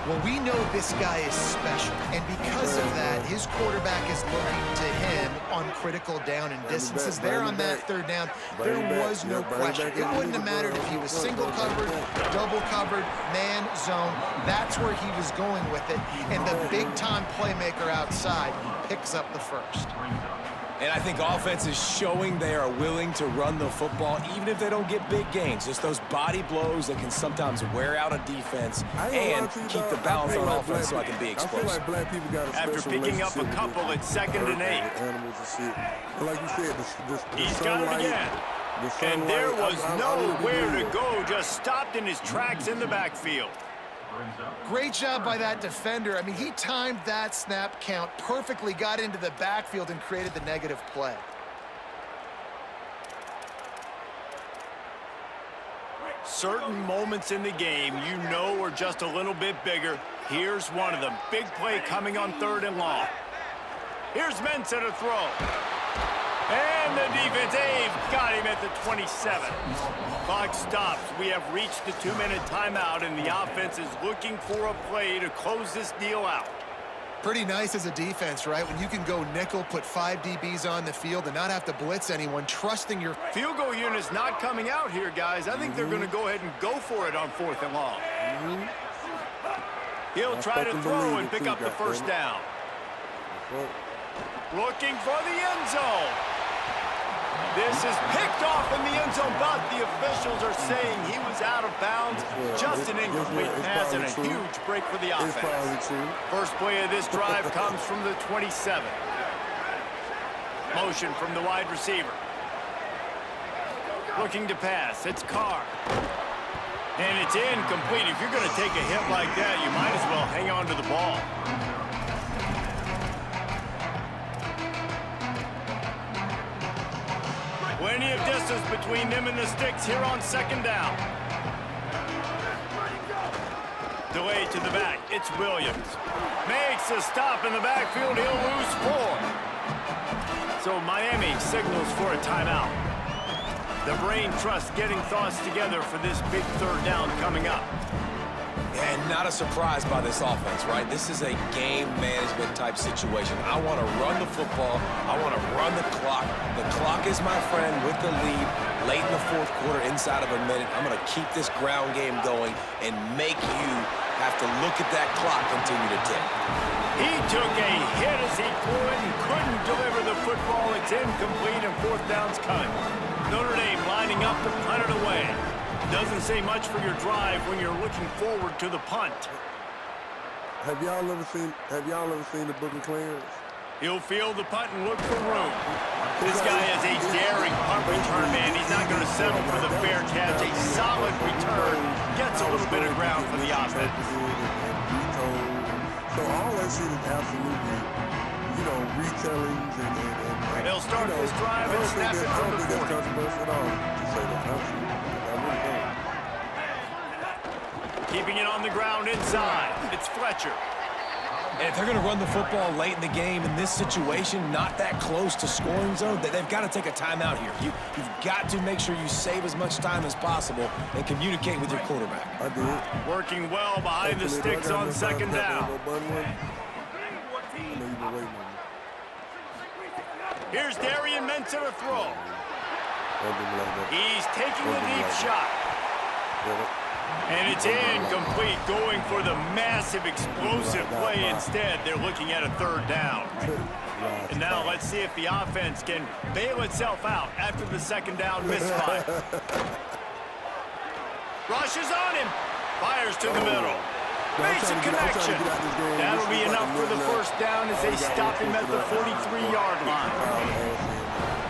Speaker 2: Well, we know this guy is special, and because of that, his quarterback is looking to him on critical down and distances. There on that 3rd down, there was no question. It wouldn't have mattered if he was single covered, double covered, man, zone. That's where he was going with it, and the big-time playmaker outside picks up the first.
Speaker 3: And I think offense is showing they are willing to run the football, even if they don't get big gains. Just those body blows that can sometimes wear out a defense and keep the balance on offense so I can be explosive.
Speaker 4: I feel like black people got a
Speaker 1: After picking up a couple, it's 2nd and 8.
Speaker 4: Animals and shit. And like you said, the
Speaker 1: He's got it again. And there was nowhere to go, just stopped in his tracks in the backfield.
Speaker 2: Great job by that defender. I mean, he timed that snap count perfectly, got into the backfield, and created the negative play.
Speaker 1: Certain moments in the game you know are just a little bit bigger. Here's one of them. Big play coming on 3rd and long. Here's Mensah to throw. And the defense, got him at the 27. Clock stops. We have reached the 2-minute timeout, and the offense is looking for a play to close this deal out.
Speaker 2: Pretty nice as a defense, right? When you can go nickel, put 5 DBs on the field and not have to blitz anyone, trusting your
Speaker 1: Field goal unit's not coming out here, guys. I think they're going to go ahead and go for it on 4th and long. He'll try to throw and pick up the first down. Looking for the end zone. This is picked off in the end zone, but the officials are saying he was out of bounds. Just an incomplete pass and a huge break for the offense. First play of this drive comes from the 27. Motion from the wide receiver. Looking to pass. It's Carr. And it's incomplete. If you're going to take a hit like that, you might as well hang on to the ball. Plenty of distance between them and the sticks here on second down. Delay to the back. It's Williams. Makes a stop in the backfield. He'll lose 4. So Miami signals for a timeout. The brain trust getting thoughts together for this big third down coming up.
Speaker 3: And not a surprise by this offense, right? This is a game management type situation. I want to run the football. I want to run the clock. The clock is my friend with the lead late in the fourth quarter, inside of a minute. I'm going to keep this ground game going and make you have to look at that clock continue to tick.
Speaker 1: He took a hit as he threw it and couldn't deliver the football. It's incomplete and fourth down's coming. Notre Dame lining up to punt it away. Doesn't say much for your drive when you're looking forward to the punt.
Speaker 4: Have y'all ever seen the book of clearance?
Speaker 1: He'll field the punt and look for room. This guy has a daring punt return, man. He's not going to settle for the fair catch. A solid return. Gets a little bit of ground for the offense.
Speaker 4: So all that shit is absolutely, retellings and
Speaker 1: they'll start this drive and snap it from the 40.
Speaker 4: Controversial at all to say that. I really don't.
Speaker 1: Keeping it on the ground inside. It's Fletcher.
Speaker 3: And if they're going to run the football late in the game in this situation, not that close to scoring zone, they've got to take a timeout here. You've got to make sure you save as much time as possible and communicate with your quarterback.
Speaker 4: I did.
Speaker 1: Working well behind the sticks on second down. Here's Darian Mensa to throw. He's taking the deep shot. And it's incomplete, going for the massive explosive play instead. They're looking at a third down. And now let's see if the offense can bail itself out after the second down misfire. Rushes on him. Fires to the middle. Makes a connection. That'll be enough for the first down as they stop him at the 43-yard line.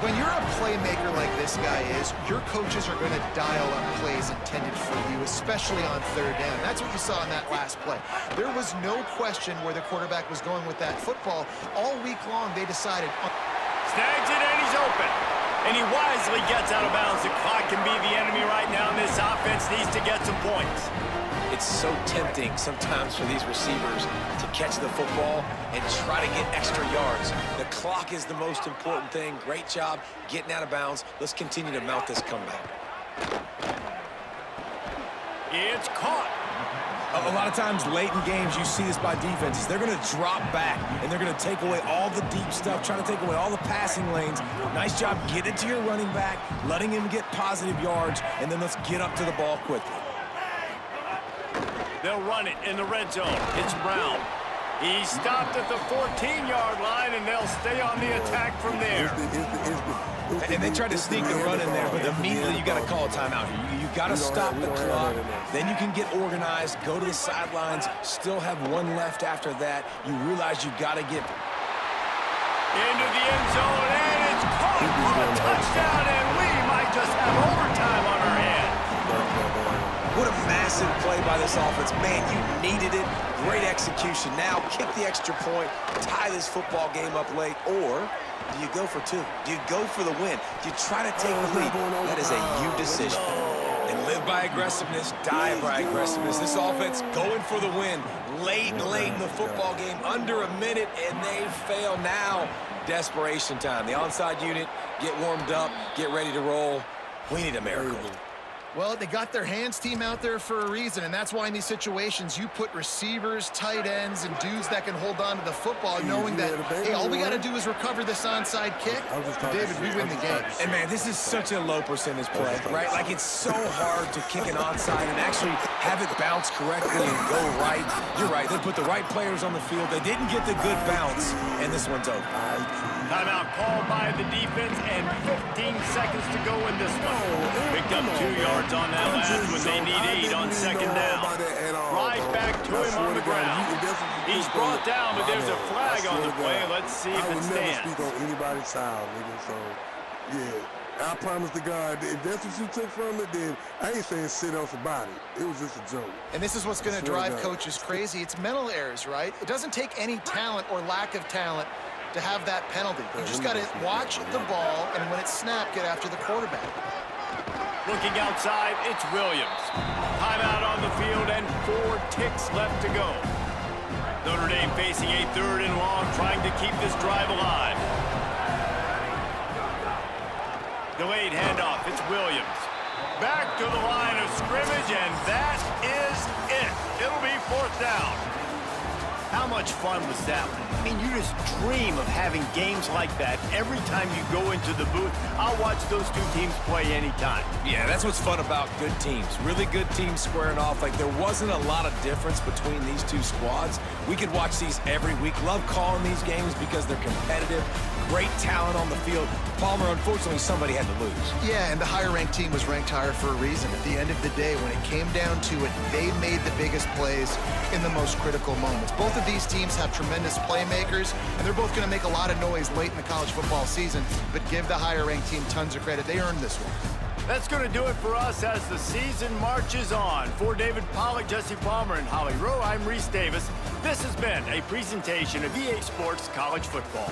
Speaker 2: When you're a playmaker like this guy is, your coaches are going to dial up plays intended for you, especially on third down. That's what you saw in that last play. There was no question where the quarterback was going with that football. All week long, they decided.
Speaker 1: Snags it, and he's open. And he wisely gets out of bounds. The clock can be the enemy right now, and this offense needs to get some points.
Speaker 3: It's so tempting sometimes for these receivers to catch the football and try to get extra yards. The clock is the most important thing. Great job getting out of bounds. Let's continue to mount this comeback.
Speaker 1: It's caught.
Speaker 3: A lot of times late in games, you see this by defenses. They're going to drop back, and they're going to take away all the deep stuff, trying to take away all the passing lanes. Nice job getting to your running back, letting him get positive yards, and then let's get up to the ball quickly.
Speaker 1: They'll run it in the red zone. It's Brown. He stopped at the 14-yard line, and they'll stay on the attack from there.
Speaker 3: And they tried to sneak the run in there, but immediately you got to call a timeout. You got to stop the clock. Then you can get organized, go to the sidelines, still have one left after that. You realize you got to get
Speaker 1: into the end zone, and it's caught for a touchdown, and we might just have overtime on our hands.
Speaker 3: What a massive play by this offense. Man, you needed it. Great execution. Now kick the extra point, tie this football game up late, or do you go for two? Do you go for the win? Do you try to take the lead? That is a you decision. And live by aggressiveness, die by aggressiveness. This offense going for the win. Late in the football game, under a minute, and they fail now. Desperation time. The onside unit, get warmed up, get ready to roll. We need a miracle.
Speaker 2: Well, they got their hands team out there for a reason, and that's why in these situations you put receivers, tight ends, and dudes that can hold on to the football, knowing that, hey, all we got to do is recover this onside kick. David, we win the game.
Speaker 3: And, man, this is such a low percentage play, right? Like, it's so hard to kick an onside and actually have it bounce correctly and go right. You're right. They put the right players on the field. They didn't get the good bounce, and this one's over.
Speaker 1: Timeout called by the defense, and 15 seconds to go in this one. Picked up 2 yards on that last when they need 8 on second down. Rise back to him on the ground. He's brought down, but there's a flag on the play. Let's see if it stands.
Speaker 4: I would never speak on anybody's child, nigga, so, yeah. I promise to God, if that's what you took from it, then I ain't saying shit else about it. It was just a joke.
Speaker 2: And this is what's going to drive coaches crazy. It's mental errors, right? It doesn't take any talent or lack of talent to have that penalty. You just got to watch the ball, and when it's snapped, get after the quarterback.
Speaker 1: Looking outside, it's Williams. Timeout on the field and 4 ticks left to go. Notre Dame facing a 3rd and long, trying to keep this drive alive. Delayed handoff, it's Williams. Back to the line of scrimmage, and that is it. It'll be 4th down. How much fun was that one? I mean, you just dream of having games like that every time you go into the booth. I'll watch those 2 teams play anytime.
Speaker 3: Yeah, that's what's fun about good teams. Really good teams squaring off. Like, there wasn't a lot of difference between these 2 squads. We could watch these every week. Love calling these games because they're competitive. Great talent on the field. Palmer, unfortunately, somebody had to lose.
Speaker 2: Yeah, and the higher-ranked team was ranked higher for a reason. At the end of the day, when it came down to it, they made the biggest plays in the most critical moments. Both of these teams have tremendous playmakers, and they're both going to make a lot of noise late in the college football season, but give the higher-ranked team tons of credit. They earned this one.
Speaker 1: That's going to do it for us as the season marches on. For David Pollack, Jesse Palmer, and Holly Rowe, I'm Reese Davis. This has been a presentation of EA Sports College Football.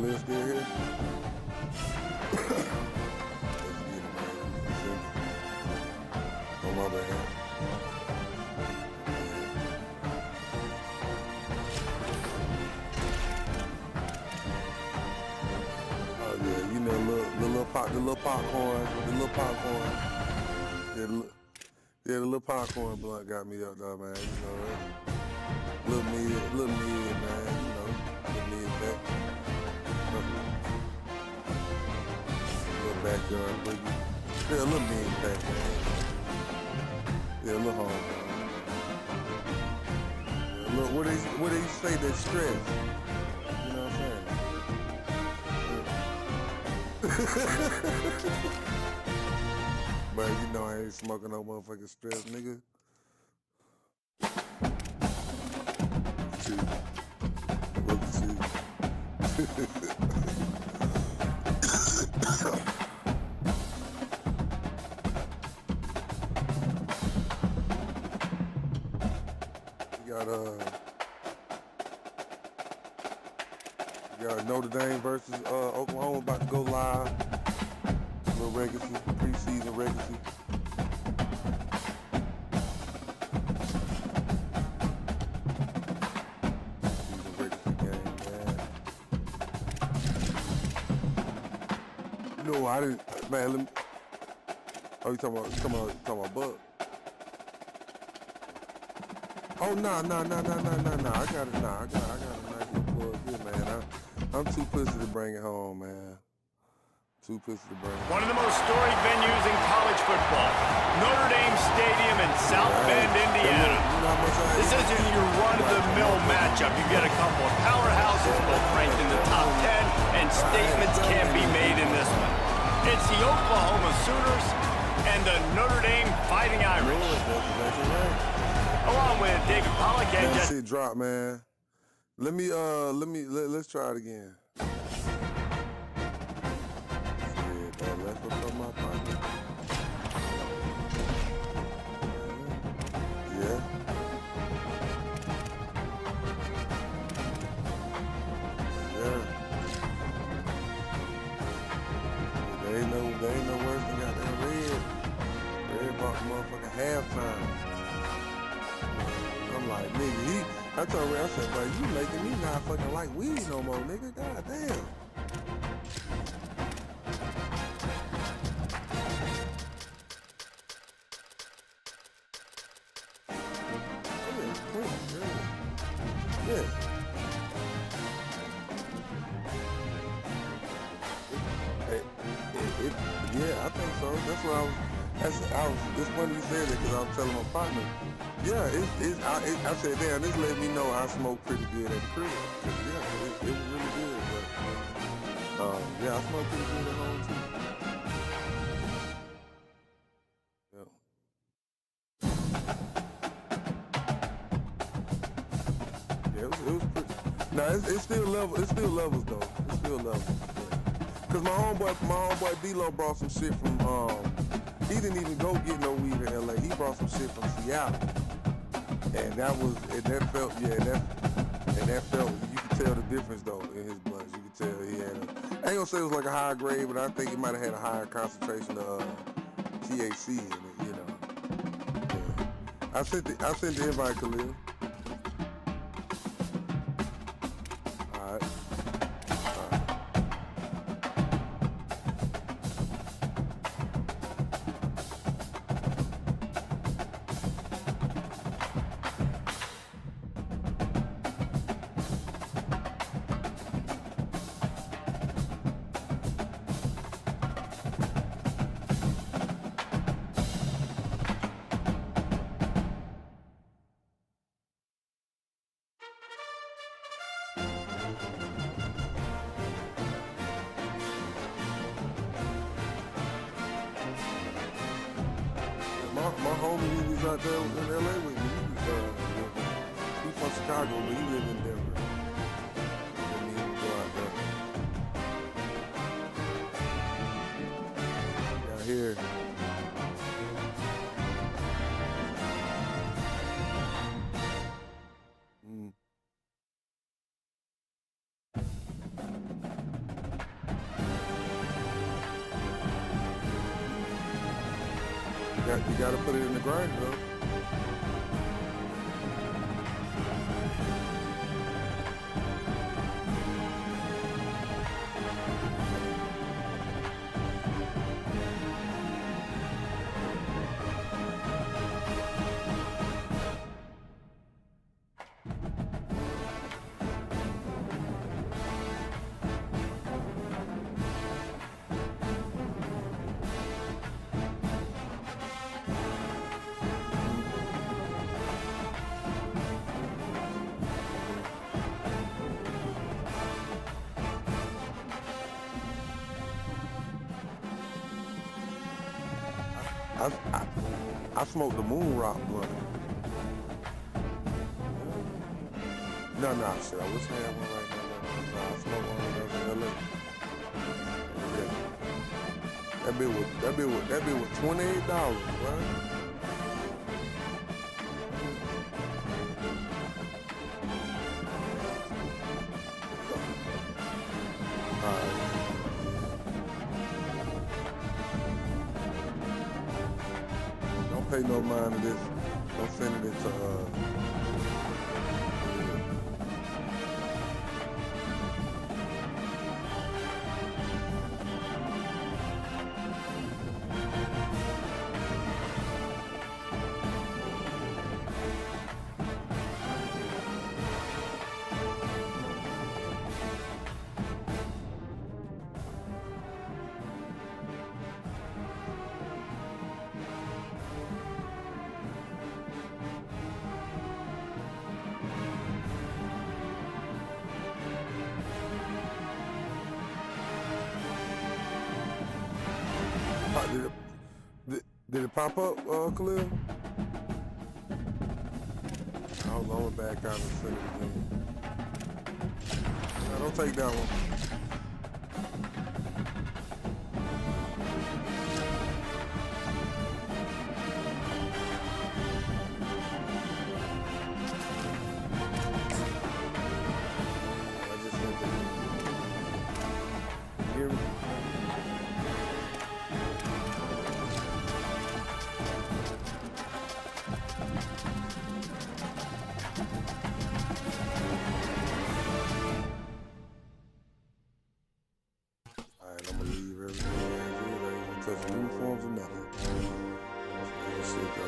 Speaker 4: Khalil still here? Oh, my bad. Oh, yeah, you know, the little popcorn. Yeah, the little popcorn blunt got me up there, man. You know, little mid, man. You know, little mid back. Little backyard boogie. Yeah, a little mid back, man. Yeah, a little hard, man. Yeah, look, what they say, that stress. You know what I'm saying? But you know I ain't smoking no motherfucking stress, nigga. Look at you. You got Notre Dame versus Oklahoma about to go live. A little legacy, preseason legacy. No, I didn't, man. Let me. Oh, you talking about Buck? Oh, nah. I got it. I got a nice little plug here, man. I'm too pussy to bring it home, man. Too pussy to bring it home.
Speaker 1: One of the most storied venues in college football, Notre Dame Stadium in South Bend, Indiana. This isn't your run-of-the-mill matchup. You get a couple of powerhouses, both ranked in the top 10, and statements can be made in this one. It's the Oklahoma Sooners and the Notre Dame Fighting Irish. Along with David Pollack and
Speaker 4: That shit drop, man. Let's try it again. Shit, that left up on my pocket. Yeah. They ain't no worse than goddamn Red. Red bought the motherfucking halftime. I'm like, nigga, I told Ray, I said, bro, you making me not fucking like weed no more, nigga. God damn. Yeah. Yeah, I think so. That's what it's funny you said that because I was telling my partner. Yeah, I said, damn, this let me know I smoke pretty good at the crib. Yeah, it was really good. But, yeah, I smoke pretty good at home, too. Yeah. Yeah, it was pretty. Nah, it's still levels, though. It's still levels. Because my homeboy D-Lo brought some shit from, he didn't even go get no weed in L.A. He brought some shit from Seattle. And that felt, you could tell the difference though in his blunts. You could tell he had I ain't gonna say it was like a high grade, but I think he might have had a higher concentration of THC in it, you know. Yeah. I sent the invite, Khalil. All right. My homie, he was out there in L.A. with me. He from Chicago, but he lived in Denver. And he would go out there. Down here. got to put it in the grinder, though. I smoked the moon rock blunt. No, shit. I wish I had one right now. No, I smoked one when I was in LA. Yeah. That bill was $28, right? Pay no mind to this. Don't send it to Did it pop up, Khalil? I'll lower back out and send it again. No, don't take that one. I just sent it. Hear me? Touch uniforms or nothing. Let's see it go.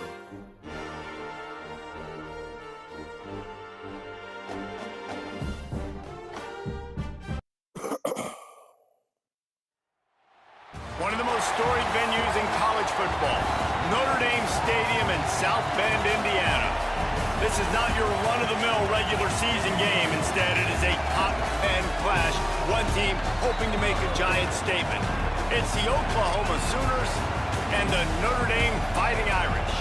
Speaker 1: One of the most storied venues in college football, Notre Dame Stadium in South Bend, Indiana. This is not your run-of-the-mill regular season game. Instead, it is a top 10 clash, one team hoping to make a giant statement. It's the Oklahoma Sooners and the Notre Dame Fighting Irish.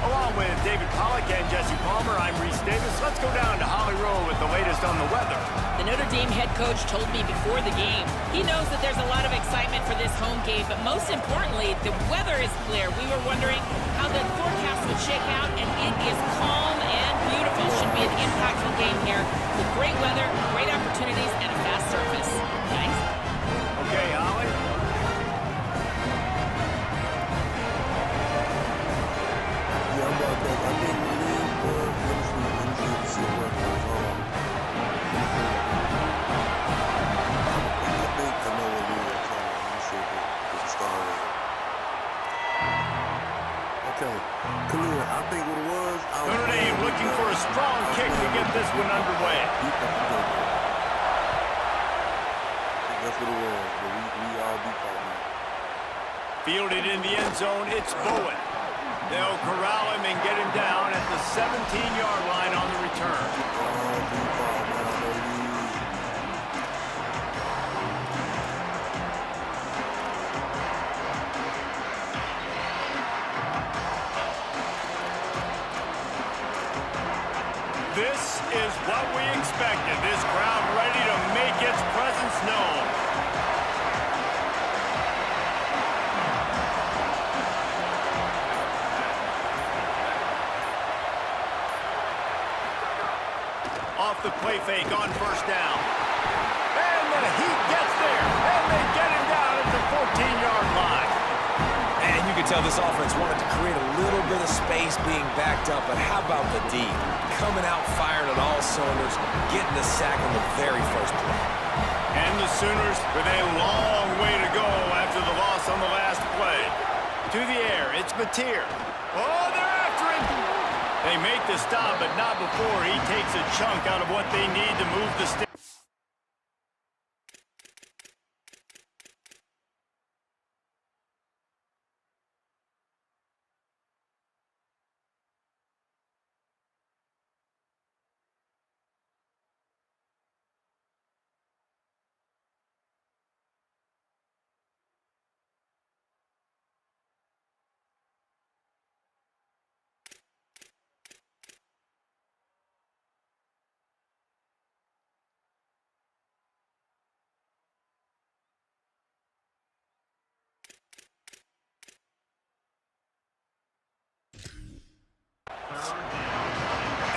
Speaker 1: Along with David Pollack and Jesse Palmer, I'm Reese Davis. Let's go down to Holly Rowe with the latest on the weather.
Speaker 6: The Notre Dame head coach told me before the game, he knows that there's a lot of excitement for this home game, but most importantly, the weather is clear. We were wondering how the forecast would shake out, and it is calm and beautiful. Should be an impactful game here with great weather, great opportunities, and a fast surface. Nice.
Speaker 1: Okay, Holly.
Speaker 4: Yeah, I'm about to. I think we need. Let me see what goes on. I think I know what it is. Let me see if it started. Okay, Khalil, I think what it was.
Speaker 1: Notre Dame looking for a strong kick to get this one underway.
Speaker 4: That's what it was, but we all beat that.
Speaker 1: Fielded in the end zone, it's Bowen. They'll corral him and get him down at the 17-yard line on the return. This is what we expected. This crowd ready to make its presence known. Off the play fake on first down. And the Heat gets there. And they get him down at the 14-yard line. And you
Speaker 3: You could tell this offense wanted to create a little bit of space being backed up, but how about the D? Coming out firing on all cylinders, getting the sack on the very first play.
Speaker 1: And the Sooners with a long way to go after the loss on the last play. To the air, it's Mateer. Oh, they're after him. They make the stop, but not before he takes a chunk out of what they need to move the stick.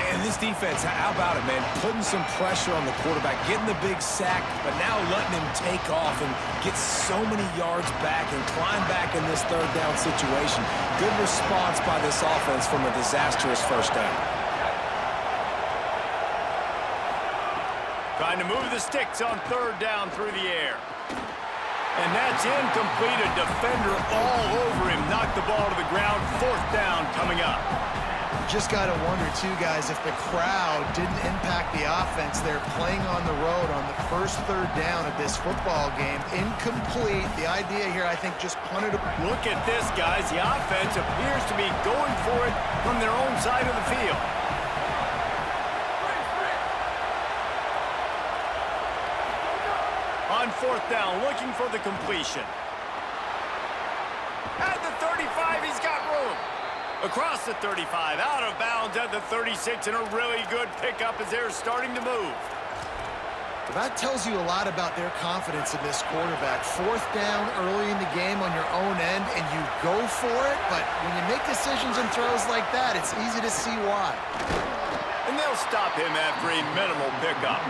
Speaker 3: And this defense, how about it, man? Putting some pressure on the quarterback, getting the big sack, but now letting him take off and get so many yards back and climb back in this third down situation. Good response by this offense from a disastrous first down.
Speaker 1: Trying to move the sticks on third down through the air. And that's incomplete. A defender all over him. Knocked the ball to the ground. Fourth down coming up.
Speaker 2: Just got to wonder, too, guys, if the crowd didn't impact the offense. They're playing on the road on the first third down of this football game. Incomplete. The idea here, I think, just punted.
Speaker 1: Look at this, guys. The offense appears to be going for it from their own side of the field. On fourth down, looking for the completion. At the 35, he's got room. Across the 35, out of bounds at the 36, and a really good pickup as they're starting to move.
Speaker 2: Well, that tells you a lot about their confidence in this quarterback. Fourth down early in the game on your own end, and you go for it, but when you make decisions and throws like that, it's easy to see why.
Speaker 1: And they'll stop him after a minimal pickup.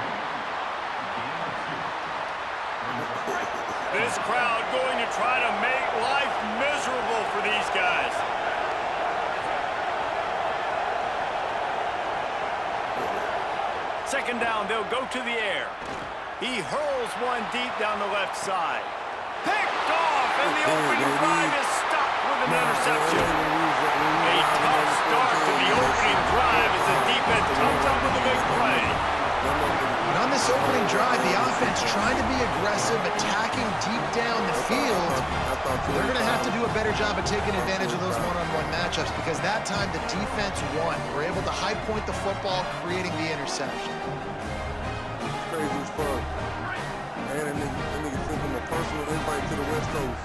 Speaker 1: This crowd going to try to make life miserable for these guys. Second down, they'll go to the air. He hurls one deep down the left side. Picked off, and the opening drive is stopped with an interception. A tough start to the opening drive as the defense comes up with a big play.
Speaker 2: And on this opening drive, the offense trying to be aggressive, attacking deep down the field. They're going to have to do a better job of taking advantage of those one-on-one matchups because that time the defense won. We're able to high point the football, creating the interception.
Speaker 4: Crazy as fuck. Man, that nigga sent him a personal invite to the West Coast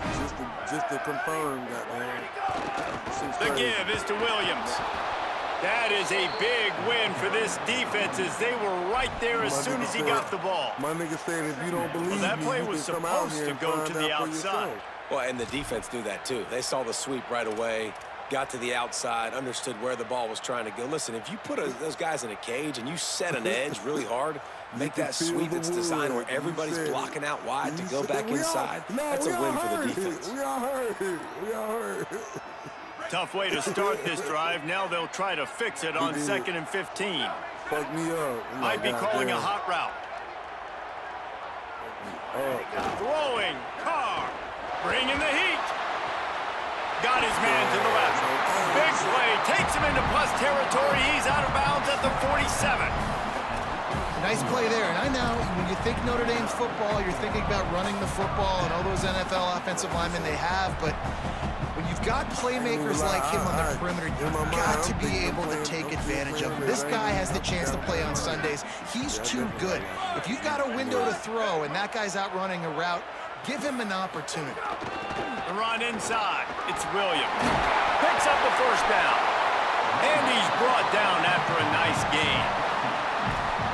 Speaker 4: just to confirm that, man.
Speaker 1: The give is to Williams. That is a big win for this defense as they were right there as soon as he got the ball.
Speaker 4: My nigga said if you don't believe
Speaker 1: that play
Speaker 4: me,
Speaker 1: was
Speaker 4: you can come out
Speaker 1: supposed
Speaker 4: here
Speaker 1: to
Speaker 4: and
Speaker 1: go
Speaker 4: find
Speaker 1: to the
Speaker 4: out for
Speaker 1: outside.
Speaker 4: yourself.
Speaker 3: Well, and the defense knew that, too. They saw the sweep right away, got to the outside, understood where the ball was trying to go. Listen, if you put those guys in a cage and you set an edge really hard, make that sweep that's designed where everybody's blocking out wide to go back inside, that's a win for the defense.
Speaker 4: We all heard. We all heard.
Speaker 1: Tough way to start this drive. Now they'll try to fix it on 2nd and 15.
Speaker 4: Fuck me up.
Speaker 1: Might be calling a hot route. Throwing. Carr. Bringing the heat. Got his man to the left. Big play. Takes him into plus territory. He's out of bounds at the 47.
Speaker 2: Nice play there. And I know when you think Notre Dame football, you're thinking about running the football and all those NFL offensive linemen they have, but when you've got playmakers like him on the perimeter, you've got to be able to take advantage of him. This guy has the chance to play on Sundays. He's too good. If you've got a window to throw and that guy's out running a route, give him an opportunity.
Speaker 1: The run inside. It's Williams. Picks up the first down. And he's brought down after a nice gain.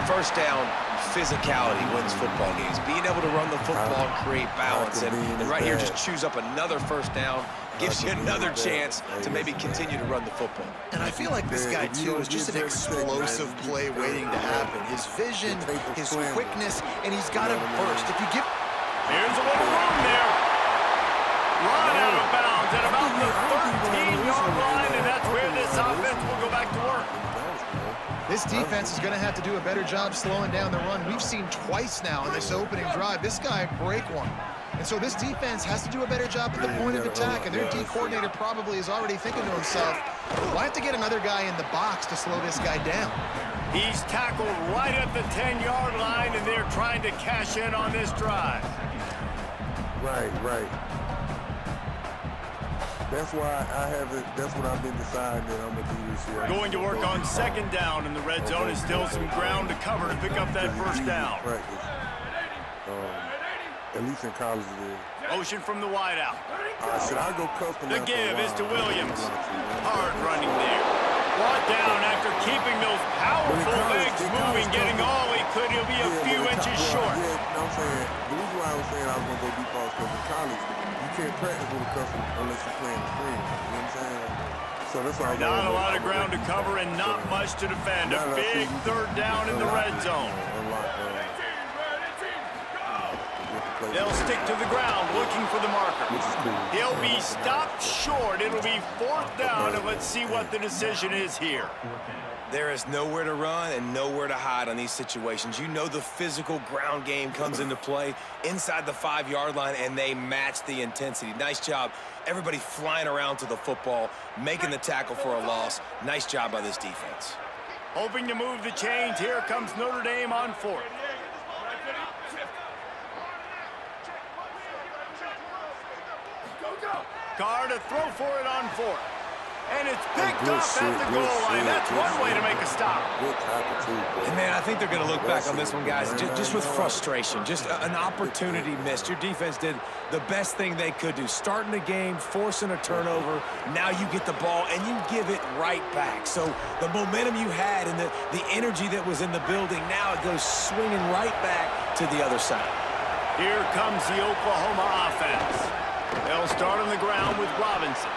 Speaker 3: First down, physicality wins football games. Being able to run the football and create balance. And right here, just choose up another first down. Gives you another chance to maybe continue to run the football.
Speaker 2: And I feel like this guy, too, is just an explosive play waiting to happen. His vision, his quickness, and he's got a burst. If you give...
Speaker 1: Here's a little room there. Run out of bounds at about the 13-yard line, and that's where this offense will go back to work.
Speaker 2: This defense is going to have to do a better job slowing down the run. We've seen twice now in this opening drive. This guy break one. And so this defense has to do a better job at the point of attack, and their D coordinator probably is already thinking to himself, we'll have to get another guy in the box to slow this guy down.
Speaker 1: He's tackled right at the 10-yard line, and they're trying to cash in on this drive.
Speaker 4: Right. That's why that's what I've been deciding that I'm going to do this year.
Speaker 1: Going to work on second down in the red zone is still some ground to cover to pick up that first down.
Speaker 4: Practice. At least in college it is.
Speaker 1: Motion from the wideout.
Speaker 4: Should I go custom?
Speaker 1: The give is to Williams. Hard running there. Brought down after keeping those powerful legs moving, getting all he could. He'll be a few inches short.
Speaker 4: Yeah, you know what I'm saying? The reason why I was saying I was going to go deep ball because in college, you can't practice with a custom unless you're playing the screen. You know what I'm saying? So that's why
Speaker 1: Not a lot of ground to cover and not much to defend. A big third down in the red zone. They'll stick to the ground looking for the marker. He'll be stopped short. It'll be fourth down, and let's see what the decision is here.
Speaker 3: There is nowhere to run and nowhere to hide on these situations. You know the physical ground game comes into play inside the 5-yard line, and they match the intensity. Nice job. Everybody flying around to the football, making the tackle for a loss. Nice job by this defense.
Speaker 1: Hoping to move the chains. Here comes Notre Dame on fourth. Carr to throw for it on fourth. And it's picked off at the goal line. That's one way to make a stop.
Speaker 3: And, man, I think they're going to look back on this one, guys, just with frustration. Just an opportunity missed. Your defense did the best thing they could do. Starting the game, forcing a turnover. Now you get the ball, and you give it right back. So the momentum you had and the energy that was in the building, now it goes swinging right back to the other side.
Speaker 1: Here comes the Oklahoma offense. They'll start on the ground with Robinson.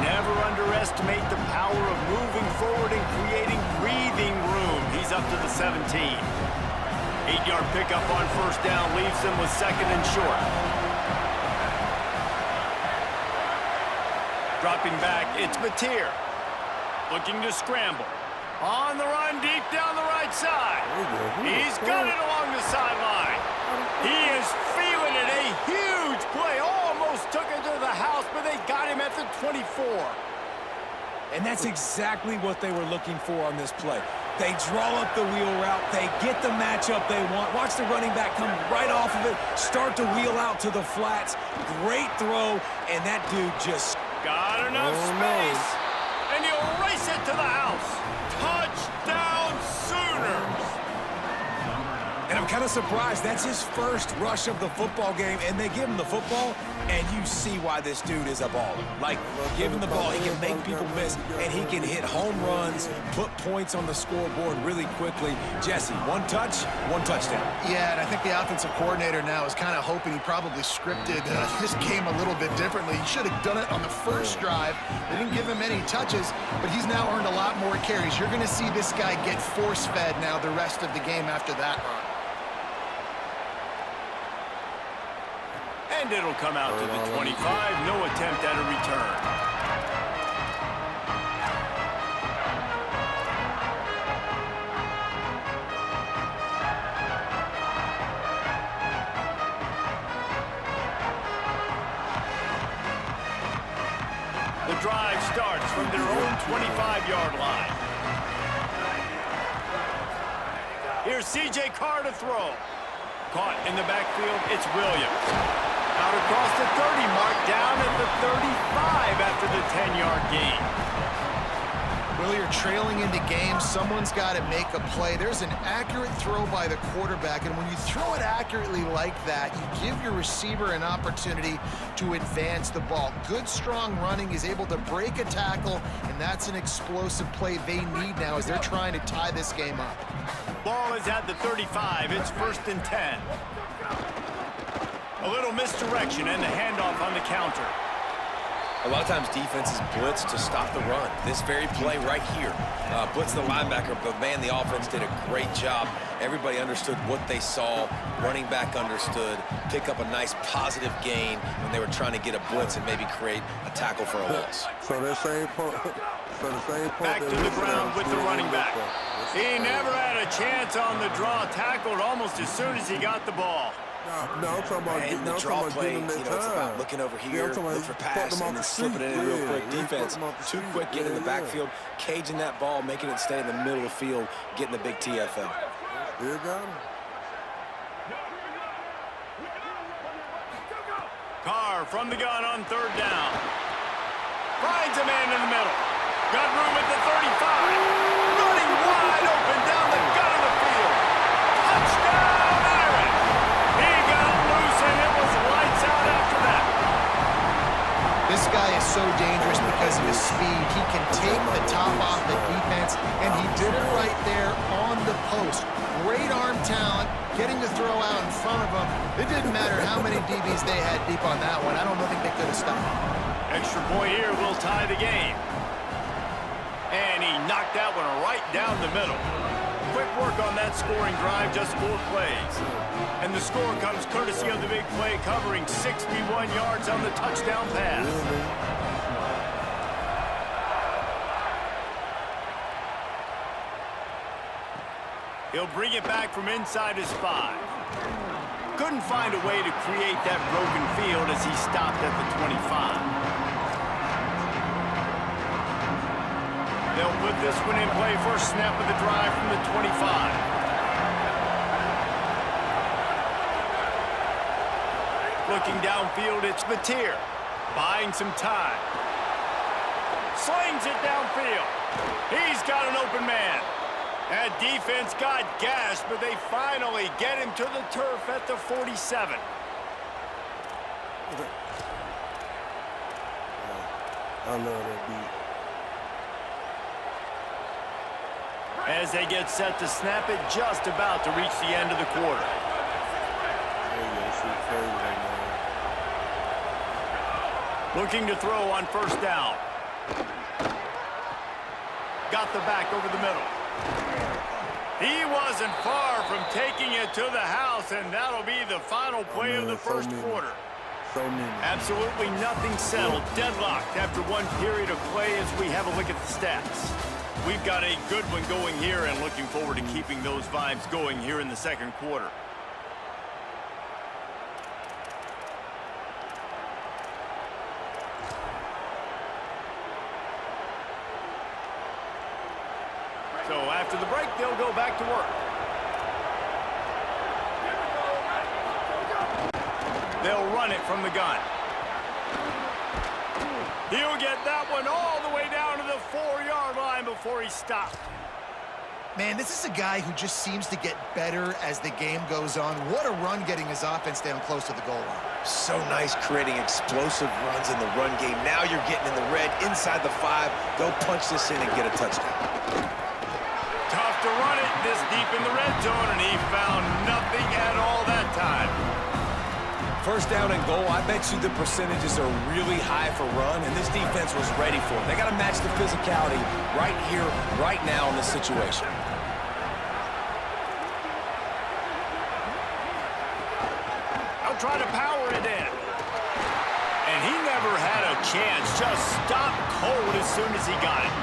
Speaker 1: Never underestimate the power of moving forward and creating breathing room. He's up to the 17. 8-yard pickup on first down leaves them with second and short. Dropping back, it's Mateer. Looking to scramble. On the run, deep down the right side. He's got it along the sideline. He is feeling it. A huge play. Almost took it to the house, but they got him at the 24.
Speaker 3: And that's exactly what they were looking for on this play. They draw up the wheel route. They get the matchup they want. Watch the running back come right off of it, start to wheel out to the flats. Great throw, and that dude just
Speaker 1: got enough space, and he'll race it to the house. Touchdown, Sooners!
Speaker 3: And I'm kind of surprised. That's his first rush of the football game, and they give him the football, and you see why this dude is a baller. Like, give him the ball, he can make people miss, and he can hit home runs, put points on the scoreboard really quickly. Jesse, one touch, one touchdown.
Speaker 2: Yeah, and I think the offensive coordinator now is kind of hoping he probably scripted this game a little bit differently. He should have done it on the first drive. They didn't give him any touches, but he's now earned a lot more carries. You're going to see this guy get force-fed now the rest of the game after that run.
Speaker 1: And it'll come out to the 25. No attempt at a return. The drive starts from their own 25-yard line. Here's C.J. Carr to throw. Caught in the backfield, it's Williams. Out across the 30 mark, down at the 35 after the 10-yard gain.
Speaker 2: Well, you're trailing into games. Someone's got to make a play. There's an accurate throw by the quarterback, and when you throw it accurately like that, you give your receiver an opportunity to advance the ball. Good, strong running is able to break a tackle, and that's an explosive play they need now as they're trying to tie this game up.
Speaker 1: Ball is at the 35. It's 1st and 10. A little misdirection and the handoff on the counter.
Speaker 3: A lot of times defenses blitz to stop the run. This very play right here, blitz the linebacker, but man, the offense did a great job. Everybody understood what they saw. Running back understood. Pick up a nice positive gain when they were trying to get a blitz and maybe create a tackle for a loss.
Speaker 4: So that same point,
Speaker 1: Back to the ground with the running back. He never had a chance on the draw. Tackled almost as soon as he got the ball.
Speaker 4: No, I'm talking about
Speaker 3: In the draw play, it's about looking over here, look for pass, and then slipping it in real quick. Defense, too quick, getting in the backfield, caging that ball, making it stay in the middle of the field, getting the big TFL.
Speaker 4: Still got him.
Speaker 1: Carr from the gun on third down. Finds a man in the middle. Got room at the 35. Running wide open down the gut of the field. Touchdown, Irish. He got loose, and it was lights out after that.
Speaker 2: This guy is so dangerous because of his speed. He can take the top off the defense, and he did it right there on the post. Great arm talent, getting the throw out in front of him. It didn't matter how many DBs they had deep on that one. I don't think they could have stopped him.
Speaker 1: Extra point here will tie the game. And he knocked that one right down the middle. Quick work on that scoring drive, just 4 plays. And the score comes courtesy of the big play, covering 61 yards on the touchdown pass. He'll bring it back from inside his 5. Couldn't find a way to create that broken field as he stopped at the 25. They'll put this one in play first snap of the drive from the 25. Looking downfield, it's Mateer. Buying some time. Slings it downfield. He's got an open man. That defense got gashed, but they finally get him to the turf at the 47.
Speaker 4: I love that beat.
Speaker 1: As they get set to snap it, just about to reach the end of the quarter. Looking to throw on first down. Got the back over the middle. He wasn't far from taking it to the house, and that'll be the final play of the first quarter. Absolutely nothing settled. Deadlocked after one period of play as we have a look at the stats. We've got a good one going here and looking forward to keeping those vibes going here in the second quarter. So after the break, they'll go back to work. They'll run it from the gun. He'll get that one all the way down to the 4-yard line before he stopped.
Speaker 2: Man, this is a guy who just seems to get better as the game goes on. What a run getting his offense down close to the goal line.
Speaker 3: So nice creating explosive runs in the run game. Now you're getting in the red inside the 5. Go punch this in and get a touchdown.
Speaker 1: Tough to run it this deep in the red zone, and he found nothing at all that time.
Speaker 3: First down and goal, I bet you the percentages are really high for run, and this defense was ready for it. They got to match the physicality right here, right now in this situation.
Speaker 1: I'll try to power it in. And he never had a chance, just stopped cold as soon as he got it.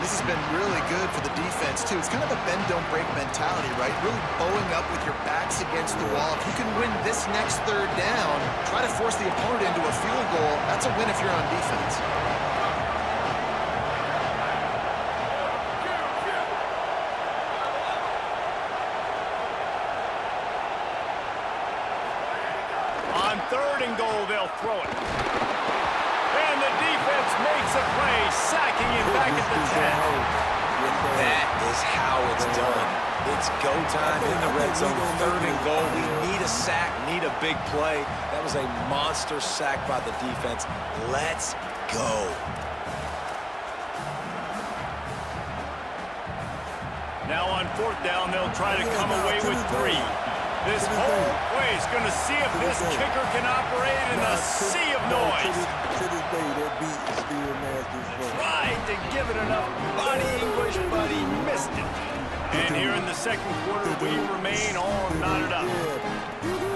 Speaker 2: This has been really good for the defense, too. It's kind of a bend-don't-break mentality, right? Really bowing up with your backs against the wall. If you can win this next third down, try to force the opponent into a field goal. That's a win if you're on defense.
Speaker 1: On third and goal, they'll throw it. And the defense makes a play, sacking him back at the 10.
Speaker 3: That is how it's done. It's go time in the red zone, third and goal. We need a sack, need a big play. That was a monster sack by the defense. Let's go.
Speaker 1: Now on fourth down, they'll try to come away with 3. This whole play is going to see if this kicker can operate in a sea of noise.
Speaker 4: To this day, that beat is still nasty as fuck.
Speaker 1: Tried to give it enough body English, but he missed it. And here in the second quarter, we remain all knotted up.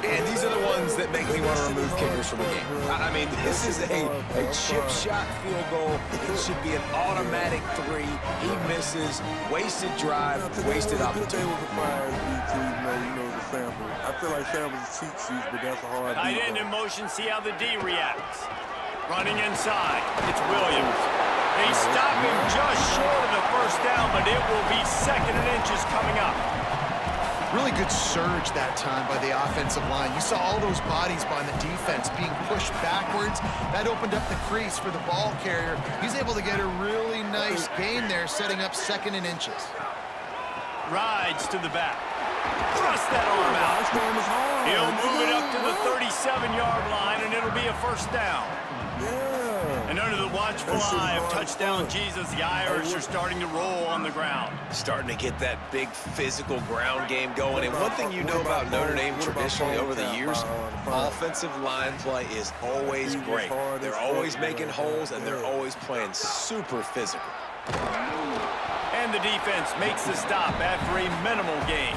Speaker 3: And these are the ones that make me want to remove kickers from the game. I mean, this is a chip shot field goal. It should be an automatic 3. He misses. Wasted drive, wasted opportunity.
Speaker 4: The sample. I feel like samples are cheat sheets, but that's a hard
Speaker 1: Tight end in motion, see how the D reacts. Running inside, it's Williams. They stop him just short of the first down, but it will be 2nd and inches coming up.
Speaker 2: Really good surge that time by the offensive line. You saw all those bodies by the defense being pushed backwards. That opened up the crease for the ball carrier. He's able to get a really nice gain there, setting up 2nd and inches.
Speaker 1: Rides to the back. Thrust that arm out. He'll move it up to the 37-yard line, and it'll be a 1st down. And under the watchful eye of touchdown Jesus, the Irish are starting to roll on the ground.
Speaker 3: Starting to get that big physical ground game going. And one thing you know about Notre Dame traditionally over the years, offensive line play is always great. They're always making holes, and they're always playing super physical.
Speaker 1: And the defense makes the stop after a minimal gain.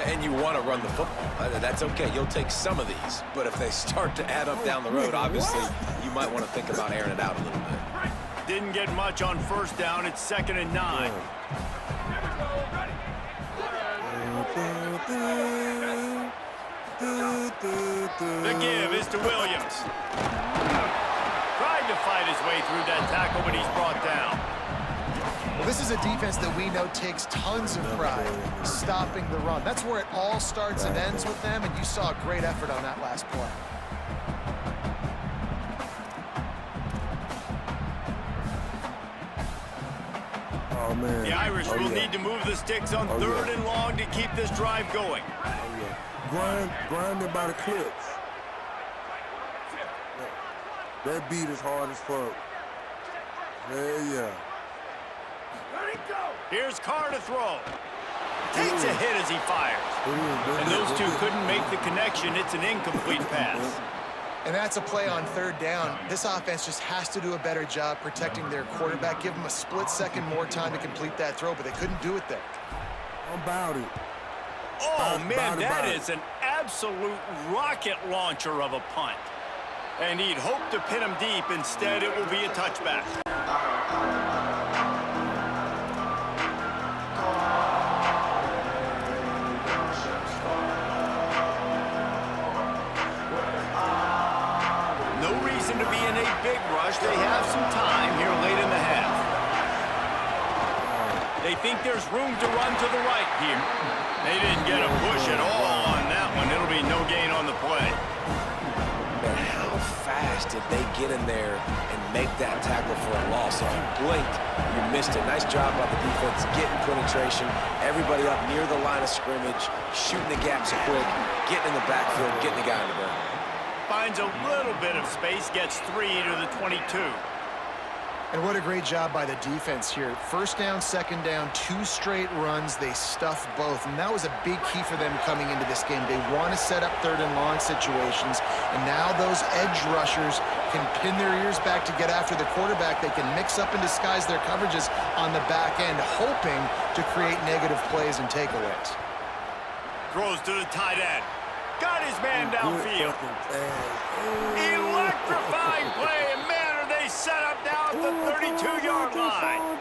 Speaker 3: And you want to run the football. That's okay. You'll take some of these. But if they start to add up down the road, obviously, you might want to think about airing it out a little bit.
Speaker 1: Didn't get much on 1st down. It's 2nd and 9. The give is to Williams. Tried to fight his way through that tackle, but he's brought down.
Speaker 2: Well, this is a defense that we know takes tons of pride stopping the run. That's where it all starts and ends with them, and you saw a great effort on that last play.
Speaker 4: Oh, man.
Speaker 1: The Irish will need to move the sticks on 3rd and long to keep this drive going.
Speaker 4: Grinding by the clips. That beat is hard as fuck. Yeah.
Speaker 1: Here's Carr to throw. Takes a hit as he fires. And those two couldn't make the connection. It's an incomplete pass.
Speaker 2: And that's a play on 3rd down. This offense just has to do a better job protecting their quarterback. Give them a split second more time to complete that throw, but they couldn't do it there.
Speaker 4: How about it?
Speaker 1: Oh, man, that is an absolute rocket launcher of a punt. And he'd hoped to pin him deep. Instead, it will be a touchback. They have some time here late in the half. They think there's room to run to the right here. They didn't get a push at all on that one. It'll be no gain on the play.
Speaker 3: But how fast did they get in there and make that tackle for a loss? If you blinked, you missed it. Nice job by the defense getting penetration. Everybody up near the line of scrimmage, shooting the gaps quick, getting in the backfield, getting the guy in the ground.
Speaker 1: Finds a little bit of space, gets 3 to the 22.
Speaker 2: And what a great job by the defense here. 1st down, 2nd down, 2 straight runs. They stuffed both, and that was a big key for them coming into this game. They want to set up 3rd and long situations, and now those edge rushers can pin their ears back to get after the quarterback. They can mix up and disguise their coverages on the back end, hoping to create negative plays and takeaways.
Speaker 1: Throws to the tight end. Got his man downfield. Electrifying play, and man, are they set up now at the 32-yard line.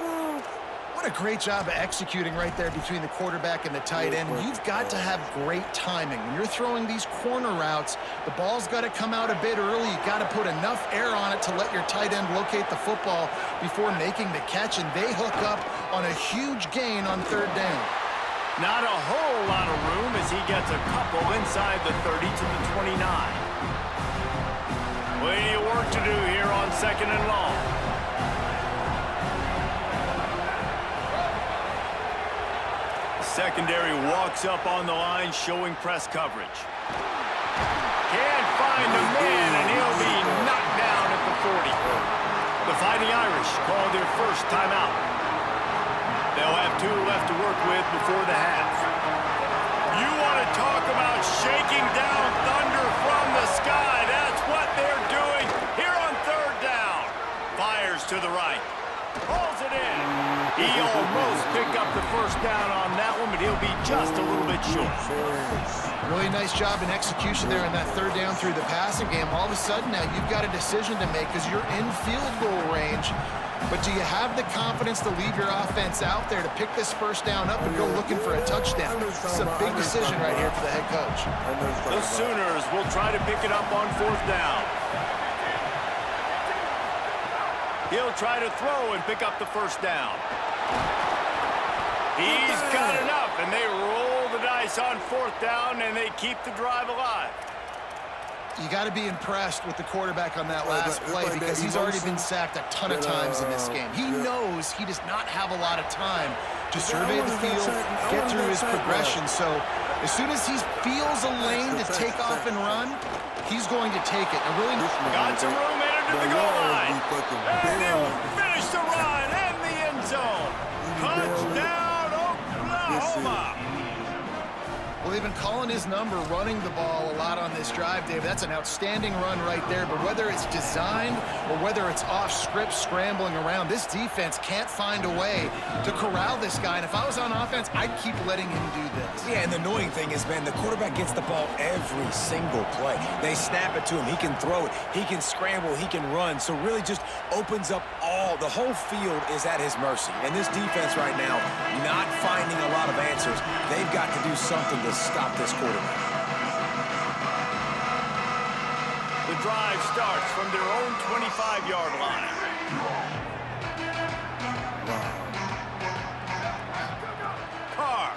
Speaker 2: What a great job of executing right there between the quarterback and the tight end. You've got to have great timing. When you're throwing these corner routes, the ball's got to come out a bit early. You've got to put enough air on it to let your tight end locate the football before making the catch, and they hook up on a huge gain on 3rd down.
Speaker 1: Not a whole lot of room as he gets a couple inside the 30 to the 29. Plenty of work to do here on 2nd and long. The secondary walks up on the line, showing press coverage. Can't find a man, and he'll be knocked down at the 40. The Fighting Irish call their first timeout. They'll have 2 left to work with before the half. You want to talk about shaking down thunder from the sky. That's what they're doing here on 3rd down. Fires to the right. Pulls it in. He almost picked up up the first down on that one, but he'll be just a little bit short.
Speaker 2: Really nice job in execution there in that third down through the passing game. All of a sudden now you've got a decision to make because you're in field goal range. But do you have the confidence to leave your offense out there to pick this first down up and go looking for a touchdown? It's a big decision right here for the head coach.
Speaker 1: The Sooners will try to pick it up on fourth down. He'll try to throw and pick up the first down. He's got enough, and they roll the dice on fourth down, and they keep the drive alive.
Speaker 2: You got to be impressed with the quarterback on that last play because he's already been sacked a ton of times in this game. He knows he does not have a lot of time to survey the field, get through his progression. So as soon as he feels a lane to take off and run, he's going to take it. And really
Speaker 1: got some room entered to the goal line. And he'll finish the run in the end zone. Touchdown, Oklahoma.
Speaker 2: Well, they've been calling his number, running the ball a lot on this drive, Dave. That's an outstanding run right there. But whether it's designed or whether it's off script, scrambling around, this defense can't find a way to corral this guy. And if I was on offense, I'd keep letting him do this.
Speaker 3: Yeah, and the annoying thing is, man, the quarterback gets the ball every single play. They snap it to him. He can throw it. He can scramble. He can run. So really just opens up the whole field is at his mercy. And this defense right now, not finding a lot of answers. They've got to do something to stop this quarterback.
Speaker 1: The drive starts from their own 25-yard line. Carr.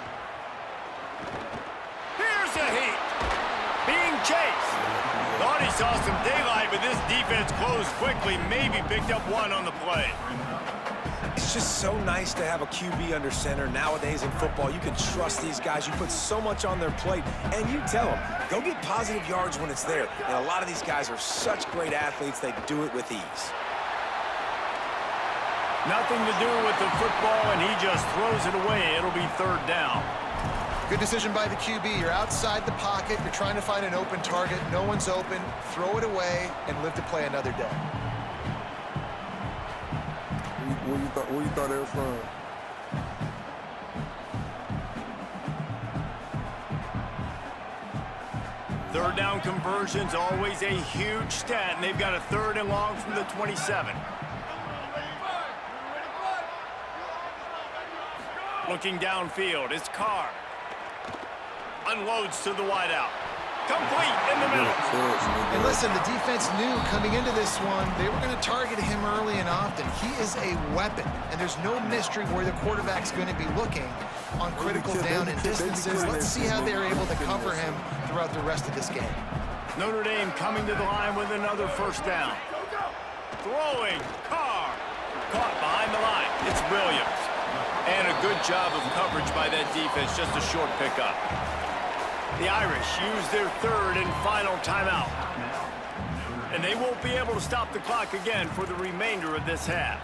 Speaker 1: Here's a heat. Being chased. Thought he saw some daylight, but this defense closed quickly. Maybe picked up one on the play.
Speaker 3: It's just so nice to have a QB under center. Nowadays in football, you can trust these guys. You put so much on their plate, and you tell them, go get positive yards when it's there. And a lot of these guys are such great athletes, they do it with ease.
Speaker 1: Nothing to do with the football, and he just throws it away. It'll be third down.
Speaker 2: Good decision by the QB. You're outside the pocket. You're trying to find an open target. No one's open. Throw it away and live to play another day.
Speaker 4: Where you thought that was from?
Speaker 1: Third down conversion's always a huge stat, and they've got a third and long from the 27. Looking downfield, it's Carr. Unloads to the wideout. Complete in the middle.
Speaker 2: And listen, the defense knew coming into this one, they were going to target him early and often. He is a weapon, and there's no mystery where the quarterback's going to be looking on critical down and distances. Let's see how they're able to cover him throughout the rest of this game.
Speaker 1: Notre Dame coming to the line with another first down. Throwing, Carr. Caught behind the line. It's Williams. And a good job of coverage by that defense, just a short pickup. The Irish use their third and final timeout. And they won't be able to stop the clock again for the remainder of this half.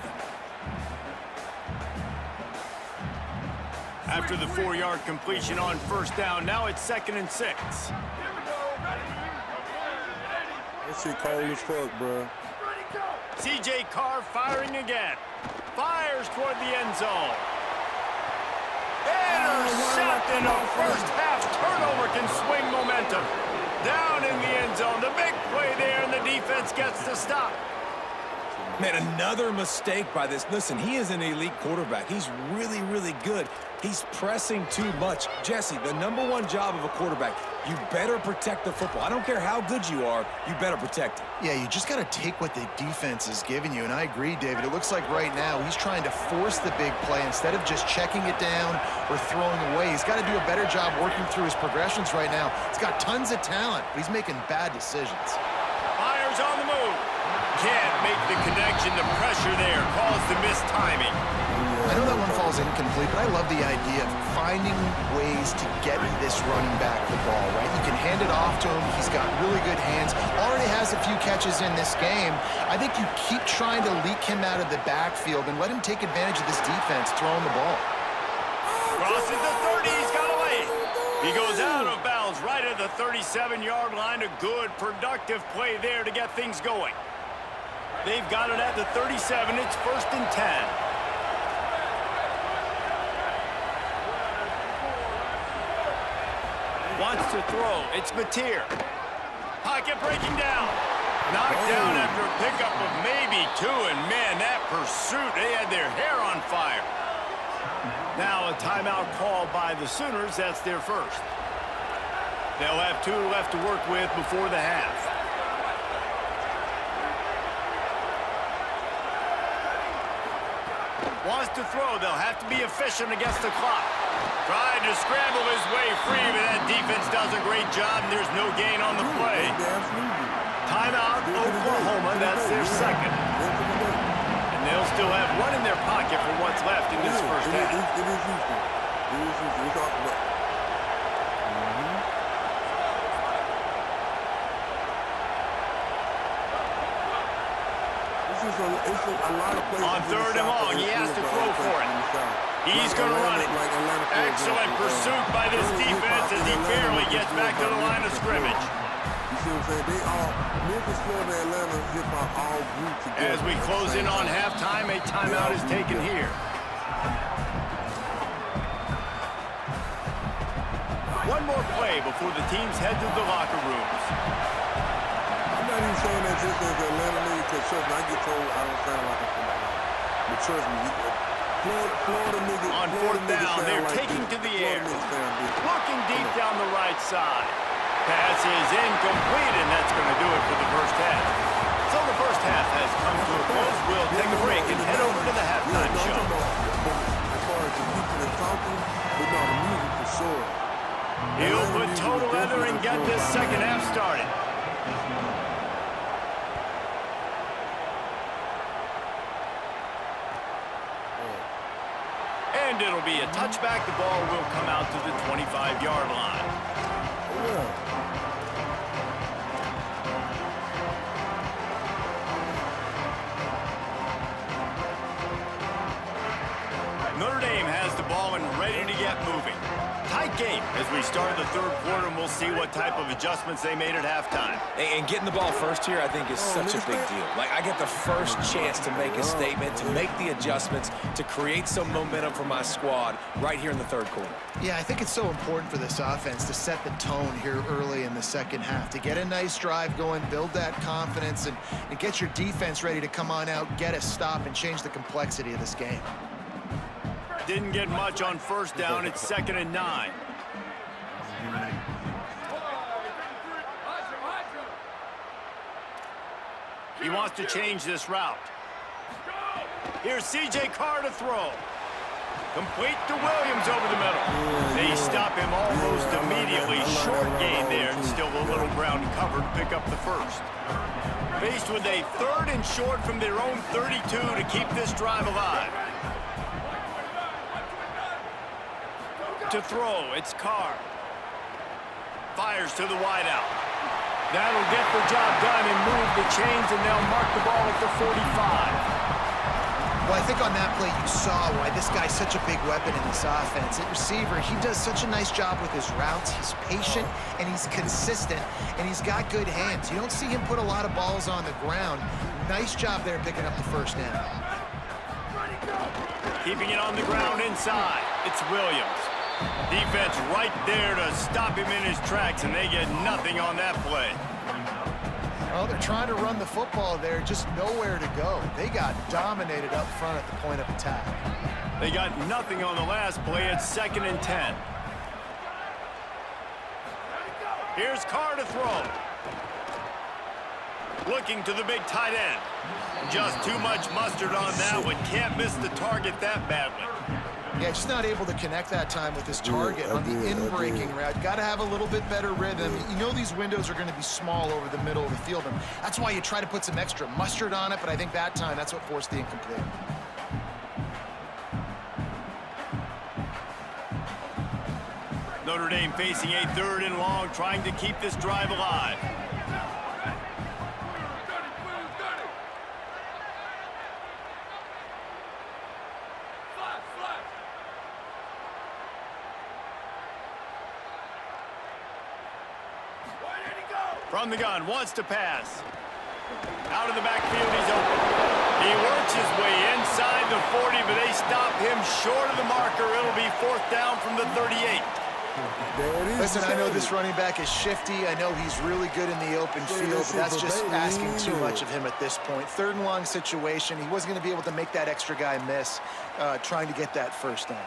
Speaker 1: After the 4-yard completion on first down, now it's 2nd and 6.
Speaker 4: That shit cold as fuck, bro.
Speaker 1: C.J. Carr firing again. Fires toward the end zone. Intercepted. A first half turnover can swing momentum. Down in the end zone. The big play there, and the defense gets to stop.
Speaker 3: Man, another mistake by this. Listen, he is an elite quarterback. He's really, really good. He's pressing too much. Jesse, the #1 job of a quarterback, you better protect the football. I don't care how good you are, you better protect it.
Speaker 2: Yeah, you just got to take what the defense is giving you, and I agree, David. It looks like right now he's trying to force the big play instead of just checking it down or throwing away. He's got to do a better job working through his progressions right now. He's got tons of talent, but he's making bad decisions.
Speaker 1: Fires on the move. Can't make the connection. The pressure there caused the missed timing.
Speaker 2: I know that one falls incomplete, but I love the idea of finding ways to get this running back the ball, right? You can hand it off to him. He's got really good hands. Already has a few catches in this game. I think you keep trying to leak him out of the backfield and let him take advantage of this defense throwing the ball.
Speaker 1: Crosses the 30. He's got away. He goes out of bounds right at the 37-yard line. A good, productive play there to get things going. They've got it at the 37. It's 1st and 10. Wants to throw. It's Mateer. Pocket breaking down. Knocked down after a pickup of maybe 2. And, man, that pursuit, they had their hair on fire. Now a timeout called by the Sooners. That's their first. They'll have 2 left to work with before the half. Wants to throw. They'll have to be efficient against the clock. Trying to scramble his way free, but that defense does a great job, and there's no gain on the play. Timeout, Oklahoma. That's their second. And they'll still have 1 in their pocket for what's left in this first half.
Speaker 4: It is Houston. It is Houston. We're talking about. It's a lot of places.
Speaker 1: On 3rd and long, he has to throw for it. He's going to run it. Excellent pursuit by this defense as he barely gets back to the line of scrimmage.
Speaker 4: You see what I'm saying? They all, Memphis, Florida, Atlanta, hip-hop all grouped together.
Speaker 1: As we close in on halftime, a timeout is taken here. One more play before the teams head to the locker rooms.
Speaker 4: I'm not even saying that just as Atlanta nigga, because trust me, I get told I don't sound like I'm from Atlanta. But trust me, Florida nigga.
Speaker 1: On 4th down, they're taking to the air. Looking deep down the right side. Pass is incomplete, and that's going to do it for the first half. So the first half has come to a close. We'll take a break and head over to the halftime show.
Speaker 4: As far as the people that talking, but no, the music for sure.
Speaker 1: He'll put total leather and get this second half started. And it'll be a touchback. The ball will come out to the 25-yard line. Notre Dame has the ball and ready to get moving. Tight game as we start the 3rd quarter, and we'll see what type of adjustments they made at halftime.
Speaker 3: And getting the ball first here, I think, is such a big deal. Like, I get the first chance to make a statement, to make the adjustments, to create some momentum for my squad right here in the 3rd quarter.
Speaker 2: Yeah, I think it's so important for this offense to set the tone here early in the second half, to get a nice drive going, build that confidence, and get your defense ready to come on out, get a stop, and change the complexity of this game.
Speaker 1: Didn't get much on 1st down. It's 2nd and 9. He wants to change this route. Here's C.J. Carr to throw. Complete to Williams over the middle. They stop him almost immediately. Short gain there, and still a little ground cover to pick up the first. Faced with a 3rd and short from their own 32 to keep this drive alive. To throw, it's Carr. Fires to the wideout. That'll get the job done and move the chains, and they'll mark the ball at the 45.
Speaker 2: Well, I think on that play you saw why this guy's such a big weapon in this offense. At receiver, he does such a nice job with his routes. He's patient, and he's consistent, and he's got good hands. You don't see him put a lot of balls on the ground. Nice job there picking up the first down.
Speaker 1: Keeping it on the ground inside. It's Williams. Defense right there to stop him in his tracks, and they get nothing on that play.
Speaker 2: Well, they're trying to run the football there, just nowhere to go. They got dominated up front at the point of attack.
Speaker 1: They got nothing on the last play. It's 2nd and 10. Here's Carr to throw. Looking to the big tight end. Just too much mustard on that one. Can't miss the target that badly.
Speaker 2: Yeah, just not able to connect that time with his target on the in-breaking route. Got to have a little bit better rhythm. You know these windows are going to be small over the middle of the field, and that's why you try to put some extra mustard on it, but I think that time that's what forced the incomplete.
Speaker 1: Notre Dame facing a 3rd and long, trying to keep this drive alive. From the gun, wants to pass. Out of the backfield, he's open. He works his way inside the 40, but they stop him short of the marker. It'll be 4th down from the 38.
Speaker 4: There it is.
Speaker 2: Listen, I know this running back is shifty. I know he's really good in the open field, but that's just asking too much of him at this point. 3rd and long situation. He wasn't going to be able to make that extra guy miss trying to get that first down.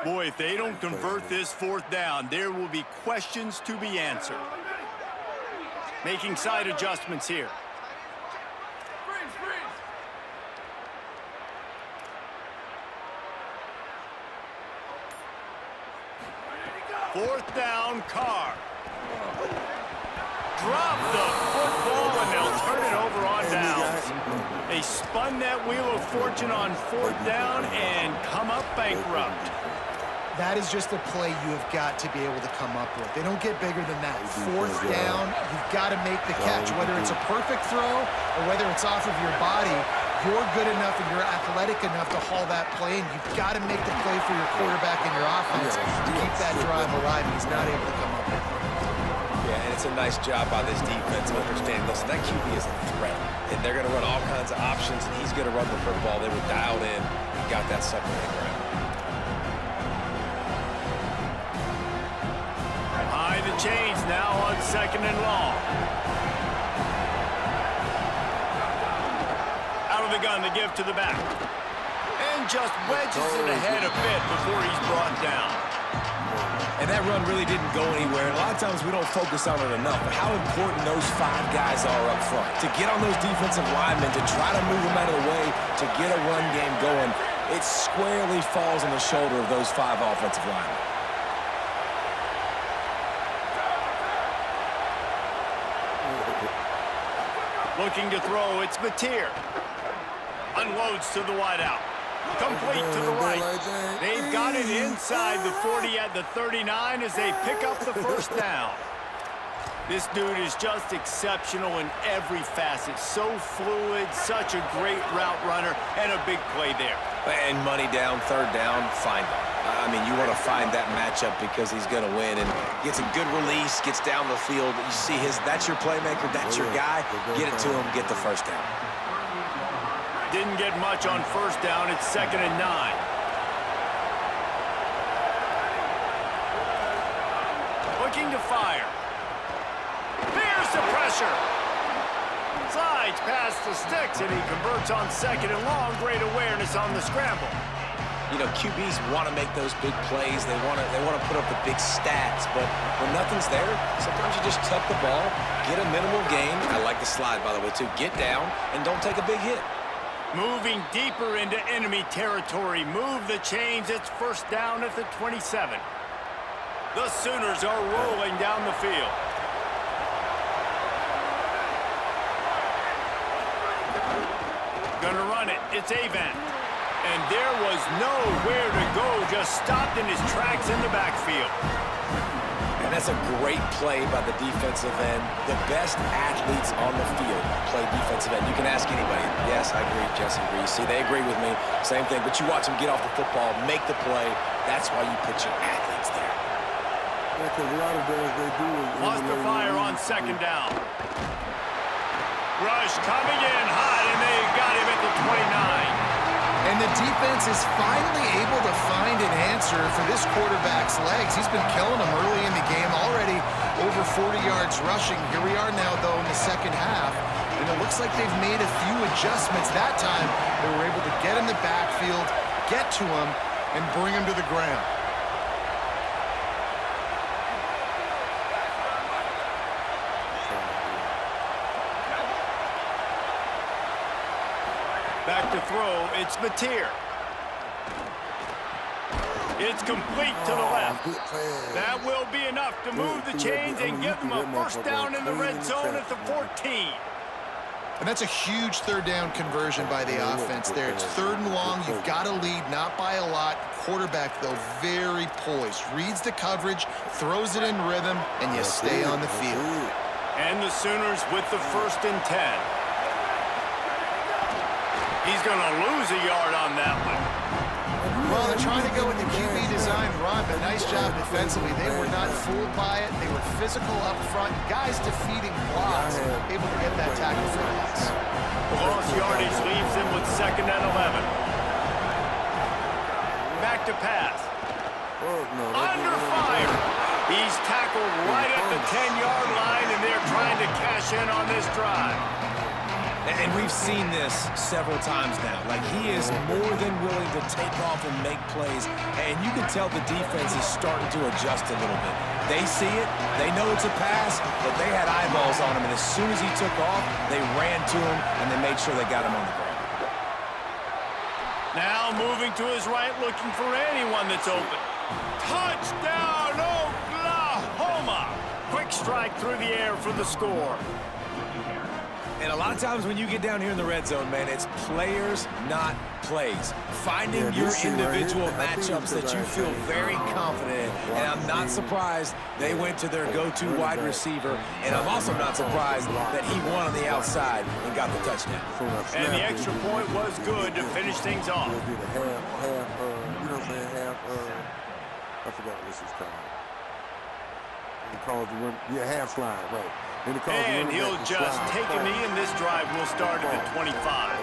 Speaker 1: Boy, if they don't convert this 4th down, there will be questions to be answered. Making side adjustments here.
Speaker 5: Freeze, freeze.
Speaker 1: 4th down, Carr. Drop the football, and they'll turn it over on downs. They spun that wheel of fortune on 4th down and come up bankrupt.
Speaker 2: That is just a play you have got to be able to come up with. They don't get bigger than that. 4th down, you've got to make the catch. Whether it's a perfect throw or whether it's off of your body, you're good enough and you're athletic enough to haul that play, and you've got to make the play for your quarterback and your offense to keep that drive alive, and he's not able to come up with it.
Speaker 3: Yeah, and it's a nice job by this defense of understanding, listen, that QB is a threat, and they're going to run all kinds of options, and he's going to run the football. They were dialed in and got that sucker in the ground.
Speaker 1: High the chains now on 2nd and long. Out of the gun, the give to the back. And just wedges it ahead a bit before he's brought down.
Speaker 3: And that run really didn't go anywhere. And a lot of times we don't focus on it enough, but how important those 5 guys are up front. To get on those defensive linemen, to try to move them out of the way, to get a run game going, it squarely falls on the shoulder of those 5 offensive linemen.
Speaker 1: Looking to throw, it's Mateer. Unloads to the wideout. Complete to the right. They've got it inside the 40 at the 39 as they pick up the 1st down. This dude is just exceptional in every facet. So fluid, such a great route runner, and a big play there.
Speaker 3: And money down, 3rd down, find him. I mean, you want to find that matchup because he's going to win, and gets a good release, gets down the field. You see that's your playmaker, that's your guy. Get it to him, get the 1st down.
Speaker 1: Didn't get much on 1st down. It's 2nd and 9. Looking to fire. Fears the pressure. Slides past the sticks, and he converts on 2nd and long. Great awareness on the scramble.
Speaker 3: You know, QBs want to make those big plays. They want to put up the big stats, but when nothing's there, sometimes you just tuck the ball, get a minimal gain. I like the slide, by the way, too. Get down and don't take a big hit.
Speaker 1: Moving deeper into enemy territory. Move the chains. It's 1st down at the 27. The Sooners are rolling down the field. Gonna run it. It's Avant. And there was nowhere to go. Just stopped in his tracks in the backfield.
Speaker 3: And that's a great play by the defensive end. The best athletes on the field play defensive end. You can ask anybody. Yes, I agree, Jesse agrees. See, they agree with me. Same thing. But you watch them get off the football, make the play. That's why you put your athletes there.
Speaker 4: Yeah, because a lot of those they do is...
Speaker 1: Wants to fire on 2nd down. Rush coming in hot, and they got him at the 29.
Speaker 2: And the defense is finally able to find an answer for this quarterback's legs. He's been killing them early in the game, already over 40 yards rushing. Here we are now, though, in the 2nd half. And it looks like they've made a few adjustments. That time, they were able to get in the backfield, get to him, and bring him to the ground.
Speaker 1: Back to throw, it's Mateer. It's complete to the left. That will be enough to move the chains and give them a 1st down in the red zone at the 14.
Speaker 2: And that's a huge 3rd down conversion by the offense there. It's 3rd and long. You've got to lead, not by a lot. Quarterback, though, very poised. Reads the coverage, throws it in rhythm, and you stay on the field.
Speaker 1: And the Sooners with the 1st and 10. He's going to lose a yard on that one.
Speaker 2: Well, they're trying to go with the QB design run, but nice job defensively. They were not fooled by it. They were physical up front. Guys defeating blocks, able to get that tackle for a loss.
Speaker 1: yardage leaves him with 2nd and 11. Back to pass. Under fire. He's tackled right at the 10-yard line, and they're trying to cash in on this drive.
Speaker 3: And we've seen this several times now. Like, he is more than willing to take off and make plays, and you can tell the defense is starting to adjust a little bit. They see it, they know it's a pass, but they had eyeballs on him, and as soon as he took off, they ran to him, and they made sure they got him on the ground.
Speaker 1: Now moving to his right, looking for anyone that's open. Touchdown, Oklahoma! Quick strike through the air for the score.
Speaker 3: And a lot of times when you get down here in the red zone, man, it's players, not plays. Finding your individual matchups that you feel very confident in. And I'm not surprised they went to their go-to wide receiver. And I'm also not surprised that he won on the outside and got the touchdown.
Speaker 1: And the extra point was good to finish things off.
Speaker 4: You know what I'm saying? I forgot what this is called. He calls the run, half slide, right.
Speaker 1: And he'll just take a knee, and this drive will start at the 25.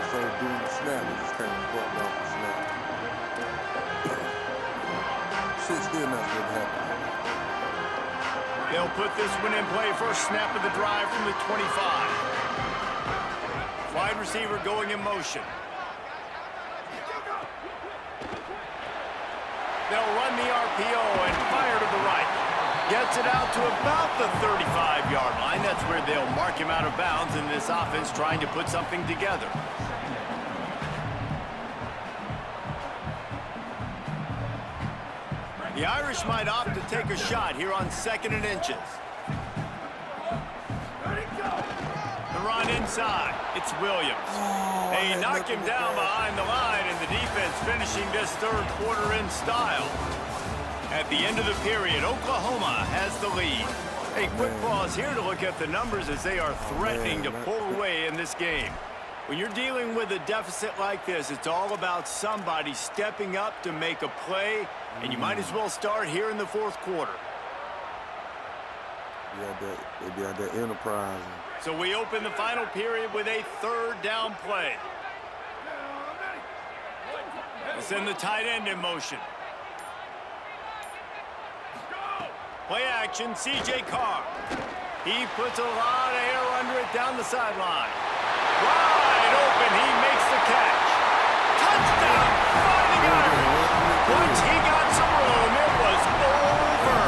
Speaker 4: So doing the snap, he just kind of brought off the snap. Shit's still not going to happen.
Speaker 1: They'll put this one in play. First snap of the drive from the 25. Wide receiver going in motion. They'll run the RPO and fire to the right. Gets it out to about the 35-yard line. That's where they'll mark him out of bounds in this offense trying to put something together. The Irish might opt to take a shot here on 2nd and inches. The run inside. It's Williams. They knock him down behind the line, and the defense finishing this third quarter in style. At the end of the period, Oklahoma has the lead. A quick pause here to look at the numbers as they are threatening to pull away in this game. When you're dealing with a deficit like this, it's all about somebody stepping up to make a play, and you might as well start here in the fourth quarter.
Speaker 4: They got that enterprise.
Speaker 1: So we open the final period with a 3rd down play. Send the tight end in motion. Play action, C.J. Carr. He puts a lot of air under it down the sideline. Wide open, he makes the catch. Touchdown, Fighting Irish. Once he got some room, it was over.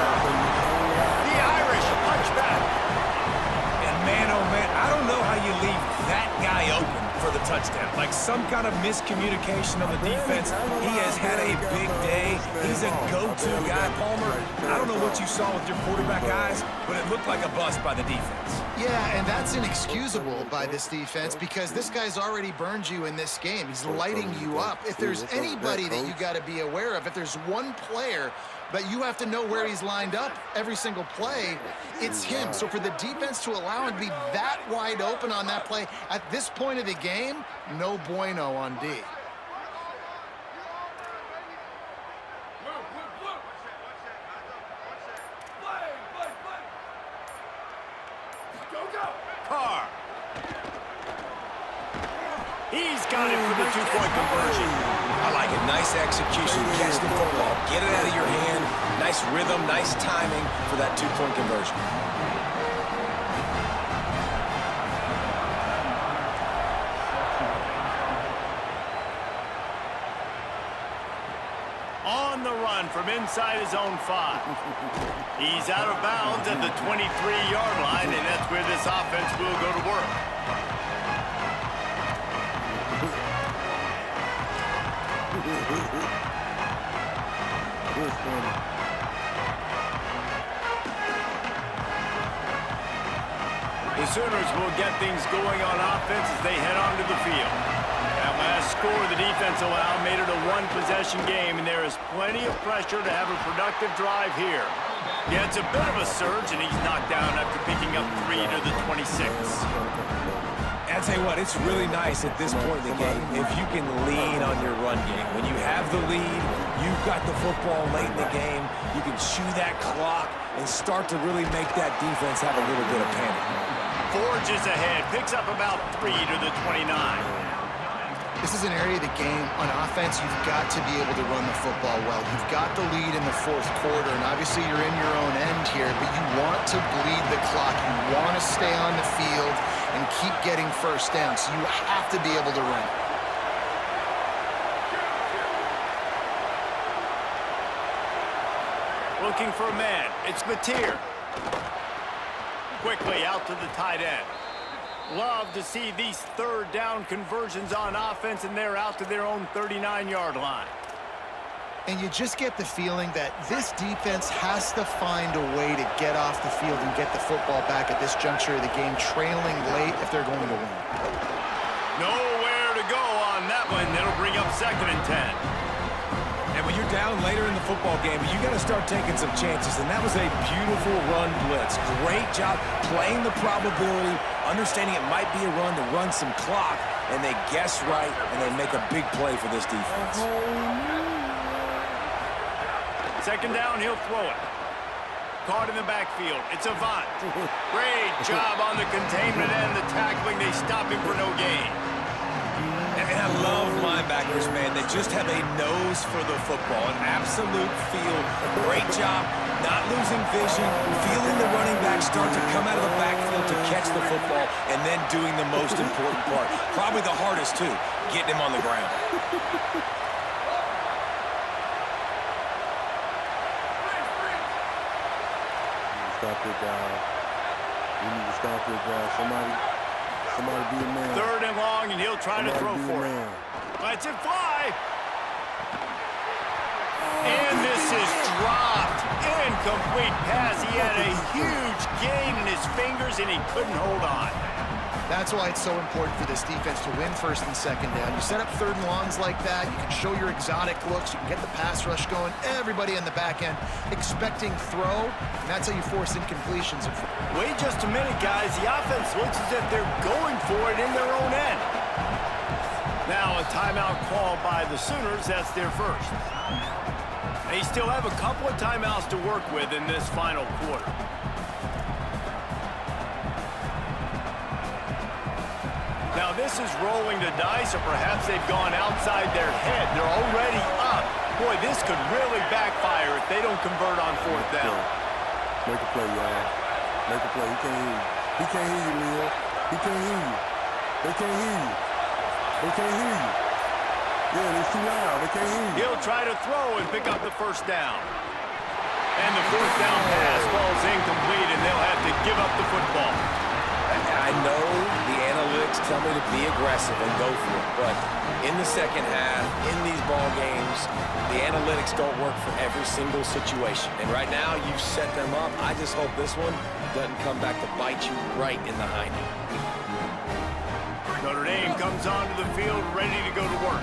Speaker 1: The Irish punch back.
Speaker 3: And man, oh man, I don't know how you leave that guy open for the touchdown. Like some kind of miscommunication on the defense. He has had a big day. He's a go-to guy. Palmer, I don't know what you saw with your quarterback eyes, but it looked like a bust by the defense.
Speaker 2: Yeah, and that's inexcusable by this defense because this guy's already burned you in this game. He's lighting you up. If there's anybody that you got to be aware of, if there's one player that you have to know where he's lined up every single play, it's him. So for the defense to allow him to be that wide open on that play at this point of the game, no bueno on D.
Speaker 1: Carr. He's got it for the 2-point conversion.
Speaker 3: I like it. Nice execution. Catch the football. Get it out of your hand. Nice rhythm, nice timing for that 2-point conversion.
Speaker 1: On the run from inside his own 5. He's out of bounds at the 23-yard line, and that's where this offense will go to work. The Sooners will get things going on offense as they head onto the field. That last score the defense allowed made it a one-possession game, and there is plenty of pressure to have a productive drive here. Yeah, it's a bit of a surge, and he's knocked down after picking up 3 to the 26.
Speaker 3: I'll tell you what, it's really nice at this point in the game if you can lean on your run game. When you have the lead, you've got the football late in the game, you can chew that clock and start to really make that defense have a little bit of panic.
Speaker 1: Forges ahead, picks up about 3 to the 29.
Speaker 2: This is an area of the game. On offense, you've got to be able to run the football well. You've got the lead in the fourth quarter, and obviously you're in your own end here, but you want to bleed the clock. You want to stay on the field and keep getting first down, so you have to be able to run.
Speaker 1: Looking for a man. It's Mateer. Quickly out to the tight end. Love to see these third down conversions on offense, and they're out to their own 39-yard line.
Speaker 2: And you just get the feeling that this defense has to find a way to get off the field and get the football back at this juncture of the game, trailing late if they're going to win.
Speaker 1: Nowhere to go on that one. That'll bring up 2nd and 10.
Speaker 3: And when you're down later in the football game, you got to start taking some chances, and that was a beautiful run blitz. Great job playing the probability, understanding it might be a run to run some clock, and they guess right, and they make a big play for this defense.
Speaker 1: 2nd down, he'll throw it. Caught in the backfield. It's Avant. Great job on the containment and the tackling. They stop him for no gain.
Speaker 3: And I love linebackers, man. They just have a nose for the football, an absolute feel. Great job not losing vision, feeling the running back start to come out of the backfield to catch the football, and then doing the most important part. Probably the hardest, too, getting him on the ground.
Speaker 4: Stop it, guys. We need to stop it, guys. Somebody be a man.
Speaker 1: 3rd and long, and he'll try to throw for it. Let's it fly. And this is dropped. Incomplete pass. He had a huge gain in his fingers, and he couldn't hold on.
Speaker 2: That's why it's so important for this defense to win 1st and 2nd down. You set up 3rd and longs like that, you can show your exotic looks, you can get the pass rush going, everybody on the back end expecting throw, and that's how you force incompletions.
Speaker 1: Wait just a minute, guys. The offense looks as if they're going for it in their own end. Now a timeout called by the Sooners. That's their first. They still have a couple of timeouts to work with in this final quarter. Now this is rolling the dice, or perhaps they've gone outside their head. They're already up. Boy, this could really backfire if they don't convert on 4th down.
Speaker 4: Make a play, y'all. Make a play. He can't hear you. He can't hear you, Leo. He can't hear you. They can't hear you. They can't hear you. Yeah, it's too loud. They can't hear you.
Speaker 1: He'll try to throw and pick up the 1st down. And the 4th down pass falls incomplete, and they'll have to give up the football.
Speaker 3: I know the analytics tell me to be aggressive and go for it, but in the second half, in these ball games, the analytics don't work for every single situation. And right now, you've set them up. I just hope this one doesn't come back to bite you right in the hind end.
Speaker 1: Notre Dame comes onto the field ready to go to work.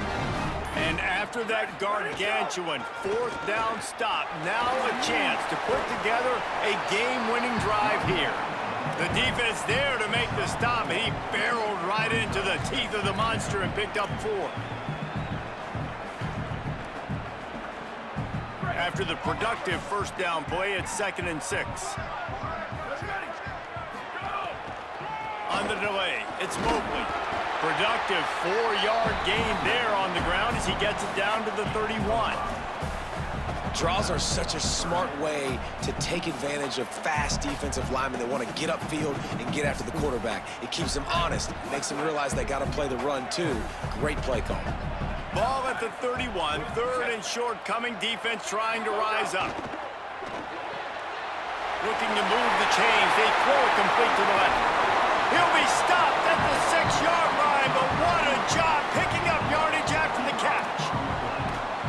Speaker 1: And after that gargantuan 4th down stop, now a chance to put together a game-winning drive here. The defense there to make the stop, and he barreled right into the teeth of the monster and picked up 4. After the productive 1st down play, it's 2nd and 6. On the delay, it's Mobley. Productive 4-yard gain there on the ground as he gets it down to the 31.
Speaker 3: Draws are such a smart way to take advantage of fast defensive linemen that want to get upfield and get after the quarterback. It keeps them honest, makes them realize they got to play the run too. Great play call.
Speaker 1: Ball at the 31, 3rd and short, coming defense trying to rise up. Looking to move the chains. They throw it complete to the left. He'll be stopped at the 6-yard line, but what a job picking up yardage after the catch.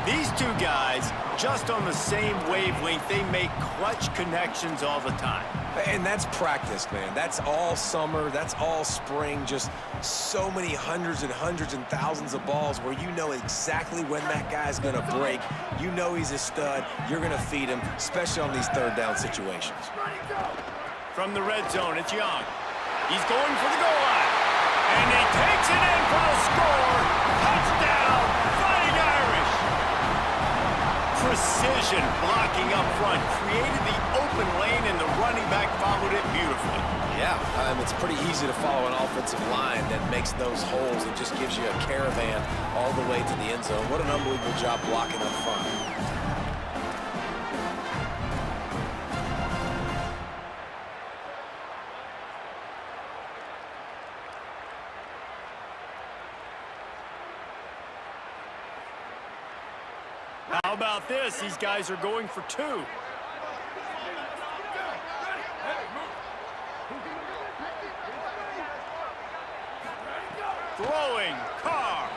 Speaker 1: These two guys, just on the same wavelength, they make clutch connections all the time.
Speaker 3: And that's practice, man. That's all summer. That's all spring. Just so many hundreds and thousands of balls where you know exactly when that guy's going to break. You know he's a stud. You're going to feed him, especially on these 3rd down situations.
Speaker 1: From the red zone, it's Young. He's going for the goal line. And he takes it in for a score. Touchdown, Fighting Irish. Precision blocking up front created the open lane, and the running back followed it beautifully.
Speaker 3: Yeah, it's pretty easy to follow an offensive line that makes those holes and just gives you a caravan all the way to the end zone. What an unbelievable job blocking up front.
Speaker 1: How about this? These guys are going for two. Throwing, Carr.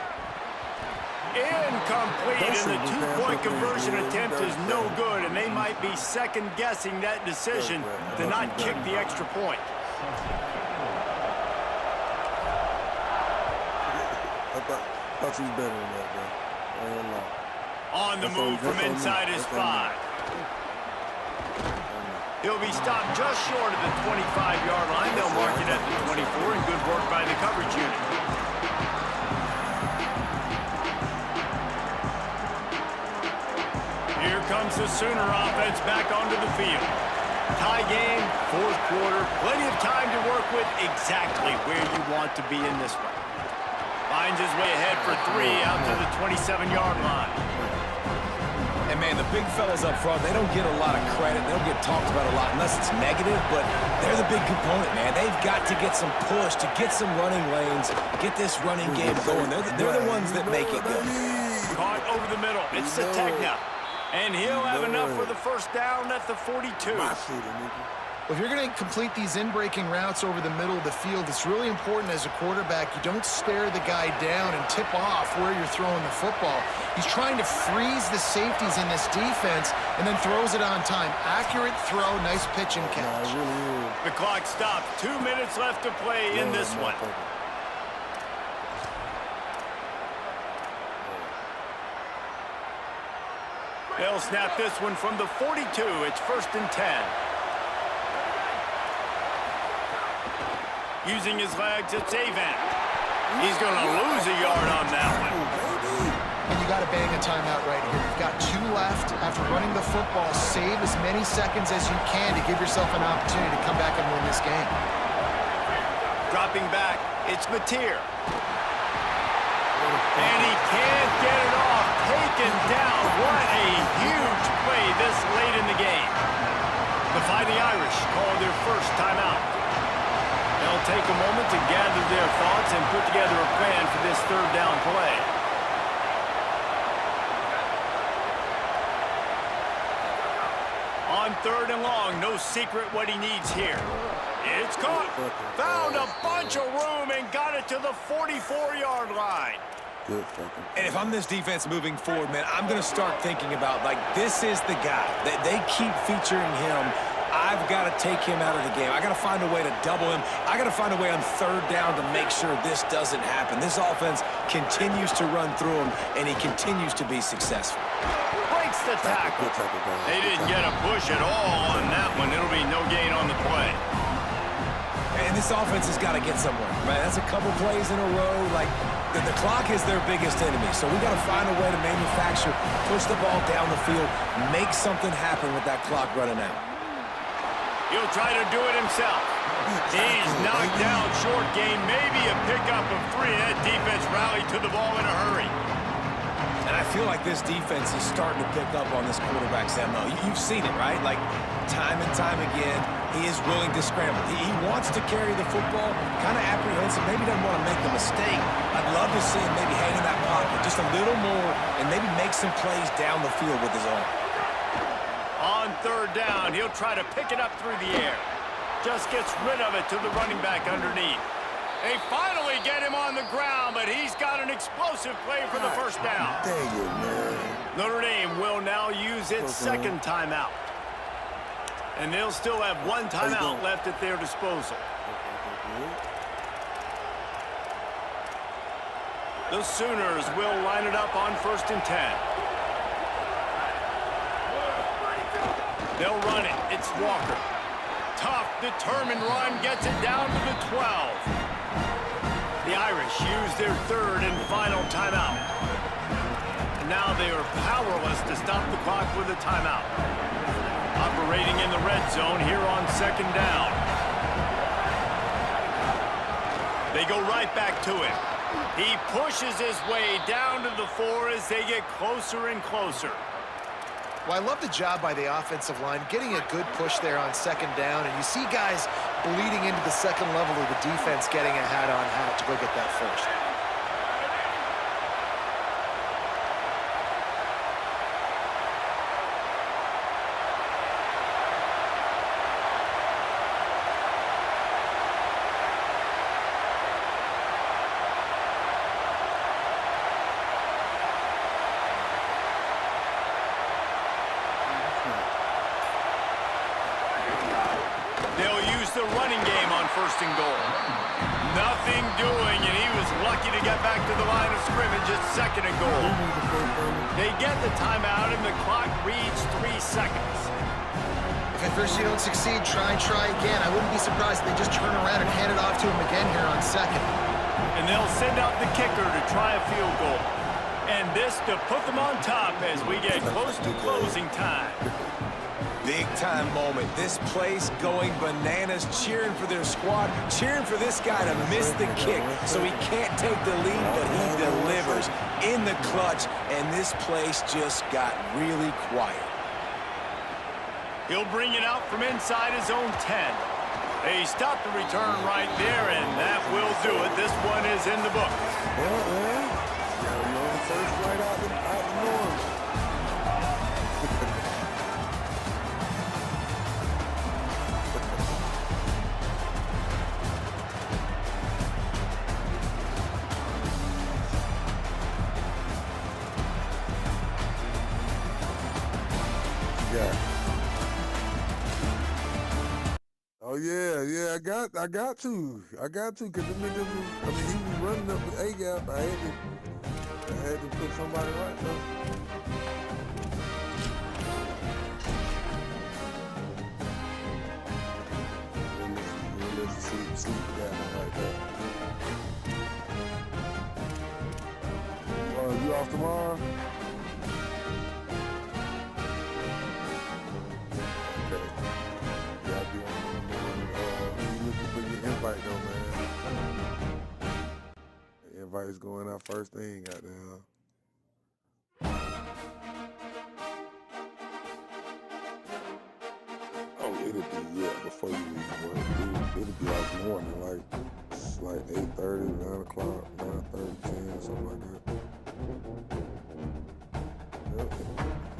Speaker 1: Incomplete, and the two-point conversion attempt is no good, and they might be second-guessing that decision to not kick the extra point.
Speaker 4: I thought you was better than that, bro. I ain't gonna lie.
Speaker 1: On the move from inside his 5. He'll be stopped just short of the 25-yard line. They'll mark it at the 24, and good work by the coverage unit. Here comes the Sooner offense back onto the field. Tie game, fourth quarter, plenty of time to work with, exactly where you want to be in this one. Finds his way ahead for 3 out to the 27-yard line.
Speaker 3: And, man, the big fellas up front, they don't get a lot of credit. They don't get talked about a lot unless it's negative, but they're the big component, man. They've got to get some push, to get some running lanes, get this running game going. They're the ones that make it go.
Speaker 1: Caught over the middle. It's Sategna. And he'll have enough for the first down at the 42.
Speaker 2: Well, if you're going to complete these in-breaking routes over the middle of the field, it's really important as a quarterback you don't stare the guy down and tip off where you're throwing the football. He's trying to freeze the safeties in this defense and then throws it on time. Accurate throw, nice pitch and catch.
Speaker 1: The clock stopped. 2 minutes left to play in this one. They'll snap this one from the 42. It's 1st and 10. Using his legs, it's Avant. He's going to lose a yard on that one.
Speaker 2: And you got to bang a timeout right here. You've got 2 left. After running the football, save as many seconds as you can to give yourself an opportunity to come back and win this game.
Speaker 1: Dropping back, it's Mateer. And he can't get it off. Taken down. What a huge play this late in the game. The Fighting Irish call their first timeout. They'll take a moment to gather their thoughts and put together a plan for this third down play. On 3rd and long, no secret what he needs here. It's caught. Found a bunch of room and got it to the 44-yard line.
Speaker 3: And if I'm this defense moving forward, man, I'm going to start thinking about, like, this is the guy. They keep featuring him. I've got to take him out of the game. I got to find a way to double him. I got to find a way on 3rd down to make sure this doesn't happen. This offense continues to run through him, and he continues to be successful.
Speaker 1: Breaks the tackle. They didn't get a push at all on that one. It'll be no gain on the play.
Speaker 3: And this offense has got to get somewhere, right? That's a couple plays in a row. Like, the clock is their biggest enemy, so we got to find a way to manufacture, push the ball down the field, make something happen with that clock running out.
Speaker 1: He'll try to do it himself. He's knocked down short game, maybe a pickup of 3. That defense rallied to the ball in a hurry.
Speaker 3: And I feel like this defense is starting to pick up on this quarterback's MO. You've seen it, right? Like, time and time again, he is willing to scramble. He wants to carry the football, kind of apprehensive, maybe doesn't want to make the mistake. I'd love to see him maybe hang in that pocket just a little more and maybe make some plays down the field with his arm.
Speaker 1: On 3rd down, he'll try to pick it up through the air. Just gets rid of it to the running back underneath. They finally get him on the ground, but he's got an explosive play for the first down.
Speaker 4: Dang it, man.
Speaker 1: Notre Dame will now use its 2nd timeout. And they'll still have 1 timeout left at their disposal. The Sooners will line it up on 1st and 10. They'll run it. It's Walker. Tough, determined run gets it down to the 12. The Irish use their 3rd and final timeout. And now they are powerless to stop the clock with a timeout. Operating in the red zone here on 2nd down. They go right back to him. He pushes his way down to the 4 as they get closer and closer.
Speaker 2: Well, I love the job by the offensive line, getting a good push there on second down, and you see guys bleeding into the second level of the defense getting a hat-on-hat to go get that first.
Speaker 1: They'll use the running game on 1st and goal. Nothing doing, and he was lucky to get back to the line of scrimmage at 2nd and goal. They get the timeout, and the clock reads 3 seconds.
Speaker 2: If at first you don't succeed, try again. I wouldn't be surprised if they just turn around and hand it off to him again here on 2nd.
Speaker 1: And they'll send out the kicker to try a field goal. And this to put them on top as we get close to closing time.
Speaker 3: Big-time moment. This place going bananas, cheering for their squad, cheering for this guy to miss the kick so he can't take the lead, but he delivers in the clutch, and this place just got really quiet.
Speaker 1: He'll bring it out from inside his own 10. They stop the return right there, and that will do it. This one is in the books.
Speaker 4: Well, you're on the first right out the norm. Oh yeah, I got to, cause he was running up the A gap. I had to put somebody right there. Let's see that right there. You off tomorrow? Invite though, man. The invite is going out first thing, goddamn. Oh, it'll be before you leave work. It'll be like morning, like 8:30, 9 o'clock, 9:30, 10, something like that. Yep.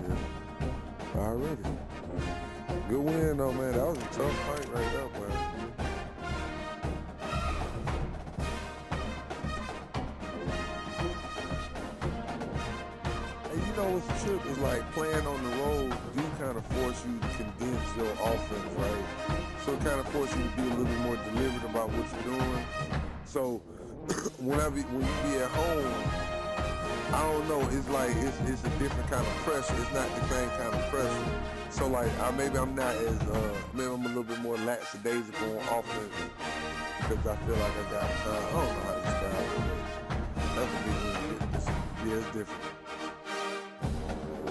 Speaker 4: Yeah. Already. Good win though, man. That was a tough fight right there, man. You know what's the trip is like playing on the road do kind of force you to condense your offense, right? So it kind of forces you to be a little bit more deliberate about what you're doing. So when you be at home, I don't know, it's like it's a different kind of pressure. It's not the same kind of pressure. So like maybe I'm not as maybe I'm a little bit more lackadaisical on offense because I feel like I got time. I don't know how to describe it. But that's a big win. Yeah, it's different.